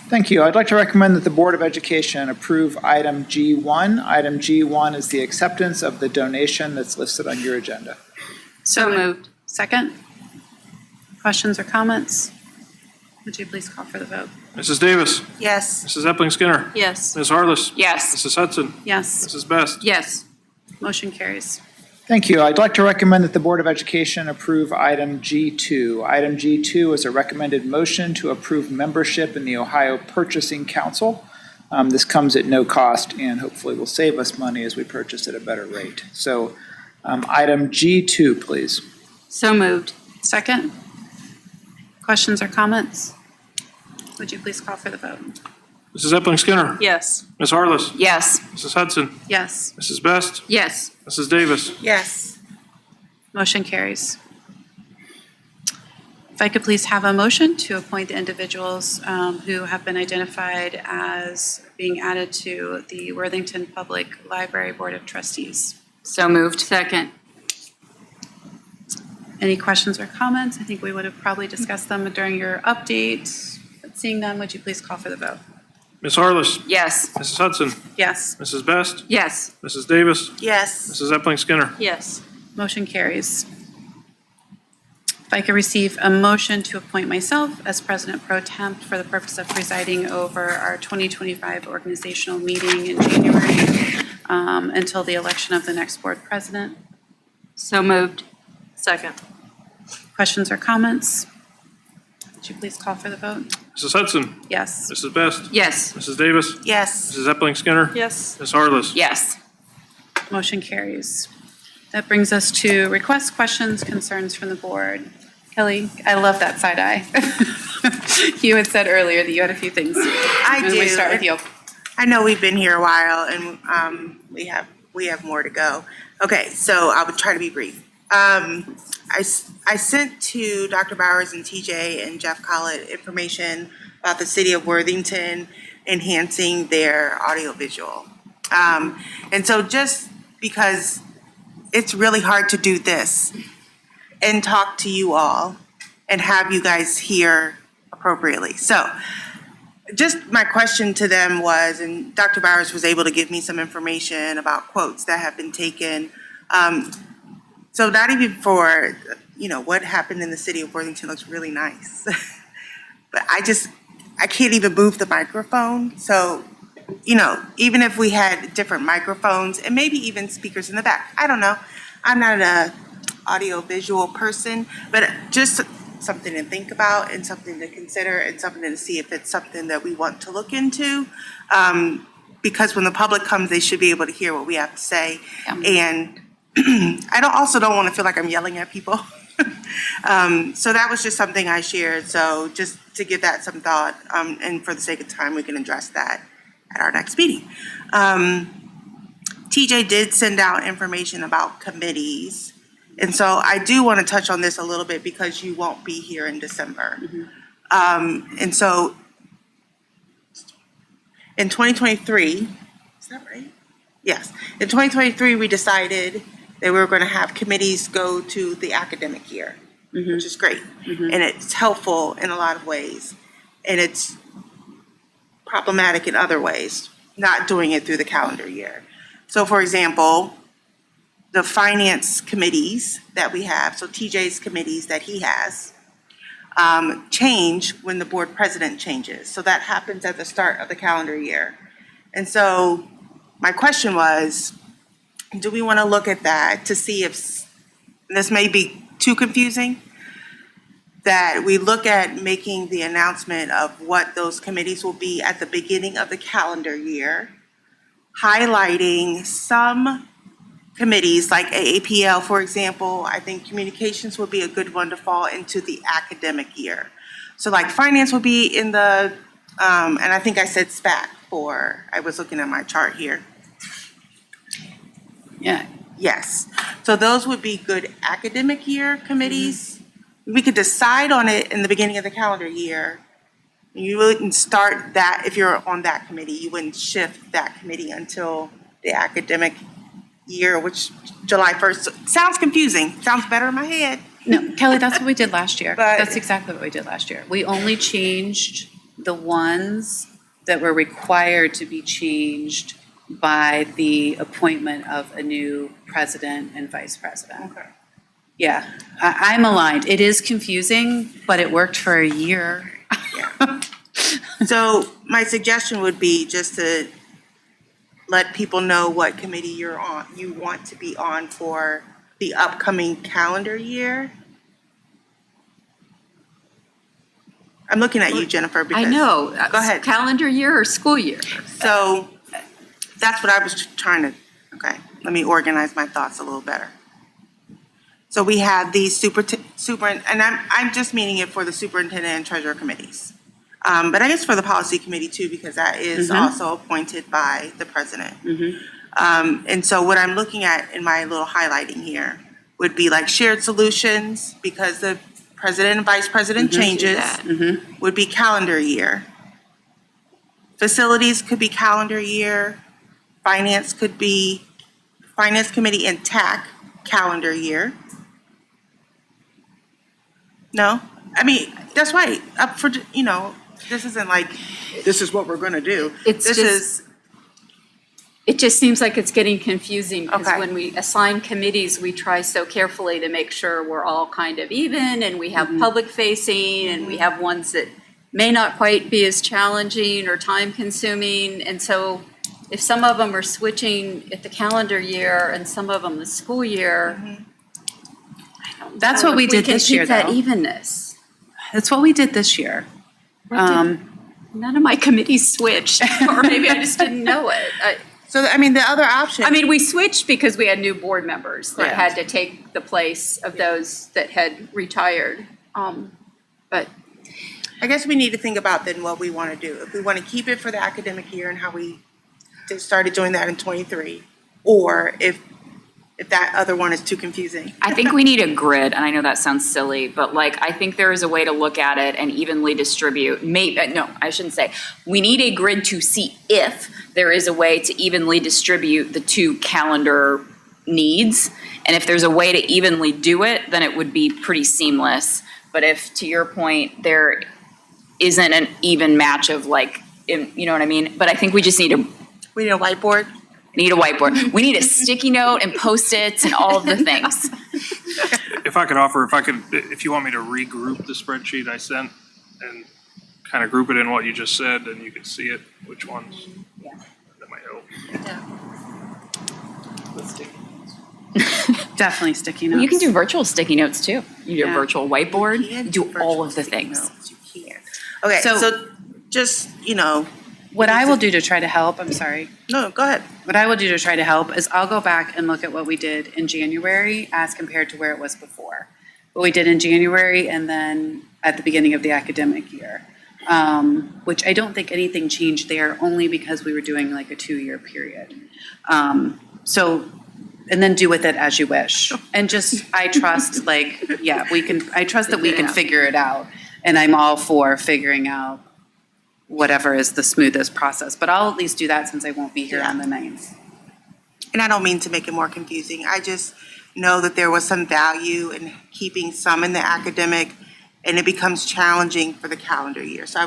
Thank you. I'd like to recommend that the Board of Education approve item G1. Item G1 is the acceptance of the donation that's listed on your agenda. So moved. Second. Questions or comments? Would you please call for the vote? Mrs. Davis. Yes. Mrs. Epling Skinner. Yes. Ms. Harless. Yes. Mrs. Hudson. Yes. Mrs. Best. Yes. Motion carries. Thank you. I'd like to recommend that the Board of Education approve item G2. Item G2 is a recommended motion to approve membership in the Ohio Purchasing Council. This comes at no cost and hopefully will save us money as we purchase at a better rate. So item G2, please. So moved. Second. Questions or comments? Would you please call for the vote? Mrs. Epling Skinner. Yes. Ms. Harless. Yes. Mrs. Hudson. Yes. Mrs. Best. Yes. Mrs. Davis. Yes. Motion carries. If I could please have a motion to appoint the individuals who have been identified as being added to the Worthington Public Library Board of Trustees. So moved. Second. Any questions or comments? I think we would have probably discussed them during your update. But seeing none, would you please call for the vote? Ms. Harless. Yes. Mrs. Hudson. Yes. Mrs. Best. Yes. Mrs. Davis. Yes. Mrs. Epling Skinner. Yes. Motion carries. If I could receive a motion to appoint myself as President Pro Temp for the purpose of presiding over our 2025 organizational meeting in January until the election of the next board president. So moved. Second. Questions or comments? Would you please call for the vote? Mrs. Hudson. Yes. Mrs. Best. Yes. Mrs. Davis. Yes. Mrs. Epling Skinner. Yes. Ms. Harless. Yes. Motion carries. That brings us to requests, questions, concerns from the board. Kelly, I love that side eye. You had said earlier that you had a few things. I do. We start with you. I know we've been here a while and we have more to go. Okay, so I would try to be brief. I sent to Dr. Bowers and TJ and Jeff Collett information about the city of Worthington enhancing their audiovisual. And so just because it's really hard to do this and talk to you all and have you guys hear appropriately. So just my question to them was, and Dr. Bowers was able to give me some information about quotes that have been taken. So not even for, what happened in the city of Worthington looks really nice. But I can't even move the microphone. So, even if we had different microphones and maybe even speakers in the back, I don't know. I'm not an audio visual person, but just something to think about and something to consider and something to see if it's something that we want to look into. Because when the public comes, they should be able to hear what we have to say. And I don't want to feel like I'm yelling at people. So that was just something I shared. So just to give that some thought, and for the sake of time, we can address that at our next meeting. TJ did send out information about committees. And so I do want to touch on this a little bit because you won't be here in December. And so in 2023, is that right? Yes. In 2023, we decided that we were going to have committees go to the academic year, which is great. And it's helpful in a lot of ways. And it's problematic in other ways, not doing it through the calendar year. So for example, the finance committees that we have, so TJ's committees that he has, change when the board president changes. So that happens at the start of the calendar year. And so my question was, do we want to look at that to see if, this may be too confusing, that we look at making the announcement of what those committees will be at the beginning of the calendar year, highlighting some committees like AAPL, for example. I think communications would be a good one to fall into the academic year. So like finance will be in the, and I think I said SPAC I was looking at my chart here. Yeah. Yes. So those would be good academic year committees. We could decide on it in the beginning of the calendar year. You wouldn't start that, if you're on that committee, you wouldn't shift that committee until the academic year, which July 1st. Sounds confusing. Sounds better in my head. No, Kelly, that's what we did last year. But- That's exactly what we did last year. We only changed the ones that were required to be changed by the appointment of a new president and vice president. Okay. Yeah, I'm aligned. It is confusing, but it worked for a year. So my suggestion would be just to let people know what committee you're on, you want to be on for the upcoming calendar year. I'm looking at you, Jennifer, because. I know. Go ahead. Calendar year or school year? So that's what I was trying to, okay, let me organize my thoughts a little better. So we have these and I'm just meaning it for the superintendent and treasurer committees. But I guess for the policy committee too, because that is also appointed by the president. And so what I'm looking at in my little highlighting here would be like shared solutions, because the president and vice president changes, would be calendar year. Facilities could be calendar year. Finance could be finance committee and TAC calendar year. No? I mean, that's right. Up for, this isn't like, this is what we're going to do. It just seems like it's getting confusing because when we assign committees, we try so carefully to make sure we're all kind of even, and we have public facing, and we have ones that may not quite be as challenging or time consuming. And so if some of them are switching at the calendar year and some of them the school year, That's what we did this year, that though. evenness. That's what we did this year. None of my committees switched, or maybe I just didn't know it. So, I mean, the other option. I mean, we switched because we had new board members that had to take the place of those that had retired. But I guess we need to think about then what we want to do. If we want to keep it for the academic year and how we started doing that in 23, or if that other one is too confusing. I think we need a grid, and I know that sounds silly, but I think there is a way to look at it and evenly distribute. No, I shouldn't say. We need a grid to see if there is a way to evenly distribute the two calendar needs. And if there's a way to evenly do it, then it would be pretty seamless. But if, to your point, isn't an even match of like, you know what I mean? But I think we just need a whiteboard. Need a whiteboard. We need a sticky note and Post-its and all of the things. If you want me to regroup the spreadsheet I sent and kind of group it in what you just said, then you can see it, which ones. Yeah. That might help. Definitely sticky notes. You can do virtual sticky notes too. You do a Yeah. virtual whiteboard, you do all of the things. Okay, So- so just, What I will do to try to help, I'm sorry. No, go ahead. What I will do to try to help is I'll go back and look at what we did in January as compared to where it was before. What we did in January and then at the beginning of the academic year, which I don't think anything changed there, only because we were doing like a 2-year period. And then do with it as you wish. And just, I trust I trust that we can figure it out. And I'm all for figuring out whatever is the smoothest process. But I'll at least do that since I won't be here on the 9th. And I don't mean to make it more confusing. I just know that there was some value in keeping some in the academic, and it becomes challenging for the calendar year. So I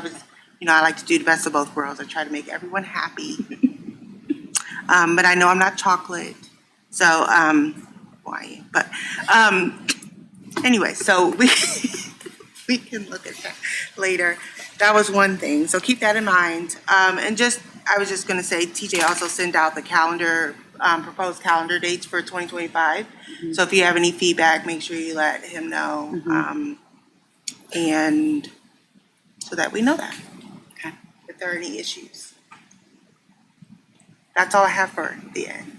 like to do the best of both worlds. I try to make everyone happy. But I know I'm not chocolate. So, why? But anyway, so we can look at that later. That was one thing. So keep that in mind. I was just going to say, TJ also sent out the calendar, proposed calendar dates for 2025. Mm-hmm. So if you have any feedback, make sure you let him know. And so that we know that. Okay. If there are any issues. That's all I have for the end.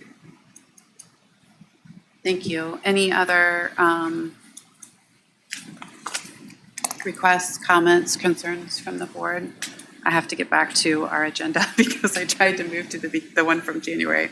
Thank you. Any other requests, comments, concerns from the board? I have to get back to our agenda because I tried to move to the one from January.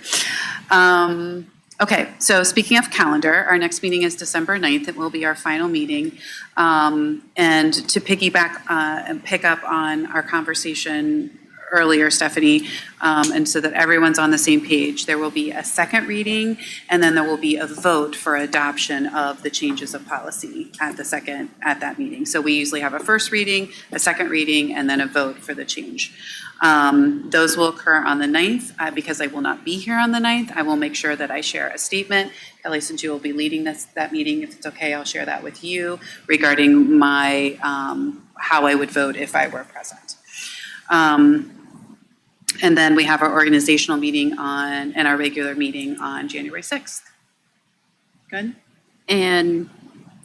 Okay, so speaking of calendar, our next meeting is December 9th. It will be our final meeting. And to piggyback and pick up on our conversation earlier, Stephanie, and so that everyone's on the same page, there will be a second reading, and then there will be a vote for adoption of the changes of policy at that meeting. So we usually have a first reading, a second reading, and then a vote for the change. Those will occur on the 9th. Because I will not be here on the 9th, I will make sure that I share a statement. Kelly, since you will be leading that meeting, if it's okay, I'll share that with you regarding my how I would vote if I were present. And then we have our organizational meeting and our regular meeting on January 6th. Good? And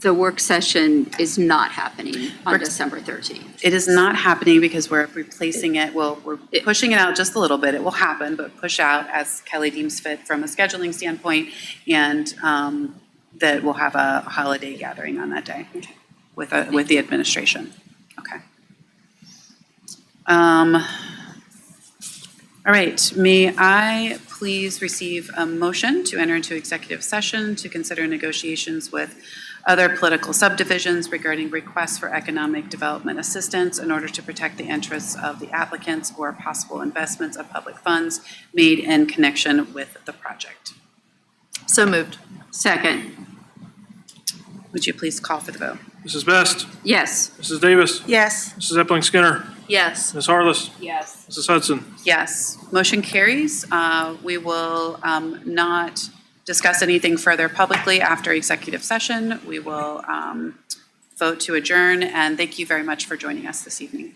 the work session is not happening on December 13th. It is not happening because we're replacing it. Well, we're pushing it out just a little bit. It will happen, but push out as Kelly deems fit from a scheduling standpoint, and that we'll have a holiday gathering on that day with the administration. Okay. All right, may I please receive a motion to enter into executive session to consider negotiations with other political subdivisions regarding requests for economic development assistance in order to protect the interests of the applicants or possible investments of public funds made in connection with the project. So moved. Second. Would you please call for the vote? Mrs. Best? Yes. Mrs. Davis? Yes. Mrs. Epling Skinner? Yes. Ms. Harless? Yes. Mrs. Hudson? Yes, motion carries. We will not discuss anything further publicly after executive session. We will vote to adjourn, and thank you very much for joining us this evening.